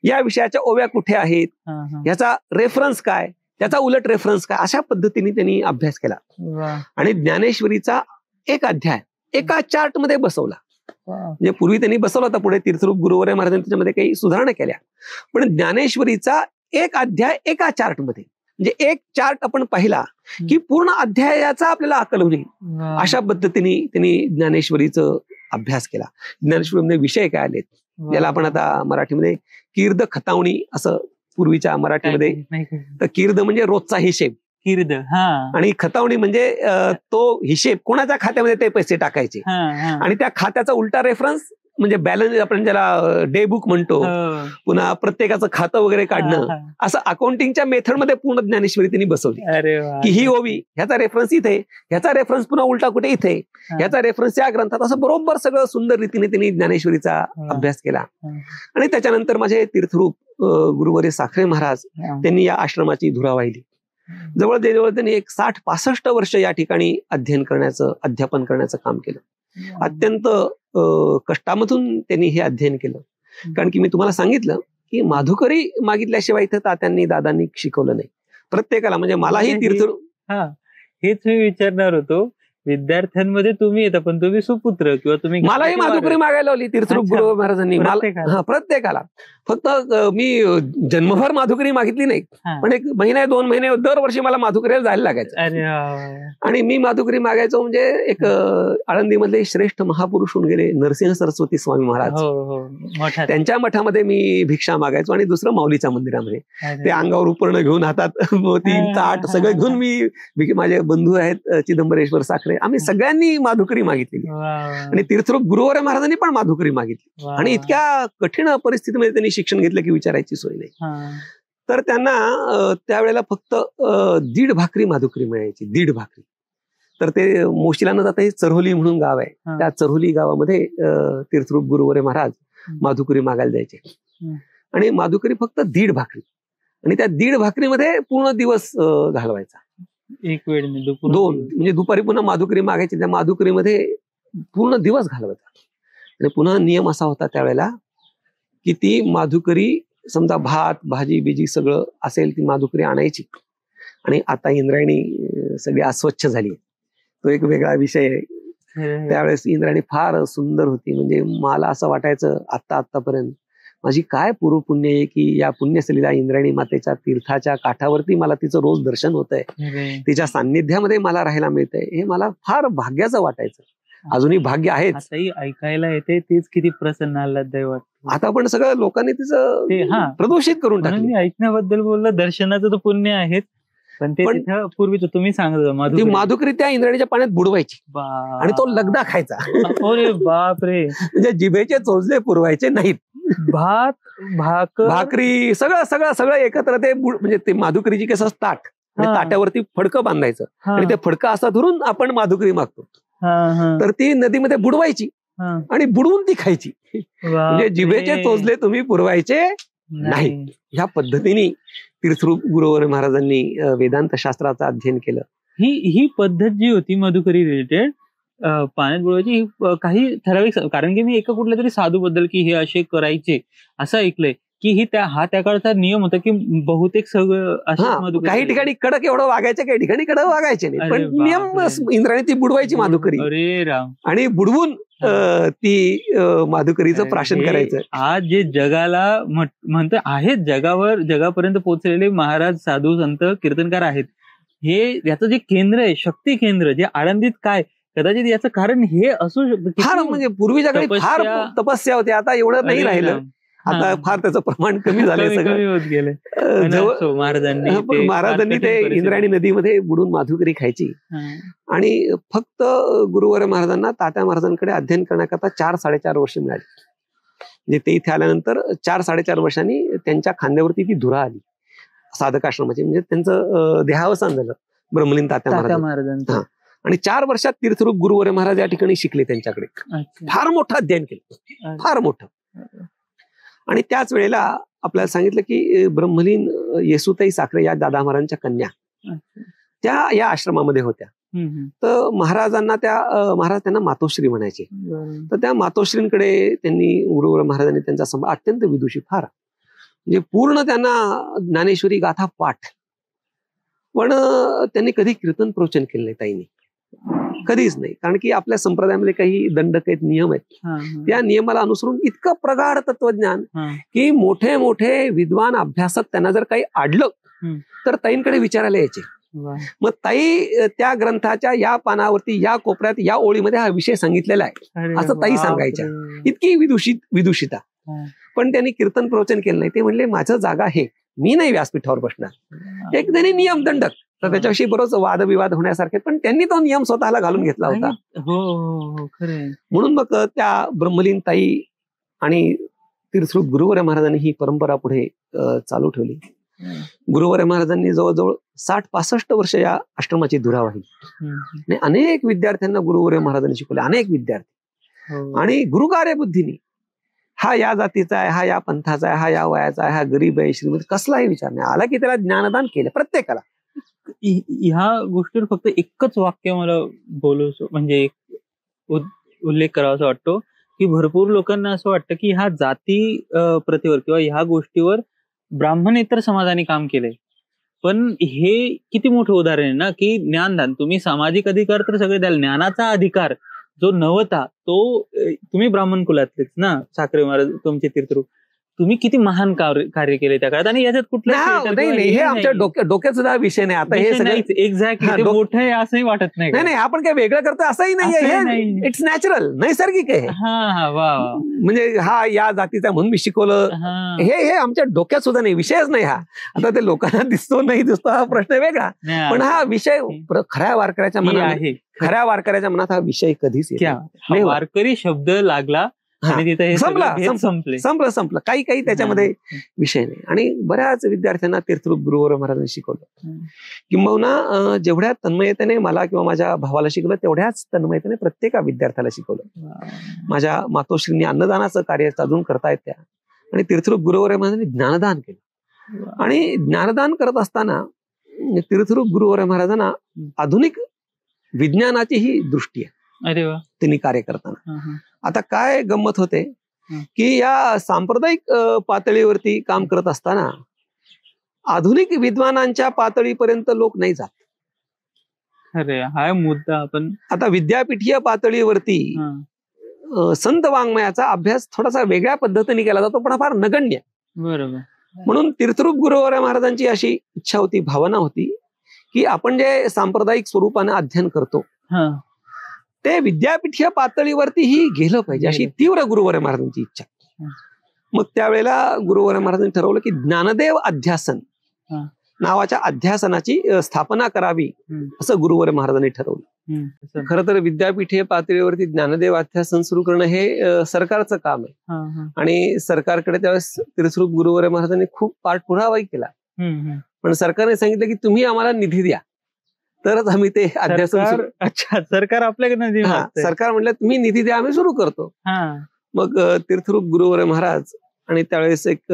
A: या विषयाच्या ओव्या कुठे आहेत, याचा रेफरन्स काय, त्याचा उलट रेफरन्स काय, अशा पद्धतीने त्यांनी अभ्यास केला. आणि ज्ञानेश्वरीचा एक अध्याय एका चार्ट मध्ये बसवला. म्हणजे पूर्वी त्यांनी बसवला होता, पुढे तीर्थरूप गुरुवर्य महाराजांनी त्याच्यामध्ये काही सुधारणा केल्या. पण ज्ञानेश्वरीचा एक अध्याय एका चार्टमध्ये, म्हणजे एक चार्ट आपण पाहिला की पूर्ण अध्यायाचा आपल्याला आकलन होईल, अशा पद्धतीने त्यांनी ज्ञानेश्वरीचा अभ्यास केला. ज्ञानेश्वरीमध्ये विषय काय आलेत, याला आपण आता मराठीमध्ये कीर्द खतावणी असं पूर्वीच्या मराठीमध्ये. तर कीर्द म्हणजे रोजचा हिशेब, आणि खतावणी म्हणजे तो हिशेब कोणाच्या खात्यामध्ये ते पैसे टाकायचे, आणि त्या खात्याचा उलटा रेफरन्स म्हणजे बॅलन्स, आपण ज्याला डे बुक म्हणतो, पुन्हा प्रत्येकाचं खातं वगैरे काढणं, असं अकाउंटिंगच्या मेथडमध्ये पूर्ण ज्ञानेश्वरी त्यांनी बसवली. की ही ओवी, ह्याचा रेफरन्स इथे, ह्याचा रेफरन्स पुन्हा उलटा कुठे इथे, ह्याचा रेफरन्स या ग्रंथात, असं बरोबर सगळं सुंदर रीतीने त्यांनी ज्ञानेश्वरीचा अभ्यास केला. आणि त्याच्यानंतर माझे तीर्थरूप गुरुवर्य साखरे महाराज त्यांनी या आश्रमाची धुरा वाहिली. जवळ त्यांनी एक 60-65 वर्ष या ठिकाणी अध्यापन करण्याचं काम केलं. अत्यंत कष्टामधून त्यांनी हे अध्ययन केलं. कारण की मी तुम्हाला सांगितलं की माधुकरी मागितल्याशिवाय इथं तात्यांनी दादांनी शिकवलं नाही प्रत्येकाला. म्हणजे मलाही तीर्थ,
B: हेच मी विचारणार होतो, विद्यार्थ्यांमध्ये तुम्ही येता, पण तुम्ही सुपुत्र किंवा तुम्ही, मलाही
A: माधुकरी मागायला लावली तीर्थरूप गुरु महाराजांनी प्रत्येकाला. फक्त मी जन्मभर माधुकरी मागितली नाही, पण एक महिना 2 महिने दरवर्षी मला माधुकरीला जायला लागायचं. आणि मी माधुकरी मागायचो. म्हणजे एक आळंदीमधले श्रेष्ठ महापुरुष होऊन गेले नरसिंह सरस्वती स्वामी महाराज, त्यांच्या मठामध्ये मी भिक्षा मागायचो. आणि दुसरं माऊलीच्या मंदिरामध्ये ते अंगावर उपर्ण घेऊन, हातात मोती ताट सगळं घेऊन मी, माझे बंधू आहेत चिदंबरेश्वर साखरे, आम्ही सगळ्यांनी माधुकरी मागितली. आणि तीर्थरूप गुरुवर्य महाराजांनी पण माधुकरी मागितली. आणि इतक्या कठीण परिस्थितीमध्ये त्यांनी शिक्षण घेतलं की विचारायची सोय नाही. तर त्यांना त्यावेळेला फक्त 1.5 भाकरी माधुकरी मिळायची, 1.5 भाकरी. तर ते मोशिला न जाता चरोली म्हणून गाव आहे, त्या चरोली गावामध्ये तीर्थरूप गुरुवर्य महाराज माधुकरी मागायला द्यायचे. आणि माधुकरी फक्त 1.5 भाकरी, आणि त्या 1.5 भाकरीमध्ये पूर्ण दिवस घालवायचा.
B: एक वेळ
A: 2 म्हणजे दुपारी पुन्हा माधुकरी मागायची, त्या माधुकरीमध्ये पूर्ण दिवस घालवायचा. आणि पुन्हा नियम असा होता त्यावेळेला की ती माधुकरी, समजा भात भाजी बिजी सगळं असेल, ती माधुकरी आणायची. आणि आता इंद्रायणी सगळी अस्वच्छ झाली, तो एक वेगळा विषय आहे. त्यावेळेस इंद्रायणी फार सुंदर होती. म्हणजे मला असं वाटायचं आतापर्यंत माझी काय पूर्वपुण्य आहे की या पुण्यस्थलीला इंद्रायणी मातेच्या तीर्थाच्या काठावरती मला तिचं रोज दर्शन होतंय, तिच्या सान्निध्यामध्ये मला राहायला मिळतंय, हे मला फार भाग्याचं वाटायचं. अजूनही भाग्य आहे,
B: ऐकायला येते. तेच किती प्रसन्न आल्हाद दैवत.
A: आता पण सगळं लोकांनी तिचं प्रदूषित करून टाकलं.
B: मी ऐकण्याबद्दल बोललं, दर्शनाचं तर पुण्य आहेच, पण ते पूर्वीच तुम्ही सांगत
A: माधुकरी त्या इंद्रायणीच्या पाण्यात बुडवायची आणि तो लगदा खायचा.
B: अरे बापरे, म्हणजे
A: जिभेचे चोचले पुरवायचे नाहीत.
B: भात
A: भाकरी सगळं एकत्र ते म्हणजे ते माधुकरीची कसं ताट, ताट्यावरती फडकं बांधायचं आणि ते फडकं असा धरून आपण माधुकरी मागतो. तर ती नदीमध्ये बुडवायची आणि बुडवून ती खायची. म्हणजे जिभेचे चोचले तुम्ही पुरवायचे नाही. ह्या पद्धतीने तीर्थरूप गुरुवर्य महाराजांनी वेदांत शास्त्राचं अध्ययन केलं.
B: ही पद्धत जी होती मधुकरी रिलेटेड, पाण्यात बुडवायची, काही ठराविक, कारण की मी एका कुठल्या तरी साधू बद्दल की हे असे करायचे असं ऐकलंय की त्या काळचा नियम होता की बहुतेक सगळं
A: काही ठिकाणी कडक एवढं वागायचं, काही ठिकाणी कडक वागायचे नाही, पण नियम इंद्रायणी ती बुडवायची माधुकरी.
B: अरे राम.
A: आणि बुडवून ती माधुकरीचं प्राशन करायचं.
B: आज जे जगाला म्हणतं आहेत, जगापर्यंत पोहोचलेले महाराज, साधू, संत, कीर्तनकार आहेत, हे याचं जे केंद्र आहे, शक्ती केंद्र जे आळंदीत काय, कदाचित याचं कारण हे असू शकतं.
A: फार म्हणजे पूर्वीच्या काळी फार तपस्या होती, आता एवढं नाही राहिलं. आता फार त्याचं प्रमाण कमी झालंय,
B: कमी होत गेले.
A: महाराजांनी ते इंद्रायणी नदीमध्ये बुडून माधुकरी खायची. आणि फक्त गुरुवर महाराजांना तात्या महाराजांकडे अध्ययन करण्याकरता 4-4.5 वर्ष मिळाली. म्हणजे ते इथे आल्यानंतर 4-4.5 वर्षांनी त्यांच्या खांद्यावरती ती धुरा आली साधक आश्रमाची. म्हणजे त्यांचं देहावसान झालं ब्रह्मलीन तात्या महाराजांचं. आणि 4 वर्षात तीर्थरूप गुरुवर महाराज या ठिकाणी शिकले त्यांच्याकडे. फार मोठं अध्ययन केलं, फार मोठं. आणि त्याच वेळेला आपल्याला सांगितलं की ब्रह्मलीन येसुताई साखरे या दादा महाराजांच्या कन्या त्या या आश्रमामध्ये होत्या. तर महाराजांना महाराज त्यांना मातोश्री म्हणायचे. तर त्या मातोश्रींकडे त्यांनी गुरुवर महाराजांनी त्यांचा संभाळ अत्यंत विदुषी, फार म्हणजे पूर्ण त्यांना ज्ञानेश्वरी गाथा पाठ. पण त्यांनी कधी कीर्तन प्रवचन केलं नाही ताईंनी, कधीच नाही. कारण की आपल्या संप्रदायामध्ये काही दंडक आहेत, नियम आहेत. त्या नियमाला अनुसरून इतकं प्रगाढ तत्वज्ञान की मोठे मोठे विद्वान अभ्यासक त्यांना जर काही आडलं तर ताईंकडे विचारायला यायचे. मग ताई त्या ग्रंथाच्या या पानावरती या कोपऱ्यात या ओळीमध्ये हा विषय सांगितलेला आहे असं ताई सांगायच्या. इतकी विदुषिता. पण त्यांनी कीर्तन प्रवचन केलं नाही. ते म्हणले माझं जागा आहे, मी नाही व्यासपीठावर बसणार. एक त्यांनी नियम दंडक, तर त्याच्याविषयी बरोच वादविवाद होण्यासारखे, पण त्यांनी तो नियम स्वतःला घालून घेतला होता. म्हणून मग त्या ब्रह्मलीन ताई आणि तीर्थरूप गुरुवर महाराजांनी ही परंपरा पुढे चालू ठेवली. गुरुवर महाराजांनी जवळजवळ 60-65 वर्ष या आश्रमाची धुरा वाहिली. अनेक विद्यार्थ्यांना गुरुवर महाराजांनी शिकवले, अनेक विद्यार्थी. आणि गुरुकार्य बुद्धीनी हा या जातीचा आहे, हा या पंथाचा आहे, हा या वयाचा आहे, हा गरीब आहे, श्रीमंत, कसलाही विचार नाही आला की त्याला ज्ञानदान केलं प्रत्येकाला.
B: ह्या गोष्टीवर फक्त एकच वाक्य मला म्हणजे उल्लेख करावासा वाटतो की भरपूर लोकांना असं वाटतं की ह्या जाती प्रथेवर किंवा ह्या गोष्टीवर ब्राह्मणेतर समाजाने काम केलंय. पण हे किती मोठं उदाहरण आहे ना की ज्ञानदान, तुम्ही सामाजिक अधिकार तर सगळे द्याल, ज्ञानाचा अधिकार जो नवता तो तुम्ही ब्राह्मण कुलातलेच ना, साखरे महाराज तुमचे तीर्थरूप, तुम्ही किती महान कार्य केले त्या काळात. आणि याच्यात
A: कुठलं हे आमच्या डोक्यात सुद्धा विषय नाही. आता हे सगळं
B: एक्झॅक्टली मोठं आहे असंही वाटत नाही.
A: नाही, आपण काही वेगळं करतो असंही नाही. इट्स नॅचरल, नैसर्गिक आहे. म्हणजे हा या जातीचा म्हणून मी शिकवलं, हे आमच्या डोक्यात सुद्धा नाही, विषयच नाही हा. आता ते लोकांना दिसतो नाही दिसतो हा प्रश्न वेगळा, पण हा विषय खऱ्या वारकऱ्याच्या मनात हा विषय कधीच
B: नाही. वारकरी शब्द लागला आणि तिथे
A: संपलं. काही त्याच्यामध्ये विषय नाही. आणि बऱ्याच विद्यार्थ्यांना तीर्थरूप गुरुवर महाराजांनी शिकवलं. किंबहुना जेवढ्या तन्मयतेने मला किंवा माझ्या भावाला शिकवलं तेवढ्याच तन्मयतेने प्रत्येका विद्यार्थ्याला शिकवलं. माझ्या मातोश्रींनी अन्नदानाचं कार्य अजून करतायत त्या. आणि तीर्थरूप गुरुवर महाराजांनी ज्ञानदान केलं. आणि ज्ञानदान करत असताना तीर्थरूप गुरुवर महाराजांना आधुनिक विज्ञानाची ही दृष्टी आहे.
B: अरे वा.
A: त्यांनी कार्य करताना आता काय गंमत होते की या सांप्रदायिक पातळीवरती काम करत असताना आधुनिक विद्वानांच्या पातळीपर्यंत लोक नाही जात.
B: अरे हा मुद्दा आपण
A: आता विद्यापीठीय पातळीवरती संत वाङ्मयाचा अभ्यास थोडासा वेगळ्या पद्धतीने केला जातो, पण फार नगण्य.
B: बरोबर.
A: म्हणून तीर्थरूप गुरुवर महाराजांची अशी इच्छा होती, भावना होती की आपण जे सांप्रदायिक स्वरूपाने अध्ययन करतो ते विद्यापीठीय पातळीवरती ही गेलं पाहिजे, अशी तीव्र गुरुवर महाराजांची इच्छा. मग त्यावेळेला गुरुवर महाराजांनी ठरवलं की ज्ञानदेव अध्यासन नावाच्या अध्यासनाची स्थापना करावी असं गुरुवर महाराजांनी ठरवलं. खरं तर विद्यापीठीय पातळीवरती ज्ञानदेव अध्यासन सुरू करणं हे सरकारचं काम आहे. आणि सरकारकडे त्यावेळेस तीर्थरूप गुरुवर महाराजांनी खूप पाठपुरावाही केला. पण सरकारने सांगितलं की तुम्ही आम्हाला निधी द्या तरच आम्ही ते अध्यासन.
B: अच्छा, सरकार आपल्याकडे
A: सरकार म्हटलं तुम्ही निधी द्या, आम्ही सुरू करतो. मग तीर्थरूप गुरुवर महाराज आणि त्यावेळेस एक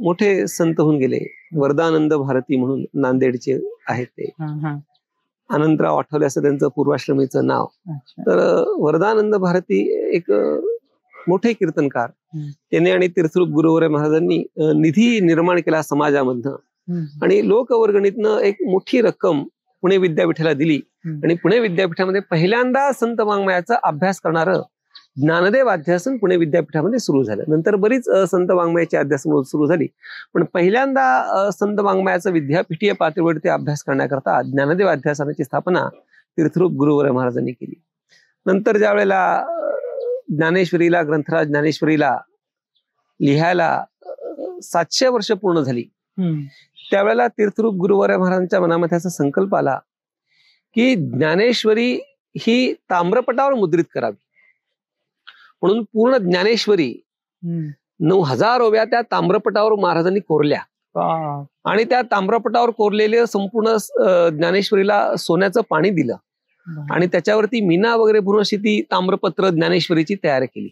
A: मोठे संत होऊन गेले, वरदानंद भारती म्हणून नांदेडचे आहेत ते, अनंतराव आठवले असं त्यांचं पूर्वाश्रमीचं नाव. तर वरदानंद भारती एक मोठे कीर्तनकार, त्याने आणि तीर्थरूप गुरुवर महाराजांनी निधी निर्माण केला समाजामधनं. आणि लोकवर्गणीतनं एक मोठी रक्कम पुणे विद्यापीठाला दिली. आणि पुणे विद्यापीठामध्ये पहिल्यांदा संत वाङ्मयाचा अभ्यास करणारं ज्ञानदेव अध्यासन पुणे विद्यापीठामध्ये सुरू झालं. नंतर बरीच संत वाङ्मयाची अध्यासन सुरू झाली, पण पहिल्यांदा संत वाङ्मयाचं विद्यापीठीय पातळीवरती अभ्यास करण्याकरता ज्ञानदेव अध्यासनाची स्थापना तीर्थरूप गुरुवर महाराजांनी केली. नंतर ज्या वेळेला ज्ञानेश्वरीला, ग्रंथराज ज्ञानेश्वरीला लिहायला 700 वर्ष पूर्ण झाली, त्यावेळेला तीर्थरूप गुरुवर महाराजांच्या मनामध्ये असा संकल्प आला की ज्ञानेश्वरी ही ताम्रपटावर मुद्रित करावी. म्हणून पूर्ण ज्ञानेश्वरी 9000 ओव्या त्या ताम्रपटावर महाराजांनी कोरल्या आणि त्या ताम्रपटावर कोरलेले संपूर्ण ज्ञानेश्वरीला सोन्याचं पाणी दिलं आणि त्याच्यावरती मीना वगैरे भरून अशी ती ताम्रपत्र ज्ञानेश्वरीची तयार केली.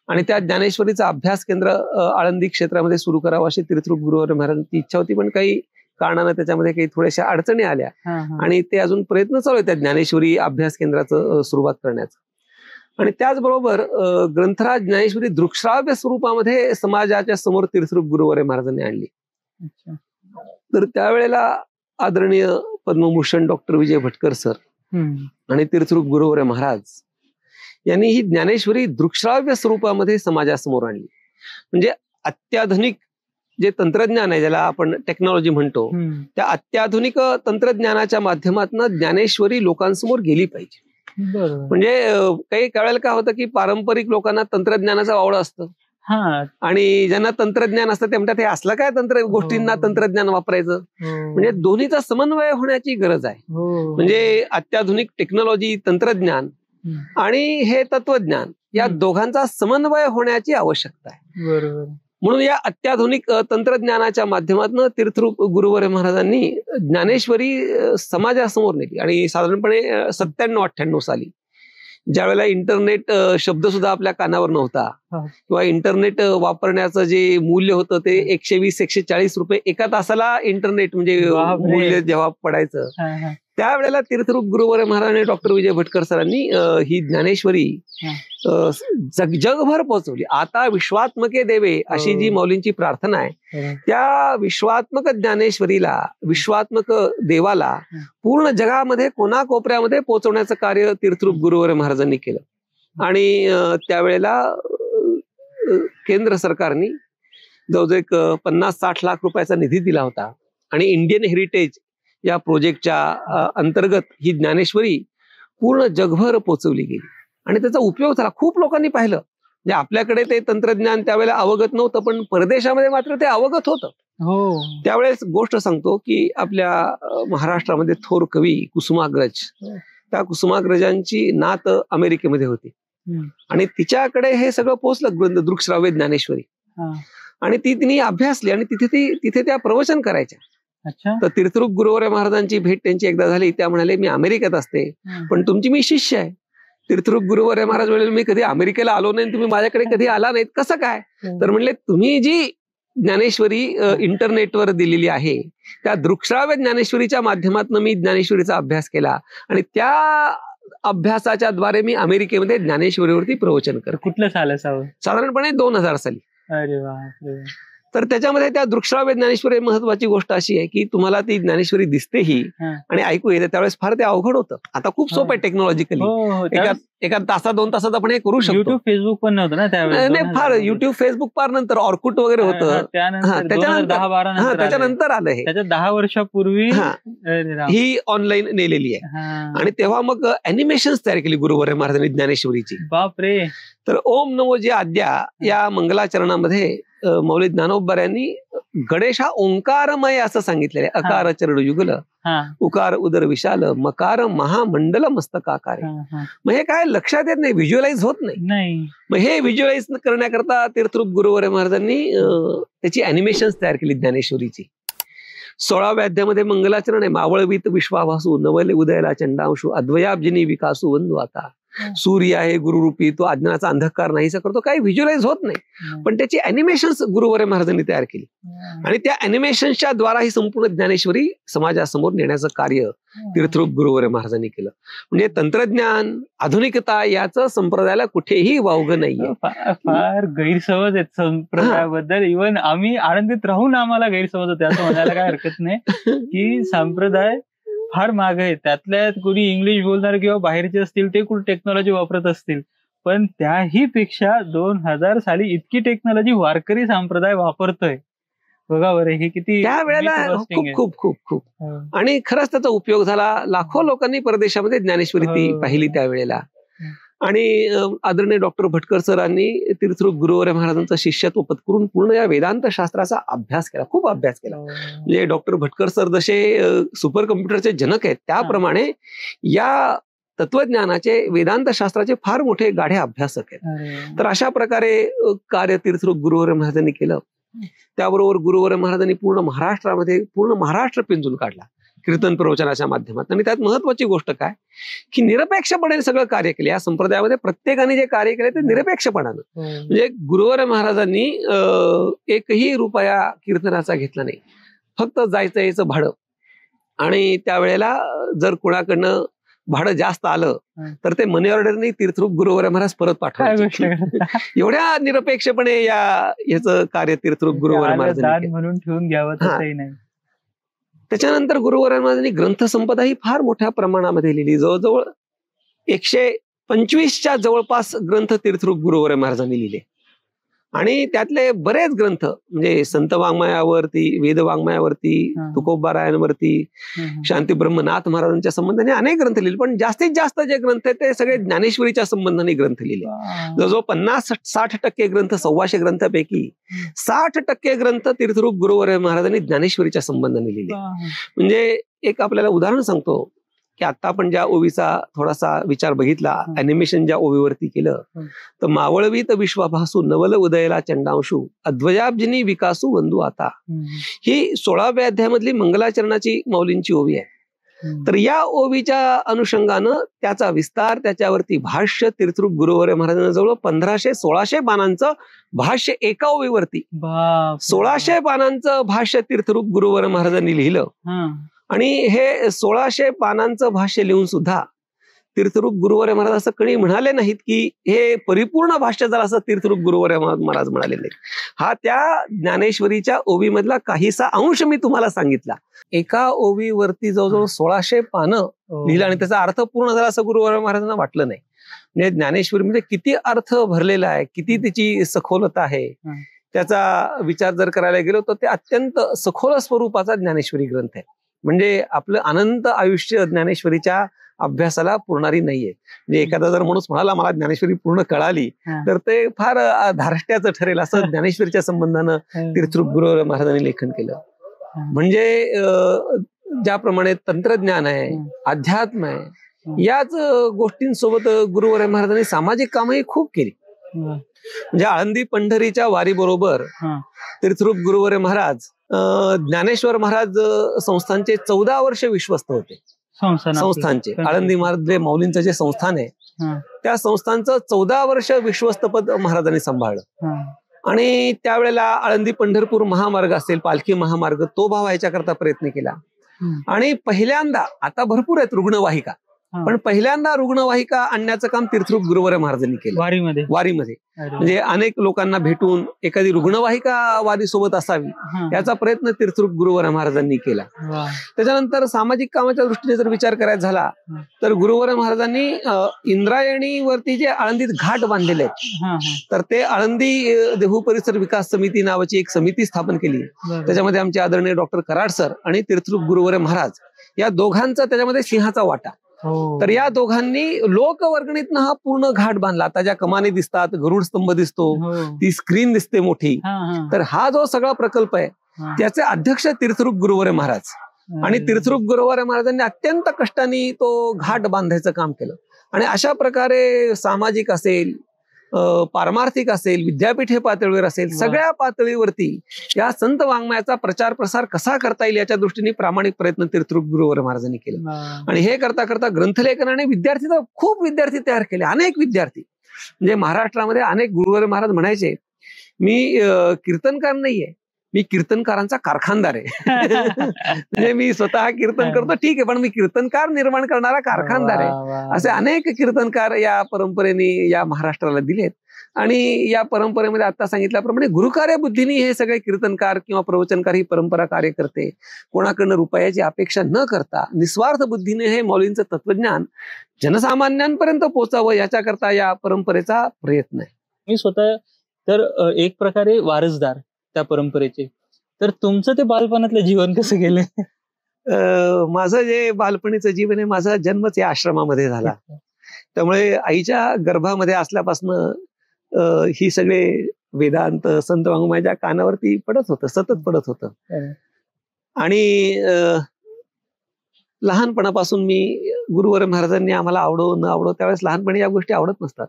A: आणि त्या ज्ञानेश्वरीचा अभ्यास केंद्र आळंदी क्षेत्रामध्ये सुरू करावं अशी तीर्थरूप गुरुवर महाराजांची इच्छा होती, पण काही कारणानं त्याच्यामध्ये काही थोड्याशा अडचणी आल्या आणि ते अजून प्रयत्न चालू आहेत त्या ज्ञानेश्वरी अभ्यास केंद्राचं सुरुवात करण्याचं. आणि त्याचबरोबर ग्रंथराज ज्ञानेश्वरी दृक्श्राव्य स्वरूपामध्ये समाजाच्या समोर तीर्थरूप गुरुवर महाराजांनी आणली. तर त्यावेळेला आदरणीय पद्मभूषण डॉक्टर विजय भटकर सर आणि तीर्थरूप गुरुवर महाराज यांनी ही ज्ञानेश्वरी दृक्श्राव्य स्वरूपामध्ये समाजासमोर आणली. म्हणजे अत्याधुनिक जे तंत्रज्ञान आहे, ज्याला आपण टेक्नॉलॉजी म्हणतो, त्या अत्याधुनिक तंत्रज्ञानाच्या माध्यमातून ज्ञानेश्वरी लोकांसमोर गेली पाहिजे. म्हणजे काही वेळेला काय होतं की पारंपरिक लोकांना तंत्रज्ञानाचा वावड असतं आणि ज्यांना तंत्रज्ञान असतं ते म्हणतात हे असलं काय गोष्टींना तंत्रज्ञान वापरायचं. म्हणजे दोन्हीचा समन्वय होण्याची गरज आहे. म्हणजे अत्याधुनिक टेक्नॉलॉजी, तंत्रज्ञान आणि हे तत्वज्ञान या दोघांचा समन्वय होण्याची आवश्यकता आहे.
B: बरोबर.
A: म्हणून या अत्याधुनिक तंत्रज्ञानाच्या माध्यमातून तीर्थरूप गुरुवर महाराजांनी ज्ञानेश्वरी समाजासमोर नेली. आणि साधारणपणे 97-98 साली ज्यावेळेला इंटरनेट शब्द सुद्धा आपल्या कानावर नव्हता किंवा इंटरनेट वापरण्याचं जे मूल्य होतं ते 120-140 रुपये एका तासाला इंटरनेट म्हणजे मूल्य जेव्हा पडायचं, त्यावेळेला तीर्थरूप गुरुवर महाराजांनी डॉक्टर विजय भटकर सरांनी ही ज्ञानेश्वरी जगभर पोहोचवली. आता विश्वात्मके देवे अशी जी मौलींची प्रार्थना आहे, त्या विश्वात्मक ज्ञानेश्वरीला, विश्वात्मक देवाला पूर्ण जगामध्ये कोणाकोपऱ्यामध्ये पोहोचवण्याचं कार्य तीर्थरूप गुरुवर महाराजांनी केलं. आणि त्यावेळेला केंद्र सरकारने जवळजवळ एक 50-60 लाख रुपयाचा निधी दिला होता आणि इंडियन हेरिटेज या प्रोजेक्टच्या अंतर्गत ही ज्ञानेश्वरी पूर्ण जगभर पोहोचवली गेली आणि त्याचा उपयोग झाला. खूप लोकांनी पाहिलं. म्हणजे आपल्याकडे ते तंत्रज्ञान त्यावेळेला अवगत नव्हतं, पण परदेशामध्ये मात्र ते अवगत होतं. त्यावेळेस गोष्ट सांगतो की आपल्या महाराष्ट्रामध्ये थोर कवी कुसुमाग्रज, त्या कुसुमाग्रजांची नात अमेरिकेमध्ये होती आणि तिच्याकडे हे सगळं पोहोचलं दृक्श्राव्य ज्ञानेश्वरी. आणि ती तिने अभ्यासली आणि तिथे त्या प्रवचन करायच्या. तर तीर्थरूप गुरुवर महाराजांची भेट त्यांची एकदा झाली. त्या म्हणाले मी अमेरिकेत असते पण तुमची मी शिष्य आहे. तीर्थरूप गुरुवर महाराज म्हणाले मी कधी अमेरिकेला आलो नाही, तुम्ही माझ्याकडे कधी आला नाहीत, कसं काय? तर म्हणले तुम्ही जी ज्ञानेश्वरी इंटरनेटवर दिलेली आहे त्या दृक्श्राव्य ज्ञानेश्वरीच्या माध्यमातून मी ज्ञानेश्वरीचा अभ्यास केला आणि त्या अभ्यासाच्या द्वारे मी अमेरिकेमध्ये ज्ञानेश्वरीवरती प्रवचन करतो.
B: कुठलं साल असावं?
A: साधारणपणे 2000 साली.
B: अरे वा.
A: तर त्याच्यामध्ये त्या दृक्श्राव्य ज्ञानेश्वरी महत्वाची गोष्ट अशी आहे की तुम्हाला ती ज्ञानेश्वरी दिसतेही आणि ऐकू येते. त्यावेळेस फार ते अवघड होतं. आता खूप सोपं आहे टेक्नॉलॉजिकली. एका तासात 2 तासात आपण हे करू शकतो.
B: युट्यूब फेसबुक पण नव्हतं ना त्यावेळेस.
A: नाही, फार युट्यूब फेसबुक फार नंतर ऑर्कुट वगैरे होतं. त्याच्यानंतर आलं हे.
B: त्याच्या 10 वर्षापूर्वी
A: ही ऑनलाईन नेलेली आहे. आणि तेव्हा मग अॅनिमेशन्स तयार केली गुरुवर महाराजांनी ज्ञानेश्वरीची.
B: बापरे.
A: तर ओम नमो जे आद्या या मंगलाचरणामध्ये मौली ज्ञानोबा यांनी गणेश हा ओंकारमय असं सांगितलेलं आहे. अकार चरण युगल, उकार उदर विशाल, मकार महामंडल मस्तकाकार. मग हे काय लक्षात येत नाही, व्हिज्युअलाइज होत नाही. मग हे व्हिज्युअलाइज करण्याकरता तीर्थरूप गुरुवर महाराजांनी त्याची अॅनिमेशन्स तयार केली ज्ञानेश्वरीची. 16व्या अध्यायामध्ये मंगलाचरण आहे. मावळवीत विश्वाभासू, नवले उदयला चंडांशू, अद्वयाब्जिनी विकासू वंदू आता. सूर्य आहे गुरुरूपी, तो अज्ञानाचा अंधकार नाहीसा करतो. काही व्हिज्युअलाइज होत नाही, पण त्याची अॅनिमेशन्स गुरुवर महाराजांनी तयार केली आणि त्या अॅनिमेशन्सच्या द्वारा ही संपूर्ण ज्ञानेश्वरी समाजासमोर नेण्याचं कार्य तीर्थरूप गुरुवर महाराजांनी केलं. म्हणजे तंत्रज्ञान, आधुनिकता याचं संप्रदायाला कुठेही वावगं नाहीये.
B: फार गैरसमज आहेत संप्रदायाबद्दल. इव्हन आम्ही आनंदीत राहून आम्हाला गैरसमज होते असं म्हणायला काय हरकत नाही की संप्रदाय फार माग आहे. त्यातल्या कोणी इंग्लिश बोलणार किंवा बाहेरचे असतील ते कुठे टेक्नॉलॉजी वापरत असतील, पण त्याही पेक्षा 2000 साली इतकी टेक्नॉलॉजी वारकरी संप्रदाय वापरतोय. बघा बरं, हे किती
A: त्यावेळेला
B: myth busting
A: खूप
B: आहे.
A: खूप खूप खूप
B: हो.
A: आणि खरंच त्याचा उपयोग झाला. लाखो लोकांनी परदेशामध्ये ज्ञानेश्वरी ती
B: हो.
A: पाहिली त्यावेळेला.
B: हं.
A: आणि आदरणीय डॉक्टर भटकर सरांनी तीर्थरूप गुरुवर्य महाराजांचं शिष्यत्व पत्करून पूर्ण या वेदांत शास्त्राचा अभ्यास केला, खूप अभ्यास केला.
B: हो.
A: म्हणजे डॉक्टर भटकर सर जसे सुपर कम्प्युटरचे जनक आहेत, त्याप्रमाणे या तत्वज्ञानाचे वेदांत शास्त्राचे फार मोठे गाढे अभ्यासक आहेत.
B: अरे.
A: तर अशा प्रकारे कार्य तीर्थरूप गुरुवर्य महाराजांनी केलं. त्याबरोबर गुरुवर्य महाराजांनी पूर्ण महाराष्ट्र पिंजून काढला कीर्तन प्रवचनाच्या माध्यमात. आणि त्यात महत्वाची गोष्ट काय की निरपेक्षपणे सगळं कार्य केलं. या संप्रदायामध्ये प्रत्येकाने जे कार्य केले ते निरपेक्षपणानं.
B: हो.
A: म्हणजे गुरुवर्य महाराजांनी एकही रुपया कीर्तनाचा घेतला नाही. फक्त जायचं यायचं भाडं. आणि त्यावेळेला जर कोणाकडनं भाडं जास्त आलं तर ते मनी ऑर्डरनी तीर्थरूप गुरुवर्य महाराज परत
B: काय गोष्ट
A: पाठवायचे.
B: करता?
A: एवढ्या निरपेक्षपणे याचं कार्य तीर्थरूप गुरुवर्य
B: आलं
A: महाराजांनी
B: दान
A: केलं.
B: म्हणून ठेवून घ्यावं तसंही नाही.
A: त्याच्यानंतर गुरुवर्य महाराजांनी ग्रंथसंपदा ही फार मोठ्या प्रमाणामध्ये लिहिली. जवळजवळ 125च्या जवळपास ग्रंथ तीर्थरूप गुरुवर्य महाराजांनी लिहिले. आणि त्यातले बरेच ग्रंथ म्हणजे संत वाङ्मयावरती, वेद वाङ्मयावरती, तुकोबारायांवरती, शांती ब्रह्मनाथ महाराजांच्या संबंधाने अनेक ग्रंथ लिहिले. पण जास्तीत जास्त जे ग्रंथ आहेत ते सगळे ज्ञानेश्वरीच्या संबंधाने ग्रंथ लिहिले. जवळजवळ 50-60% ग्रंथ, 125 ग्रंथापैकी 60% ग्रंथ तीर्थरूप गुरुवर्य महाराजांनी ज्ञानेश्वरीच्या संबंधाने लिहिले. म्हणजे एक आपल्याला उदाहरण सांगतो की आता आपण ज्या ओवीचा थोडासा विचार बघितला, अॅनिमेशन ज्या ओवीवरती केलं, तर मावळवीत विश्वाभासू नवल उदयला चंडांशू अद्वयाब्जिनी विकासू वंदू आता, ही 16व्या अध्यायामधली मंगलाचरणाची माऊलींची ओवी आहे. तर या ओवीच्या अनुषंगानं त्याचा विस्तार, त्याच्यावरती भाष्य तीर्थरूप गुरुवर्य महाराजांना जवळ 1500-1600 पानांचं भाष्य एका ओवीवरती 1600 पानांचं भाष्य तीर्थरूप गुरुवर्य महाराजांनी लिहिलं. आणि हे 1600 पानांचं भाष्य लिहून सुद्धा तीर्थरूप गुरुवर्य महाराज असं कधी म्हणाले नाहीत की हे परिपूर्ण भाष्य जर असं तीर्थरूप गुरुवर्य महाराज म्हणाले नाही. हा त्या ज्ञानेश्वरीच्या ओवीमधला काहीसा अंश मी तुम्हाला सांगितला. एका ओवीवरती जवळजवळ 1600 पानं लिहिलं आणि त्याचा अर्थ पूर्ण झाला असं गुरुवर्य महाराजांना वाटलं नाही. म्हणजे ज्ञानेश्वरीमध्ये किती अर्थ भरलेला आहे, किती त्याची सखोलता आहे, त्याचा विचार जर करायला गेलो तर ते अत्यंत सखोल स्वरूपाचा ज्ञानेश्वरी ग्रंथ आहे. म्हणजे आपलं अनंत आयुष्य ज्ञानेश्वरीच्या अभ्यासाला पुरणारी नाहीये. म्हणजे एखादा जर माणूस म्हणाला मला ज्ञानेश्वरी पूर्ण कळाली तर ते फार धारष्ट्याचं ठरेल. असं ज्ञानेश्वरीच्या संबंधानं तीर्थरूप गुरुवर्य महाराजांनी लेखन केलं. म्हणजे ज्याप्रमाणे तंत्रज्ञान आहे, अध्यात्म आहे, याच गोष्टींसोबत गुरुवर्य महाराजांनी सामाजिक कामही खूप केली. म्हणजे आळंदी पंढरीच्या वारीबरोबर तीर्थरूप गुरुवर्य महाराज ज्ञानेश्वर महाराज संस्थानचे 14 वर्ष विश्वस्त होते. संस्थानचे आळंदी महाराज माऊलींचं जे संस्थान आहे त्या संस्थानचं 14 वर्ष विश्वस्तपद महाराजांनी सांभाळलं. आणि त्यावेळेला आळंदी पंढरपूर महामार्ग असेल, पालखी महामार्ग, तो भाव व्हायच्याकरता प्रयत्न केला. आणि पहिल्यांदा, आता भरपूर आहेत रुग्णवाहिका, पण पहिल्यांदा रुग्णवाहिका आणण्याचं काम तीर्थरूप गुरुवर्य महाराजांनी केलं वारीमध्ये. म्हणजे अनेक लोकांना भेटून एखादी रुग्णवाहिका वारीसोबत असावी याचा प्रयत्न तीर्थरूप गुरुवर्य महाराजांनी केला. त्याच्यानंतर सामाजिक कामाच्या दृष्टीने जर विचार करायचा झाला तर गुरुवर्य महाराजांनी इंद्रायणीवरती जे आळंदीत घाट बांधलेले आहेत तर ते आळंदी देहू परिसर विकास समिती नावाची एक समिती स्थापन केली. त्याच्यामध्ये आमचे आदरणीय डॉक्टर कराड सर आणि तीर्थरूप गुरुवर्य महाराज या दोघांचा त्याच्यामध्ये सिंहाचा वाटा. तर या दोघांनी लोकवर्गणीतनं हा पूर्ण घाट बांधला. आता ज्या कमानी दिसतात, गरुड स्तंभ दिसतो, ती स्क्रीन दिसते मोठी, तर हा जो सगळा प्रकल्प आहे त्याचे अध्यक्ष तीर्थरूप गुरुवर्य महाराज. आणि तीर्थरूप गुरुवर्य महाराजांनी अत्यंत कष्टाने तो घाट बांधायचं काम केलं. आणि अशा प्रकारे सामाजिक असेल, पारमार्थिक असेल, विद्यापीठे पातळीवर असेल, सगळ्या पातळीवरती या संत वाङ्मयाचा प्रचार प्रसार कसा करता येईल याच्या दृष्टीने प्रामाणिक प्रयत्न तीर्थरूप गुरुवर्य महाराजांनी केले. आणि हे करता करता ग्रंथलेखनाने विद्यार्थी तर खूप विद्यार्थी तयार केले, अनेक विद्यार्थी. म्हणजे महाराष्ट्रामध्ये अनेक गुरुवर्य महाराज म्हणायचे मी कीर्तनकार नाहीये, मी कीर्तनकारांचा कारखानदार आहे. म्हणजे मी स्वतः कीर्तन करतो ठीक आहे, पण मी कीर्तनकार निर्माण करणारा कारखानदार आहे. असे अनेक कीर्तनकार या परंपरेने या महाराष्ट्राला दिलेत. आणि या परंपरेमध्ये आता सांगितल्याप्रमाणे गुरुकार्य बुद्धीने हे सगळे कीर्तनकार किंवा प्रवचनकार ही परंपरा कार्य करते. कोणाकडनं रुपयाची अपेक्षा न करता निस्वार्थ बुद्धीने हे मौलींचं तत्वज्ञान जनसामान्यांपर्यंत पोहोचावं याच्याकरता या परंपरेचा प्रयत्न आहे.
B: मी स्वतः तर एक प्रकारे वारसदार त्या परंपरेचे. तर तुमचं ते बालपणातलं जीवन कसं गेलं?
A: माझं जे बालपणीचं जीवन आहे, माझा जन्मच या आश्रमामध्ये झाला. त्यामुळे आईच्या गर्भामध्ये असल्यापासनं ही सगळे वेदांत संत वाङ्मय माझ्या कानावरती पडत होतं, सतत पडत होतं. आणि लहानपणापासून मी गुरुवर महाराजांनी आम्हाला आवडो न आवडो त्यावेळेस लहानपणी या गोष्टी आवडत नसतात.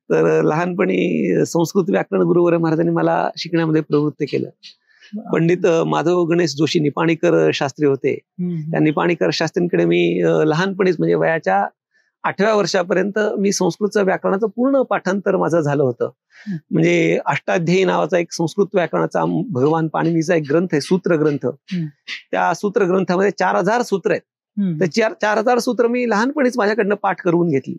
A: तर लहानपणी संस्कृत व्याकरण गुरुवर महाराजांनी मला शिकण्यामध्ये प्रवृत्त केलं. पंडित माधव गणेश जोशी निपाणीकर शास्त्री होते. त्या निपाणीकर शास्त्रींकडे मी लहानपणीच म्हणजे वयाच्या 8व्या वर्षापर्यंत मी संस्कृतचं व्याकरणाचं पूर्ण पाठांतर माझं झालं होतं. म्हणजे अष्टाध्यायी नावाचा एक संस्कृत व्याकरणाचा भगवान पाणिनीचा एक ग्रंथ आहे, सूत्र ग्रंथ. त्या सूत्र ग्रंथामध्ये 4000 सूत्र आहेत. तर 4000 सूत्र मी लहानपणीच माझ्याकडनं पाठ करून घेतली.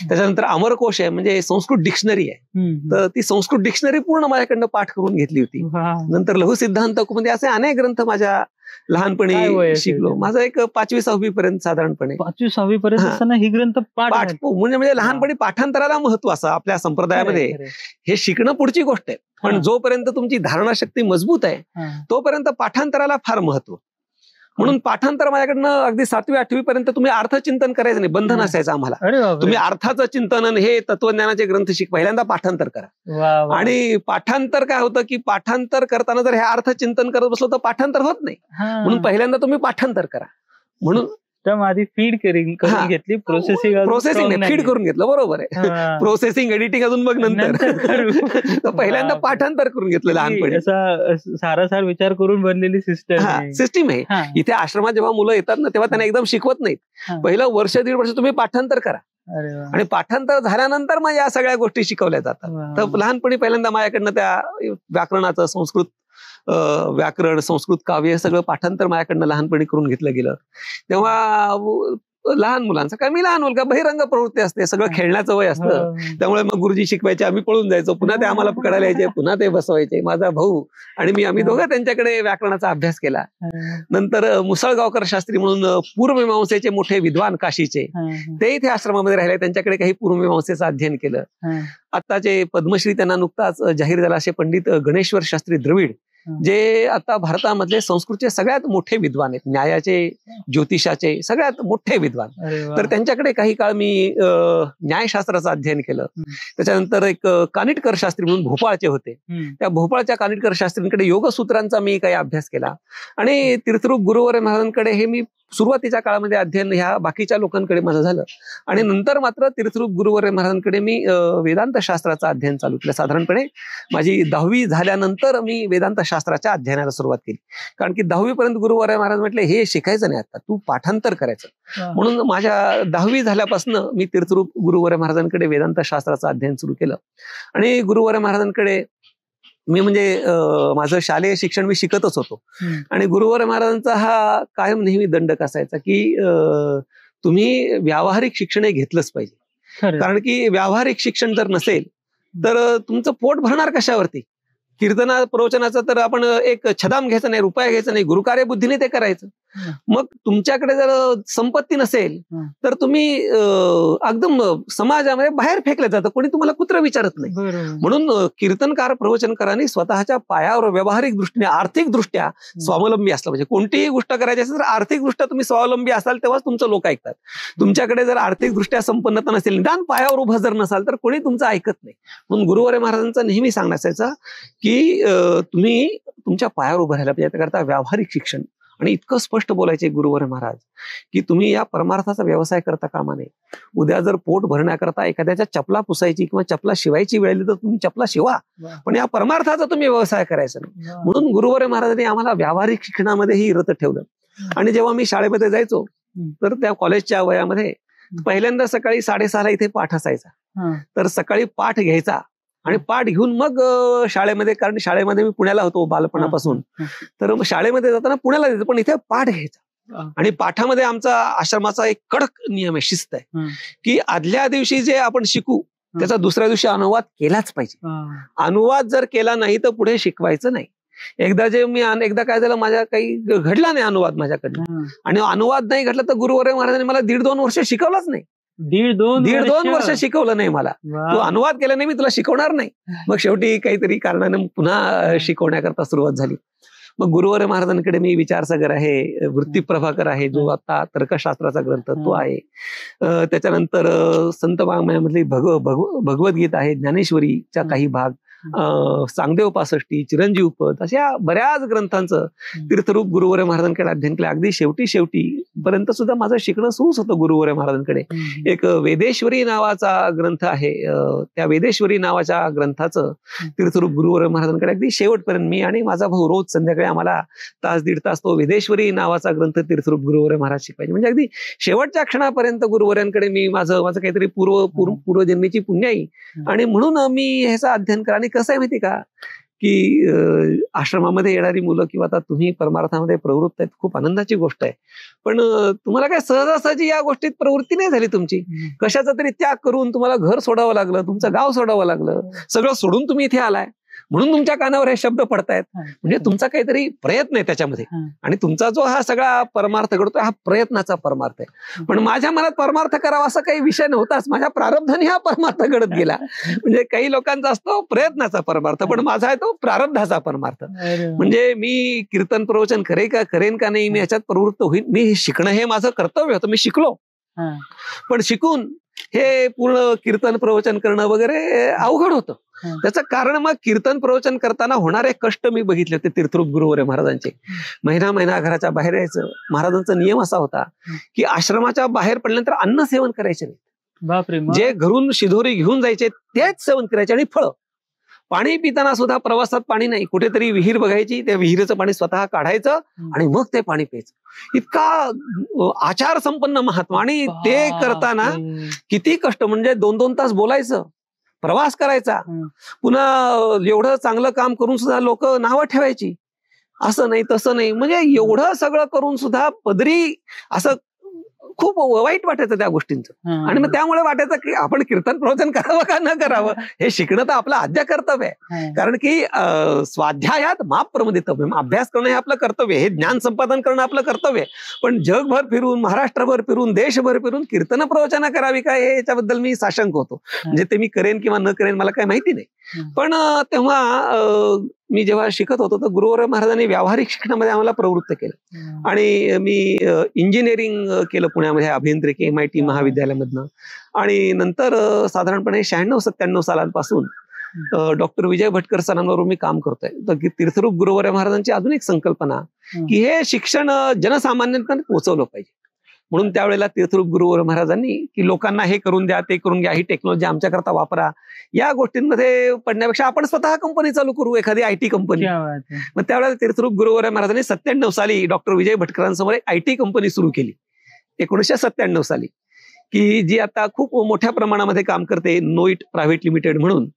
A: त्याच्यानंतर अमरकोश आहे, म्हणजे संस्कृत डिक्शनरी आहे. तर ती संस्कृत डिक्शनरी पूर्ण माझ्याकडनं पाठ करून घेतली होती. नंतर लघु सिद्धांत म्हणजे असे अनेक ग्रंथ माझ्या लहानपणी शिकलो. माझं एक 5वी 6वी पर्यंत साधारणपणे
B: 5वी 6वी पर्यंत ही ग्रंथ पाठ
A: म्हणजे लहानपणी पाठांतराला महत्व असं आपल्या संप्रदायामध्ये. हे शिकणं पुढची गोष्ट आहे, पण जोपर्यंत तुमची धारणाशक्ती मजबूत आहे तोपर्यंत पाठांतराला फार महत्व. म्हणून पाठांतर माझ्याकडनं अगदी 7वी 8वी पर्यंत तुम्ही अर्थचिंतन करायचं नाही, बंधन असायचं आम्हाला. तुम्ही अर्थाचं चिंतन हे तत्वज्ञानाचे ग्रंथ पहिल्यांदा पाठांतर करा. आणि पाठांतर काय होतं की पाठांतर करताना जर हे अर्थचिंतन करत बसलो तर पाठांतर होत नाही. म्हणून पहिल्यांदा तुम्ही पाठांतर करा. म्हणून
B: आधी फीड करून घेतली,
A: प्रोसेसिंग फीड करून घेतलं. बरोबर आहे. प्रोसेसिंग एडिटिंग अजून मग नंतर पहिल्यांदा पाठांतर करून घेतलं लहानपणी.
B: सारासार विचार करून बनलेली
A: सिस्टीम आहे. इथे आश्रमात जेव्हा मुलं येतात ना तेव्हा त्यांना एकदम शिकवत नाहीत. पहिलं वर्ष 1.5 वर्ष तुम्ही पाठांतर करा आणि पाठांतर झाल्यानंतर मग या सगळ्या गोष्टी शिकवल्या जातात. तर लहानपणी पहिल्यांदा माझ्याकडनं त्या व्याकरणाचं संस्कृत व्याकरण संस्कृत काव्य हे सगळं पाठांतर माझ्याकडनं लहानपणी करून घेतलं गेलं. तेव्हा लहान मुलांचं काय, मी लहान मुलगा, बहिरंग प्रवृत्ती असते, सगळं खेळण्याचं वय असतं. त्यामुळे मग गुरुजी शिकवायचे, आम्ही पळून जायचो, पुन्हा ते आम्हाला पकडायला यायचे, पुन्हा ते बसवायचे. माझा भाऊ आणि आम्ही दोघं त्यांच्याकडे व्याकरणाचा अभ्यास केला. नंतर मुसळगावकर शास्त्री म्हणून पूर्वमीमांसेचे मोठे विद्वान काशीचे, ते इथे आश्रमामध्ये राहिले. त्यांच्याकडे काही पूर्वमीमांसेचं अध्ययन केलं. आत्ताचे पद्मश्री त्यांना नुकताच जाहीर झाला असे पंडित गणेश्वर शास्त्री द्रविड, जे आता भारतामधले संस्कृतचे सगळ्यात मोठे विद्वान आहेत, न्यायाचे ज्योतिषाचे सगळ्यात मोठे विद्वान. तर त्यांच्याकडे काही काळ मी न्यायशास्त्राचं अध्ययन केलं. त्याच्यानंतर एक कानिटकर शास्त्री म्हणून भोपाळचे होते, त्या भोपाळच्या कानिटकर शास्त्रींकडे योगसूत्रांचा मी काही अभ्यास केला. आणि तीर्थरूप गुरुवर महाराजांकडे हे मी सुरुवातीच्या काळामध्ये अध्ययन ह्या बाकीच्या लोकांकडे माझं झालं. आणि नंतर मात्र तीर्थरूप गुरुवर महाराजांकडे मी वेदांत शास्त्राचं अध्ययन चालू केलं. साधारणपणे माझी 10वी झाल्यानंतर मी वेदांत शास्त्राच्या अध्ययनाला सुरुवात केली. कारण की 10वी पर्यंत गुरुवर महाराज म्हटले हे शिकायचं नाही, आता तू पाठांतर करायचं. म्हणून माझ्या 10वी झाल्यापासून मी तीर्थरूप गुरुवर महाराजांकडे वेदांत शास्त्राचं अध्ययन सुरू केलं. आणि गुरुवर महाराजांकडे मी म्हणजे माझं शालेय शिक्षण मी शिकतच होतो. आणि गुरुवर महाराजांचा हा कायम नेहमी दंडक असायचा की तुम्ही व्यावहारिक शिक्षण हे घेतलंच पाहिजे. कारण की व्यावहारिक शिक्षण जर नसेल तर तुमचं पोट भरणार कशावरती? कीर्तना प्रवचनाचं तर आपण एक छदाम घ्यायचं नाही, रुपया घ्यायचा नाही, गुरुकार्य बुद्धीने ते करायचं. मग तुमच्याकडे जर संपत्ती नसेल तर तुम्ही एकदम समाजामध्ये बाहेर फेकले जातं, कोणी तुम्हाला कुत्र विचारत नाही. म्हणून कीर्तनकार प्रवचनकारांनी स्वतःच्या पायावर व्यावहारिक दृष्टीने आर्थिक दृष्ट्या स्वावलंबी असलं पाहिजे. कोणतीही गोष्ट करायची असेल तर आर्थिक दृष्ट्या तुम्ही स्वावलंबी असाल तेव्हाच तुमचं लोक ऐकतात. तुमच्याकडे जर आर्थिक दृष्ट्या संपन्नता नसेल, निदान पायावर उभं जर नसाल तर कोणी तुमचं ऐकत नाही. म्हणून गुरुवर महाराजांचा नेहमी सांगणं असायचं की तुम्ही तुमच्या पायावर उभं राहायला पाहिजे. त्याकरता व्यावहारिक शिक्षण. आणि इतकं स्पष्ट बोलायचे गुरुवर महाराज की तुम्ही या परमार्थाचा व्यवसाय करता कामा नये. उद्या जर पोट भरण्याकरता एखाद्याच्या चपला पुसायची किंवा चपला शिवायची वेळ आली तर तुम्ही चपला शिवा, पण या परमार्थाचा तुम्ही व्यवसाय करायचा नाही. म्हणून गुरुवर महाराजांनी आम्हाला व्यावहारिक शिक्षणामध्येही रत ठेवलं. आणि जेव्हा मी शाळेमध्ये जायचो तर त्या कॉलेजच्या वयामध्ये पहिल्यांदा सकाळी 6:30ला इथे पाठ असायचा. तर सकाळी पाठ घ्यायचा आणि पाठ घेऊन मग शाळेमध्ये, कारण शाळेमध्ये मी पुण्याला होतो बालपणापासून, तर मग शाळेमध्ये जाताना पुण्याला जायचं, पण इथे पाठ घ्यायचा. आणि पाठामध्ये आमचा आश्रमाचा एक कडक नियम आहे, शिस्त आहे, की आदल्या दिवशी जे आपण शिकू त्याचा दुसऱ्या दिवशी अनुवाद केलाच पाहिजे. अनुवाद जर केला नाही तर पुढे शिकवायचं नाही. एकदा काय झालं, माझ्या काही घडला नाही अनुवाद माझ्याकडनं, आणि अनुवाद नाही घडला तर गुरुवर्य महाराजांनी मला 1.5-2 वर्ष शिकवलंच नाही. 1.5-2 वर्ष शिकवलं नाही मला. तू अनुवाद केला नाही, मी तुला शिकवणार नाही. मग शेवटी काहीतरी कारणाने पुन्हा शिकवण्याकरता सुरुवात झाली. मग गुरुवर्य महाराजांकडे मी विचारसागर आहे, वृत्ती प्रभाकर आहे, जो आता तर्कशास्त्राचा ग्रंथ तो आहे, त्याच्यानंतर संत वाङ्मयामधली भगवद्गीता आहे, ज्ञानेश्वरीच्या काही भाग, सांगदेव पासष्टी, चिरंजीव पद, अशा बऱ्याच ग्रंथांचं तीर्थरूप गुरुवर्य महाराजांकडे अध्ययन केलं. अगदी शेवटी पर्यंत सुद्धा माझं शिकणं सुरूच होतं गुरुवर्य महाराजांकडे. एक वेदेश्वरी नावाचा ग्रंथ आहे, त्या वेदेश्वरी नावाच्या ग्रंथाचं तीर्थरूप गुरुवर्य महाराजांकडे अगदी शेवटपर्यंत मी आणि माझा भाऊ रोज संध्याकाळी आम्हाला 1-1.5 तास तो वेदेश्वरी नावाचा ग्रंथ तीर्थरूप गुरुवर्य महाराज शिकवायचे. म्हणजे अगदी शेवटच्या क्षणापर्यंत गुरुवर्यांकडे मी माझं काहीतरी पूर्वजन्मीची पुण्याई, आणि म्हणून मी ह्याचा अध्ययन करा. आणि कसं आहे माहिती का, की आश्रमामध्ये येणारी मुलं किंवा आता तुम्ही परमार्थामध्ये प्रवृत्त आहेत, खूप आनंदाची गोष्ट आहे. पण तुम्हाला काय सहजासहजी या गोष्टीत प्रवृत्ती नाही झाली तुमची. कशाचा तरी त्याग करून तुम्हाला घर सोडावं लागलं, तुमचं गाव सोडावं लागलं, सगळं सोडून तुम्ही इथे आलाय, म्हणून तुमच्या कानावर हे शब्द पडतायत. म्हणजे तुमचा काहीतरी प्रयत्न आहे त्याच्यामध्ये, आणि तुमचा जो हा सगळा परमार्थ घडतोय हा प्रयत्नाचा परमार्थ आहे. पण माझ्या मनात परमार्थ करावा असा काही विषय नव्हताच. माझ्या प्रारब्धाने हा परमार्थ घडत गेला. म्हणजे काही लोकांचा असतो प्रयत्नाचा परमार्थ, पण माझा आहे तो प्रारब्धाचा परमार्थ. म्हणजे मी कीर्तन प्रवचन करेन का नाही, मी याच्यात प्रवृत्त होईल, मी शिकणं हे माझं कर्तव्य होतं, मी शिकलो. पण शिकून हे पूर्ण कीर्तन प्रवचन करणं वगैरे अवघड होतं. त्याचं कारण मग कीर्तन प्रवचन करताना होणारे कष्ट मी बघितले होते तीर्थरूप गुरुवर्य महाराजांचे. महिना घराच्या बाहेर यायचं. महाराजांचा नियम असा होता की आश्रमाच्या बाहेर पडल्यानंतर अन्न सेवन करायचे नाही.
B: बापरे.
A: जे घरून शिदोरी घेऊन जायचे तेच सेवन करायचे. आणि फळं, पाणी पिताना सुद्धा प्रवासात पाणी नाही, कुठेतरी विहीर बघायची, त्या विहिरीचं पाणी स्वतः काढायचं आणि मग ते पाणी प्यायचं. इतका आचार संपन्न महात्मा. आणि ते करताना किती कष्ट, म्हणजे 2-2 तास बोलायचं, प्रवास करायचा, पुन्हा एवढं चांगलं काम करून सुद्धा लोक नावं ठेवायची, असं नाही तसं नाही. म्हणजे एवढं सगळं करून सुद्धा पदरी असं खूप वाईट वाटायचं त्या गोष्टींचं. आणि मग त्यामुळे वाटायचं की आपण कीर्तन प्रवचन करावं का न करावं, हे शिकणं तर आपलं आद्य कर्तव्य आहे. कारण की स्वाध्यायात माप प्रमदितव्य, अभ्यास करणं हे आपलं कर्तव्य, हे ज्ञान संपादन करणं आपलं कर्तव्य आहे. पण जगभर फिरून, महाराष्ट्रभर फिरून, देशभर फिरून कीर्तन प्रवचन करावी काय, हे याच्याबद्दल मी साशंक होतो. म्हणजे ते मी करेन किंवा न करेन मला काही माहिती नाही. पण तेव्हा मी जेव्हा शिकत होतो तर गुरुवर्य महाराजांनी व्यावहारिक शिक्षणामध्ये आम्हाला प्रवृत्त केलं. आणि मी इंजिनिअरिंग केलं पुण्यामध्ये, अभियांत्रिकी MIT महाविद्यालयामधनं. आणि नंतर साधारणपणे 96-97 सालांपासून डॉक्टर विजय भटकर सरांबरोबर मी काम करतोय. तर तीर्थरूप गुरुवर्य महाराजांची अजून एक संकल्पना की हे शिक्षण जनसामान्यांपर्यंत पोहोचवलं पाहिजे. म्हणून त्यावेळेला तीर्थरूप गुरुवर्य महाराजांनी की लोकांना हे करून द्या, ते करून घ्या, ही टेक्नॉलॉजी आमच्याकरता वापरा, या गोष्टींमध्ये पडण्यापेक्षा आपण स्वतः कंपनी चालू करू, एखादी IT कंपनी. मग त्यावेळेला तीर्थरूप गुरुवर्य महाराजांनी 97 साली डॉक्टर विजय भटकरांसमोर एक IT कंपनी सुरू केली 1997 साली, की जी आता खूप मोठ्या प्रमाणामध्ये काम करते, नोईट प्रायव्हेट लिमिटेड म्हणून.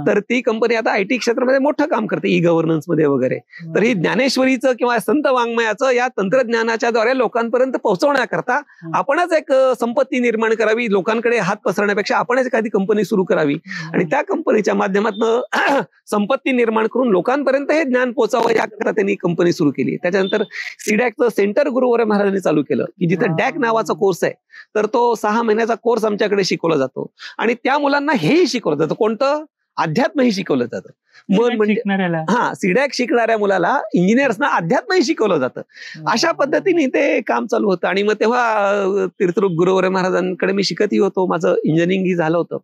A: तर ती कंपनी आता IT क्षेत्रामध्ये मोठं काम करते, E-गव्हर्नन्स मध्ये वगैरे. तर ही ज्ञानेश्वरीचं किंवा संत वाङ्मयाचं या तंत्रज्ञानाच्या द्वारे लोकांपर्यंत पोहोचवण्याकरता आपणच एक संपत्ती निर्माण करावी, लोकांकडे हात पसरण्यापेक्षा आपणच एखादी कंपनी सुरू करावी आणि त्या कंपनीच्या माध्यमातून संपत्ती निर्माण करून लोकांपर्यंत हे ज्ञान पोहोचावं, याकरता त्यांनी कंपनी सुरू केली. त्याच्यानंतर सीडॅकचं सेंटर गुरुवर्य महाराजांनी चालू केलं, की जिथे डॅक नावाचा कोर्स आहे, तर तो 6 महिन्याचा कोर्स आमच्याकडे शिकवला जातो. आणि त्या मुलांना हेही शिकवलं जातं, कोणतं अध्यात्मही शिकवलं जातं. मन म्हणजे सीडॅक शिकणाऱ्या मुलाला इंजिनियर्सना अध्यात्मही शिकवलं जातं. अशा पद्धतीने ते काम चालू होतं. आणि मग तेव्हा तीर्थरूप गुरुवर्य महाराजांकडे मी शिकतही होतो, माझं इंजिनिअरिंगही झालं होतं.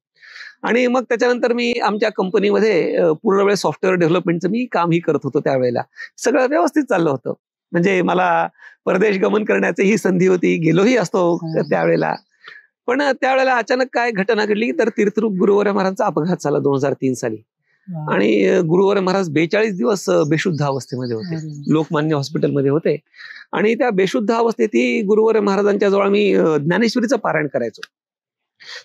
A: आणि मग त्याच्यानंतर मी आमच्या कंपनीमध्ये पूर्ण वेळ सॉफ्टवेअर डेव्हलपमेंटचं मी कामही करत होतो. त्यावेळेला सगळं व्यवस्थित चाललं होतं. म्हणजे मला परदेश गमन करण्याची ही संधी होती, गेलोही असतो त्यावेळेला. पण त्यावेळेला अचानक काय घटना घडली, तर तीर्थरूप गुरुवर्य महाराजांचा अपघात झाला 2003 साली. आणि गुरुवर्य महाराज 42 दिवस बेशुद्ध अवस्थेमध्ये होते, लोकमान्य हॉस्पिटलमध्ये होते. आणि त्या बेशुद्ध अवस्थेतही गुरुवर्य महाराजांच्या जवळ मी ज्ञानेश्वरीचं पारायण करायचो.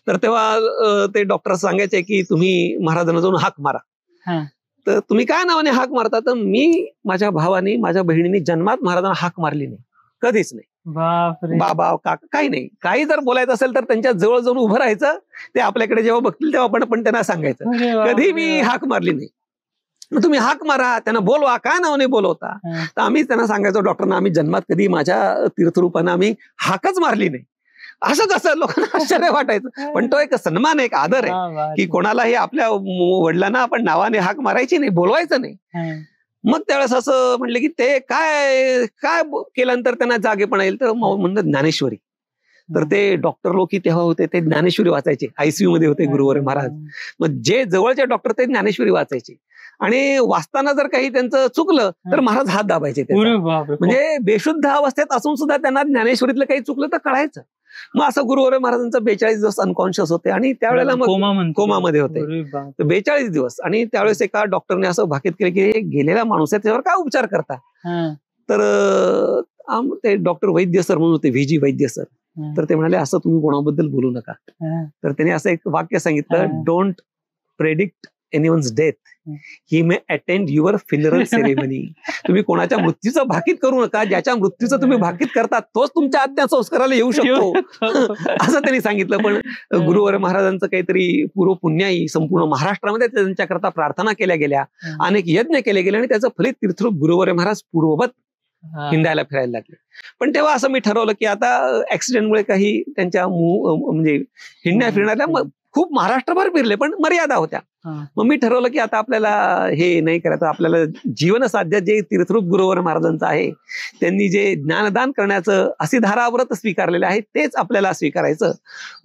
A: तर तेव्हा ते डॉक्टर सांगायचे की तुम्ही महाराजांना जाऊन हाक मारा.
B: हा.
A: तर तुम्ही काय नावाने हाक मारता? तर मी माझ्या भावाने माझ्या बहिणीने जन्मात महाराजांना हाक मारली नाही, कधीच नाही.
B: बापरे.
A: बाबा काका काही नाही. काही जर बोलायचं असेल तर त्यांच्या जवळ जाऊन उभं राहायचं. ते आपल्याकडे जेव्हा बघतील तेव्हा पण त्यांना सांगायचं
B: अरे वा,
A: कधी
B: अरे
A: मी
B: वा.
A: हाक मारली नाही. मग तुम्ही हाक मारा, त्यांना बोलवा, काय नावाने बोलवता?
B: हा.
A: तर आम्ही त्यांना सांगायचो डॉक्टरना आम्ही जन्मात कधी माझ्या तीर्थरूपानं आम्ही हाकच मारली नाही. असं कसं लोकांना आश्चर्य वाटायचं. पण तो एक सन्मान आहे, एक आदर आहे
B: वा, वा.
A: की कोणालाही आपल्या वडिलांना आपण नावाने हाक मारायची नाही, बोलवायचं नाही.
B: हा.
A: मग त्यावेळेस असं म्हटलं की ते काय काय केल्यानंतर त्यांना जागेपणा येईल. तर म्हणतात ज्ञानेश्वरी. तर ते डॉक्टर लोक तेव्हा होते ते ज्ञानेश्वरी वाचायचे. आयसीयू मध्ये होते गुरुवारे महाराज. मग जे जवळचे डॉक्टर ते ज्ञानेश्वरी वाचायचे आणि वाचताना जर काही त्यांचं चुकलं तर महाराज हात दाबायचे त्याचा.
B: अरे बापरे.
A: म्हणजे बेशुद्ध अवस्थेत असून सुद्धा त्यांना ज्ञानेश्वरीतलं काही चुकलं तर कळायचं. मग असं गुरुवारे महाराजांचं 42 दिवस अनकॉन्शियस होते आणि त्यावेळेला मग कोमामध्ये होते.
B: अरे बापरे.
A: 42 दिवस. आणि त्यावेळेस एका डॉक्टरने असं भाकीत केलं की हे गेलेला माणूस आहे त्याच्यावर काय उपचार करता?
B: हा.
A: तर ते डॉक्टर वैद्य सर म्हणून होते, व्ही जी वैद्य सर.
B: हा.
A: तर ते म्हणाले असं तुम्ही कोणाबद्दल बोलू नका.
B: हा.
A: तर त्यांनी असं एक वाक्य सांगितलं,
B: हा.
A: Don't predict anyone's death, he may attend your funeral ceremony. तुम्ही कोणाच्या मृत्यूचं भाकीत करू नका. ज्याच्या मृत्यूचं तुम्ही भाकीत करता तोच तुमच्या अंत्यसंस्काराला येऊ शकतो. असं त्यांनी सांगितलं. पण गुरुवारे महाराजांचं काहीतरी पूर्व पुण्याई संपूर्ण महाराष्ट्रामध्ये त्यांच्याकरता प्रार्थना केल्या गेल्या, अनेक यज्ञ केले गेले आणि त्याचं फलित तीर्थरूप गुरुवारे महाराज पूर्ववत हिंडायला फिरायला लागले. पण तेव्हा असं मी ठरवलं की आता ऍक्सिडेंटमुळे काही त्यांच्या म्हणजे हिंडण्या फिरण्याला खूप महाराष्ट्रभर फिरले पण मर्यादा होत्या. मग मी ठरवलं की आता आपल्याला हे नाही करायचं. आपल्याला जीवन साध्य जे तीर्थरूप गुरुवार महाराजांचं आहे, त्यांनी जे ज्ञानदान करण्याचं असिधारा व्रत स्वीकारलेलं आहे तेच आपल्याला स्वीकारायचं.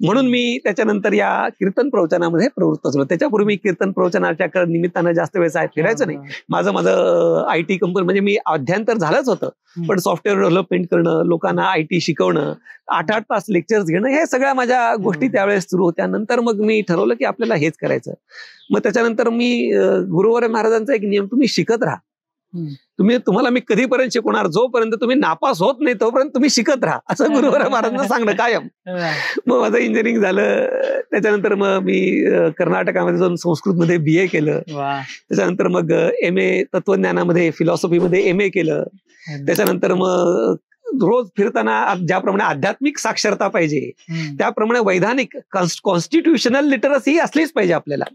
A: म्हणून मी त्याच्यानंतर या कीर्तन प्रवचनामध्ये प्रवृत्त झालो. त्याच्यापूर्वी मी कीर्तन प्रवचनाच्या निमित्तानं जास्त वेळ फिरायचं नाही. माझं IT कंपनी म्हणजे मी अध्यंतर झालंच होतं, पण सॉफ्टवेअर डेव्हलपमेंट करणं, लोकांना IT शिकवणं, 8-8 तास लेक्चर्स घेणं, हे सगळ्या माझ्या गोष्टी त्यावेळेस सुरू होत्या. नंतर मग मी ठरवलं की आपल्याला हेच करायचं. मग त्याच्यानंतर मी गुरुवारे महाराजांचा एक नियम, तुम्ही शिकत राहा. तुम्हाला मी कधीपर्यंत शिकवणार, जोपर्यंत तुम्ही नापास होत नाही तोपर्यंत तुम्ही शिकत राहा, असं गुरुवारे महाराजांना सांगणं कायम. मग माझं इंजिनिअरिंग झालं. त्याच्यानंतर मग मी कर्नाटकामध्ये जाऊन संस्कृतमध्ये BA केलं. त्याच्यानंतर मग MA तत्वज्ञानामध्ये फिलॉसॉफीमध्ये MA केलं. त्याच्यानंतर मग रोज फिरताना ज्याप्रमाणे आध्यात्मिक साक्षरता पाहिजे त्याप्रमाणे वैधानिक कॉन्स्टिट्युशनल लिटरसी असलीच पाहिजे आपल्याला.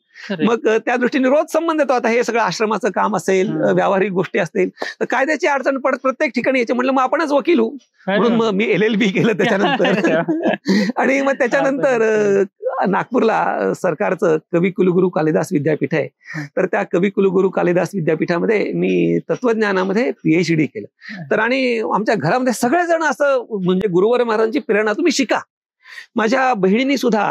A: मग त्या दृष्टीने रोज संबंध येतो. आता हे सगळं आश्रमाचं काम असेल, व्यावहारिक गोष्टी असतील तर कायद्याची अडचण पडत प्रत्येक ठिकाणी याचे. म्हटलं मग आपणच वकील होऊ, म्हणून मग मी LLB केलं त्याच्यानंतर. आणि मग त्याच्यानंतर नागपूरला सरकारचं कवी कुलगुरू कालिदास विद्यापीठ आहे, तर त्या कवी कुलगुरू कालिदास विद्यापीठामध्ये मी तत्वज्ञानामध्ये PhD केलं. तर आणि आमच्या घरामध्ये सगळेजण असं म्हणजे गुरुवारे महाराजांची प्रेरणा, तुम्ही शिका. माझ्या बहिणीने सुद्धा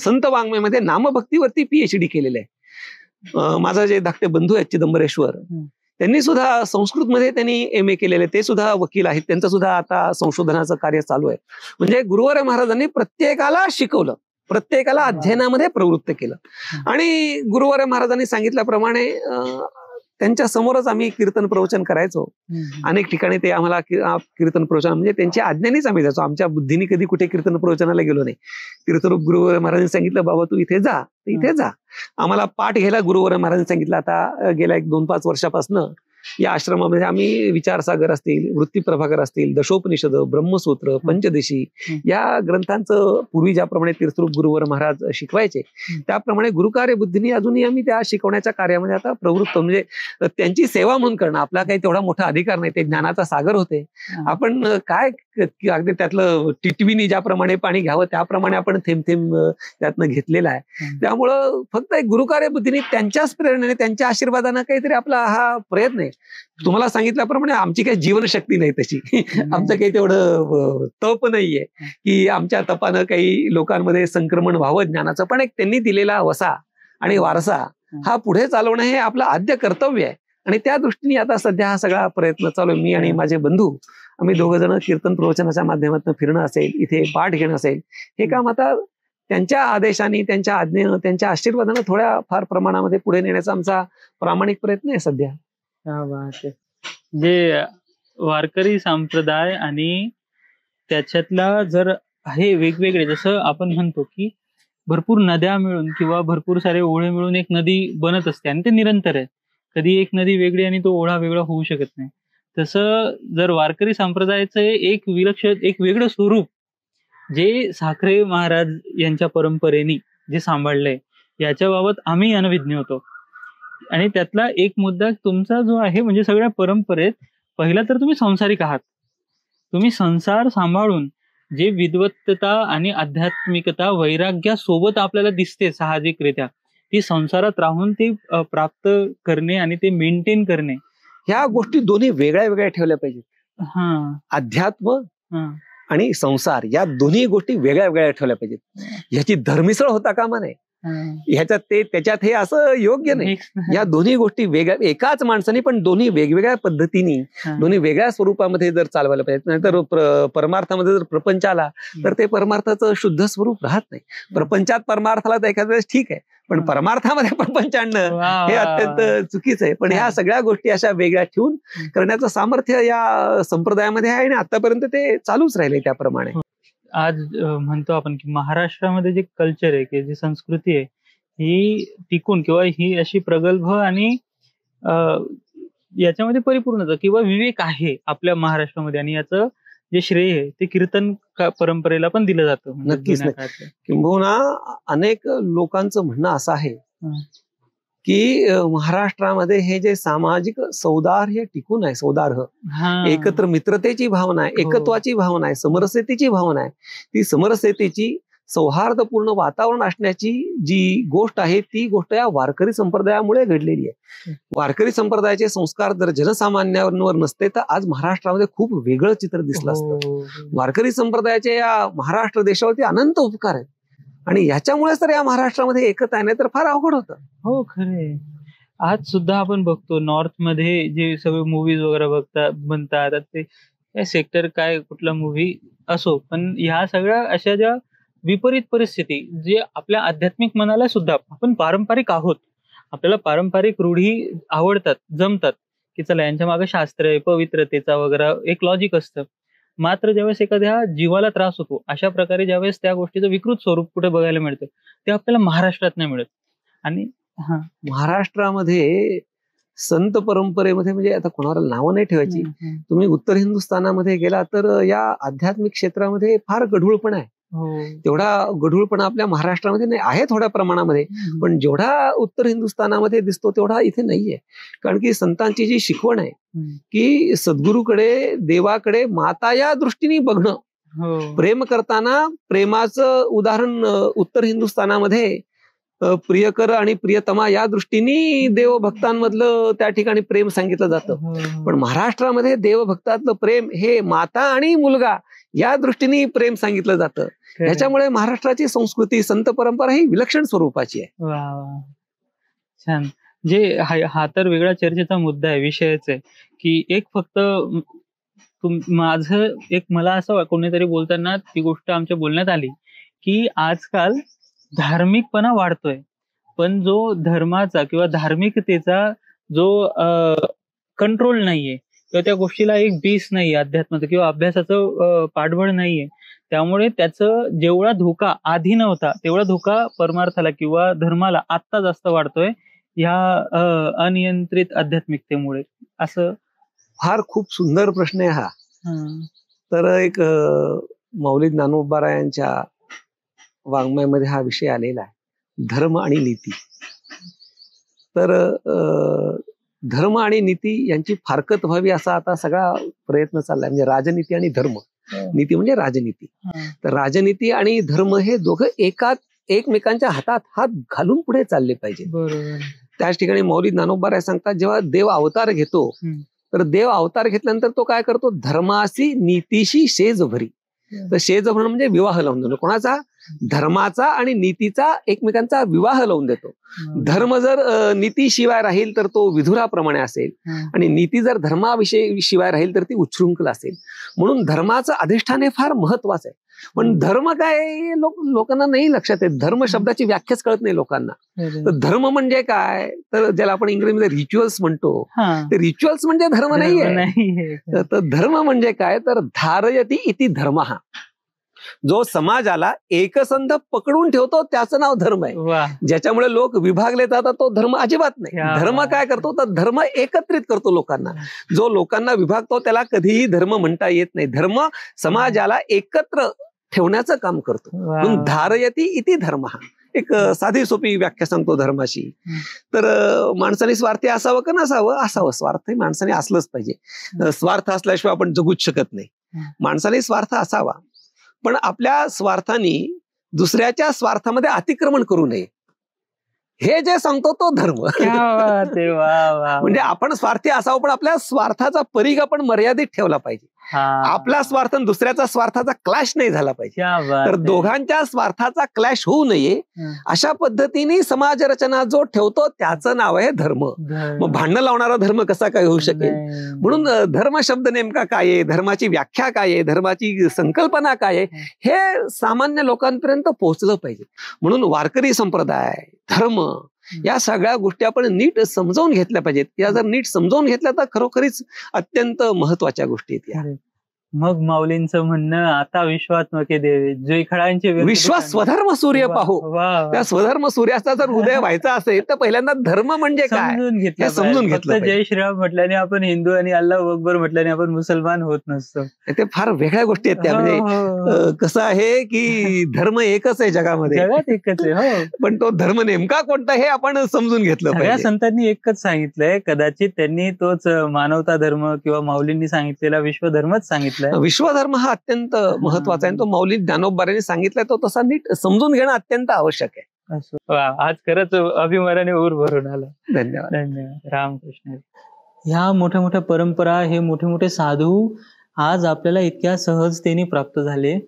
A: संत वाङ्मयामध्ये नामभक्तीवरती PhD केलेलं आहे. माझा जे धाकटे बंधू आहेत चिदंबरेश्वर, त्यांनी सुद्धा संस्कृतमध्ये त्यांनी MA केलेले, ते सुद्धा वकील आहेत. त्यांचं सुद्धा आता संशोधनाचं कार्य चालू आहे. म्हणजे गुरुवारे महाराजांनी प्रत्येकाला शिकवलं, प्रत्येकाला अध्ययनामध्ये प्रवृत्त केलं. आणि गुरुवारे महाराजांनी सांगितल्याप्रमाणे त्यांच्या समोरच आम्ही कीर्तन प्रवचन करायचो. अनेक ठिकाणी ते आम्हाला कीर्तन प्रवचन म्हणजे त्यांच्या आज्ञेनेच आम्ही जायचो. आमच्या बुद्धीने कधी कुठे कीर्तन प्रवचनाला गेलो नाही. तीर्थरूप गुरुवारे महाराजांनी सांगितलं बाबा तू इथे जा, इथे जा. आम्हाला पाठ घ्यायला गुरुवारे महाराजांनी सांगितलं. आता गेल्या 1-2-5 वर्षापासून या आश्रमामध्ये आम्ही विचारसागर असतील, वृत्ती प्रभाकर असतील, दशोपनिषद, ब्रह्मसूत्र, पंचदशी या ग्रंथांचं पूर्वी ज्याप्रमाणे तीर्थरूप गुरुवार महाराज शिकवायचे त्याप्रमाणे गुरुकार्य बुद्धीने अजूनही आम्ही त्या शिकवण्याच्या कार्यामध्ये आता प्रवृत्त. म्हणजे त्यांची सेवा म्हणून करणं, आपला काही तेवढा मोठा अधिकार नाही. ते ज्ञानाचा सागर होते. आपण काय अगदी त्यातलं टिटवीनी ज्याप्रमाणे पाणी घ्यावं त्याप्रमाणे आपण थेंब थेंब त्यातनं घेतलेला आहे. त्यामुळं फक्त एक गुरुकार्य बुद्धीने त्यांच्याच प्रेरणेने त्यांच्या आशीर्वादानं काहीतरी आपला हा प्रयत्न आहे. तुम्हाला सांगितल्याप्रमाणे आमची काही जीवनशक्ती नाही तशी, आमचं काही तेवढं तप नाहीये की आमच्या तपानं काही लोकांमध्ये संक्रमण व्हावं ज्ञानाचं. पण एक त्यांनी दिलेला वसा आणि वारसा हा पुढे चालवणं हे आपलं आद्य कर्तव्य आहे. आणि त्या दृष्टीने आता सध्या हा सगळा प्रयत्न चालू आहे. मी आणि माझे बंधू आम्ही 2 जण कीर्तन प्रवचनाच्या माध्यमातून फिरणं असेल, इथे पाठ घेणं असेल, हे काम आता त्यांच्या आदेशाने, त्यांच्या आज्ञेनं, त्यांच्या आशीर्वादानं थोड्या फार प्रमाणामध्ये पुढे नेण्याचा आमचा प्रामाणिक प्रयत्न आहे सध्या.
B: जे वारकरी संप्रदाय आणि त्याच्यातला जर हे वेगवेगळे, जसं आपण म्हणतो की भरपूर नद्या मिळून किंवा भरपूर सारे ओढे मिळून एक नदी बनत असते आणि ते निरंतर आहे. कधी एक नदी वेगळी आणि तो ओढा वेगळा होऊ शकत नाही. तसं जर वारकरी संप्रदायाचं एक विलक्षण एक वेगळं स्वरूप जे साखरे महाराज यांच्या परंपरेने जे सांभाळलंय, याच्याबाबत आम्ही अनभिज्ञ होतो. आणि त्यातला एक मुद्दा तुमचा जो आहे, म्हणजे सगळ्या परंपरेत पहिला तर तुम्ही संसारिक आहात. तुम्ही संसार सांभाळून जे विद्वत्ता आणि आध्यात्मिकता वैराग्यासोबत आपल्याला दिसते साहजिकरित्या, ती संसारात राहून ती प्राप्त करणे आणि ते मेंटेन करणे,
A: ह्या गोष्टी दोन्ही वेगळ्या वेगळ्या ठेवल्या पाहिजेत.
B: हा
A: अध्यात्म
B: हा
A: आणि संसार या दोन्ही गोष्टी वेगळ्या वेगळ्या ठेवल्या पाहिजेत. ह्याची धर्मिसळ होता कामा नये. ह्याच्यात त्याच्यात हे असं योग्य नाही. या दोन्ही गोष्टी वेगळ्या, एकाच माणसाने पण दोन्ही वेगवेगळ्या पद्धतीने, दोन्ही वेगळ्या स्वरूपामध्ये जर चालवायला पाहिजे. नाहीतर परमार्थामध्ये जर प्रपंच आला तर ते परमार्थाचं शुद्ध स्वरूप राहत नाही. प्रपंचात परमार्थाला तर एखाद्या वेळेस ठीक आहे, पण परमार्थामध्ये प्रपंच आणणं हे अत्यंत चुकीचं आहे. पण ह्या सगळ्या गोष्टी अशा वेगळ्या ठेवून करण्याचं सामर्थ्य या संप्रदायामध्ये आहे आणि आतापर्यंत ते चालूच राहिले त्याप्रमाणे.
B: आज म्हणतो आपण की महाराष्ट्रामध्ये जे कल्चर आहे, की जी संस्कृती आहे, ही टिकून किंवा ही अशी प्रगल्भ आणि याच्यामध्ये परिपूर्णता किंवा विवेक आहे आपल्या महाराष्ट्रामध्ये, आणि याचं जे श्रेय आहे ते कीर्तन परंपरेला पण दिलं जातं.
A: नक्कीच नाही. किंबहुना अनेक लोकांचं म्हणणं असं आहे की महाराष्ट्रामध्ये हे जे सामाजिक सौदार्य टिकून आहे, सौदार्य, एकत्र मित्रतेची भावना आहे, एकत्वाची भावना आहे, समरसतेची भावना आहे, ती समरसतेची सौहार्दपूर्ण वातावरण असण्याची जी गोष्ट आहे, ती गोष्ट या वारकरी संप्रदायामुळे घडलेली आहे. वारकरी संप्रदायाचे संस्कार जर जनसामान्यांवर नसते तर आज महाराष्ट्रामध्ये खूप वेगळं चित्र दिसलं असतं. वारकरी संप्रदायाचे या महाराष्ट्र देशावरती अनंत उपकार आहेत आणि याच्यामुळेच तर या महाराष्ट्रामध्ये एकता आहे, नाही तर फार अवघड होतं.
B: हो, खरे. आज सुद्धा आपण बघतो नॉर्थ मध्ये जे सगळे मूवीज वगैरे बनतात, ते सेक्टर काय कुठला मूवी असो, पण ह्या सगळ्या अशा ज्या विपरीत परिस्थिती जे आपल्या आध्यात्मिक मनाला सुद्धा, आपण पारंपरिक आहोत, आपल्याला पारंपरिक रूढी आवडतात, जमतात, की चला यांच्या मागे शास्त्र आहे, पवित्रतेचा वगैरे एक लॉजिक असतं. मात्र ज्यावेळेस एखाद्या जीवाला त्रास होतो, अशा प्रकारे ज्यावेळेस त्या गोष्टीचं विकृत स्वरूप कुठे बघायला मिळतं, ते आपल्याला महाराष्ट्रात नाही मिळत. आणि
A: महाराष्ट्रामध्ये संत परंपरेमध्ये, म्हणजे आता कोणाला नावं नाही ठेवायची, तुम्ही उत्तर हिंदुस्थानामध्ये गेला तर या आध्यात्मिक क्षेत्रामध्ये फार गढूळपणा आहे. तेवढा गढूळपणा आपल्या महाराष्ट्रामध्ये नाही आहे, थोड्या प्रमाणामध्ये, पण जेवढा उत्तर हिंदुस्थानामध्ये दिसतो तेवढा इथे नाहीये. कारण की संतांची जी शिकवण आहे की सद्गुरूकडे, देवाकडे माता या दृष्टीने बघणं, प्रेम करताना प्रेमाचं उदाहरण उत्तर हिंदुस्थानामध्ये प्रियकर आणि प्रियतमा या दृष्टीने देवभक्तांमधलं त्या ठिकाणी प्रेम सांगितलं जातं. पण महाराष्ट्रामध्ये देवभक्तातलं प्रेम हे माता आणि मुलगा या दृष्टीने प्रेम सांगितलं जातं. याच्यामुळे महाराष्ट्राची संस्कृती, संत परंपरा ही विलक्षण स्वरूपाची आहे.
B: छान. जे हा तर वेगळा चर्चेचा मुद्दा आहे, विषयच आहे, की एक फक्त माझं एक, मला असं कोणीतरी बोलताना ती गोष्ट आमच्या बोलण्यात आली की आजकाल धार्मिकपणा वाढतोय, पण जो धर्माचा किंवा धार्मिकतेचा जो कंट्रोल नाहीये किंवा त्या गोष्टीला एक बेस नाहीये, अध्यात्माचं किंवा अभ्यासाचं पाठबळ नाहीये, त्यामुळे त्याचं जेवढा धोका आधी नव्हता तेवढा धोका परमार्थाला किंवा धर्माला आत्ता जास्त वाढतोय ह्या अनियंत्रित आध्यात्मिकतेमुळे. असं
A: फार खूप सुंदर प्रश्न आहे हा. तर एक मौली ज्ञानोबा यांच्या वाङ्मयामध्ये हा विषय आलेला आहे, धर्म आणि नीती. तर धर्म आणि नीती यांची फारकत व्हावी असा आता सगळा प्रयत्न चाललाय. म्हणजे राजनीती आणि धर्म, नीती म्हणजे राजनीती. तर राजनीती आणि धर्म हे दोघं एकमेकांच्या हातात हात घालून पुढे चालले पाहिजे. त्याच ठिकाणी मौली ज्ञानोबा सांगतात, जेव्हा देव अवतार घेतो तर देव अवतार घेतल्यानंतर तो काय करतो, धर्माशी नीतीशी शेज भरी. तर शेज भरणं म्हणजे विवाह लावून देणं. कोणाचा? धर्माचा आणि नीतीचा एकमेकांचा विवाह लावून देतो. धर्म जर नीतीशिवाय राहील तर तो विधुराप्रमाणे असेल आणि नीती जर धर्माविषयी शिवाय राहील तर ती उच्छृंखल असेल. म्हणून धर्माचं अधिष्ठान हे फार महत्वाचं आहे. पण धर्म काय लोकांना नाही लक्षात येत. धर्म शब्दाची व्याख्याच कळत नाही लोकांना. तर धर्म म्हणजे काय, तर ज्याला आपण इंग्रजीमध्ये रिच्युअल्स म्हणतो, ते रिच्युअल्स म्हणजे धर्म नाहीये. तर धर्म म्हणजे काय, तर धारयती इति धर्म. जो समाजाला एकसंध पकडून ठेवतो त्याचं नाव धर्म आहे.
B: वा.
A: ज्याच्यामुळे लोक विभागले जातात तो धर्म अजिबात नाही.
B: या.
A: धर्म काय करतो तर धर्म एकत्रित करतो लोकांना. जो लोकांना विभागतो त्याला कधीही धर्म म्हणता येत नाही. धर्म समाजाला एकत्र ठेवण्याचं काम करतो. म्हणून धारयती इति धर्म. एक साधी सोपी व्याख्या सांगतो धर्माची. तर माणसाने स्वार्थी असावं का नसावं? असावं. स्वार्थी माणसाने असलंच पाहिजे. स्वार्थ असल्याशिवाय आपण जगूच शकत नाही. माणसाने स्वार्थ असावा, पण आपल्या स्वार्थाने दुसऱ्याच्या स्वार्थामध्ये अतिक्रमण करू नये, हे जे सांगतो तो धर्म. म्हणजे आपण स्वार्थी असावं, पण आपल्या स्वार्थाचा परीघ आपण मर्यादित ठेवला पाहिजे. आपला स्वार्थ आणि दुसऱ्याचा स्वार्थाचा क्लॅश नाही झाला पाहिजे. तर दोघांच्या स्वार्थाचा क्लॅश होऊ नये अशा पद्धतीने समाज रचना जो ठेवतो त्याचं नाव आहे धर्म. मग भांडण लावणारा धर्म कसा काय होऊ शकेल? म्हणून धर्म शब्द नेमका काय आहे, धर्माची व्याख्या काय आहे, धर्माची संकल्पना काय आहे, हे सामान्य लोकांपर्यंत पोहोचलं पाहिजे. म्हणून वारकरी संप्रदाय, धर्म या सगळ्या गोष्टी आपण नीट समजावून घेतल्या पाहिजेत. या जर नीट समजावून घेतल्या तर खरोखरीच अत्यंत महत्वाच्या गोष्टी आहेत.
B: मग माऊलींचं म्हणणं, आता विश्वात्मके देवे जे खळांचे
A: विश्वास स्वधर्म सूर्य पाहू. त्या स्वधर्म सूर्याचा जर उदय व्हायचा असेल तर पहिल्यांदा धर्म म्हणजे काय हे समजून घेतलं.
B: जय श्रीराम म्हटल्याने आपण हिंदू आणि अल्लाह अकबर म्हटल्याने आपण मुसलमान होत नसतो.
A: ते फार वेगळ्या गोष्टी आहेत त्या. म्हणजे कसं आहे की धर्म एकच आहे जगामध्ये,
B: जगात एकच आहे,
A: पण तो धर्म नेमका कोणता हे आपण समजून घेतलं पाहिजे.
B: संतांनी एकच सांगितलंय. कदाचित त्यांनी तोच मानवता धर्म किंवा माऊलींनी सांगितलेला विश्वधर्माच सांगितलं.
A: विश्वधर्म हा अत्यंत महत्वाचा आहे. तो माऊली ज्ञानोबांनी सांगितलाय तो तसा नीट समजून घेणं अत्यंत आवश्यक आहे.
B: आज खरंच अभिमानाने ऊर भरून आला.
A: धन्यवाद.
B: धन्यवाद. रामकृष्ण. ह्या मोठ्या मोठ्या परंपरा, हे मोठे मोठे साधू आज आपल्याला इतक्या सहजतेने प्राप्त झाले,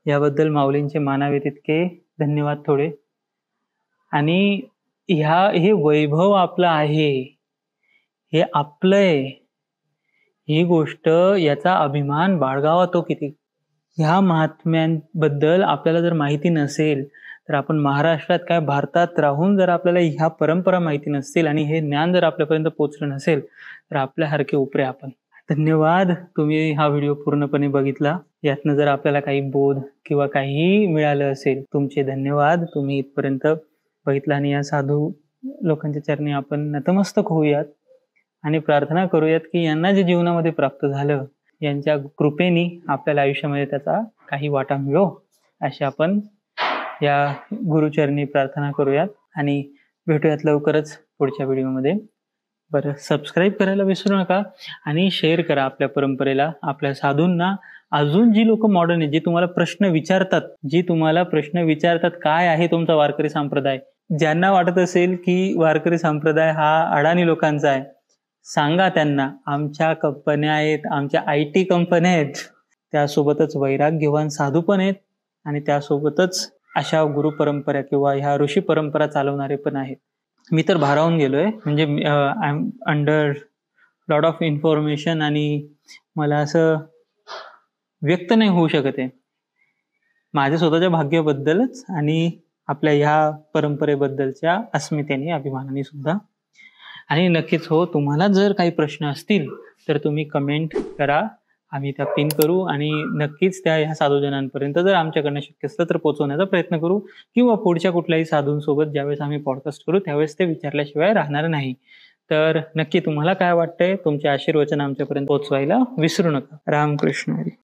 B: याबद्दल माऊलींचे मानावे तितके धन्यवाद थोडे. आणि हे वैभव आपलं आहे, हे आपलंय, ही गोष्ट, याचा अभिमान बाळगावा तो किती. ह्या महात्म्यांबद्दल आपल्याला जर माहिती नसेल तर आपण महाराष्ट्रात काय भारतात राहून जर आपल्याला ह्या परंपरा माहिती नसतील आणि हे ज्ञान जर आपल्यापर्यंत पोहोचलं नसेल तर आपल्यासारखे उपरे आपण. धन्यवाद. तुम्ही हा व्हिडिओ पूर्णपणे बघितला. यातनं जर आपल्याला काही बोध किंवा काही मिळालं असेल, तुमचे धन्यवाद. तुम्ही इथपर्यंत बघितलं आणि या साधू लोकांच्या चरणी आपण नतमस्तक होऊयात आणि प्रार्थना करूयात की यांना जे जीवनामध्ये प्राप्त झालं, यांच्या कृपेने आपल्याला आयुष्यामध्ये त्याचा काही वाटा मिळो, अशी आपण या गुरुचरणी प्रार्थना करूयात. आणि भेटूयात लवकरच पुढच्या व्हिडिओमध्ये. बरं, सबस्क्राईब करायला विसरू नका आणि शेअर करा आपल्या परंपरेला, आपल्या साधूंना. अजून जी लोक मॉडर्न आहेत, जी तुम्हाला प्रश्न विचारतात काय आहे तुमचा वारकरी संप्रदाय, ज्यांना वाटत असेल की वारकरी संप्रदाय हा अडाणी लोकांचा आहे, सांगा त्यांना आमच्या कंपन्या आहेत, आमच्या IT कंपन्या आहेत, त्यासोबतच वैराग्यवान साधू पण आहेत आणि त्यासोबतच अशा गुरु परंपरा किंवा ह्या ऋषी परंपरा चालवणारे पण आहेत. मी तर भारावून गेलोय. म्हणजे I am under lot of information आणि मला असं व्यक्त नाही होऊ शकत आहे माझ्या स्वतःच्या भाग्याबद्दलच आणि आपल्या ह्या परंपरेबद्दलच्या अस्मितेने, अभिमानाने सुद्धा. आणि नक्कीच हो, तुम्हाला जर काही प्रश्न असतील तर तुम्ही कमेंट करा, आम्ही त्या पिन करू आणि नक्कीच त्या ह्या साधूजनांपर्यंत जर आमच्याकडनं शक्य असलं तर पोहोचवण्याचा प्रयत्न करू, किंवा पुढच्या कुठल्याही साधूंसोबत ज्यावेळेस आम्ही पॉडकास्ट करू त्यावेळेस ते विचारल्याशिवाय राहणार नाही. तर नक्की तुम्हाला काय वाटतंय, तुमचे आशीर्वचन आमच्यापर्यंत पोहोचवायला विसरू नका. रामकृष्ण हरी.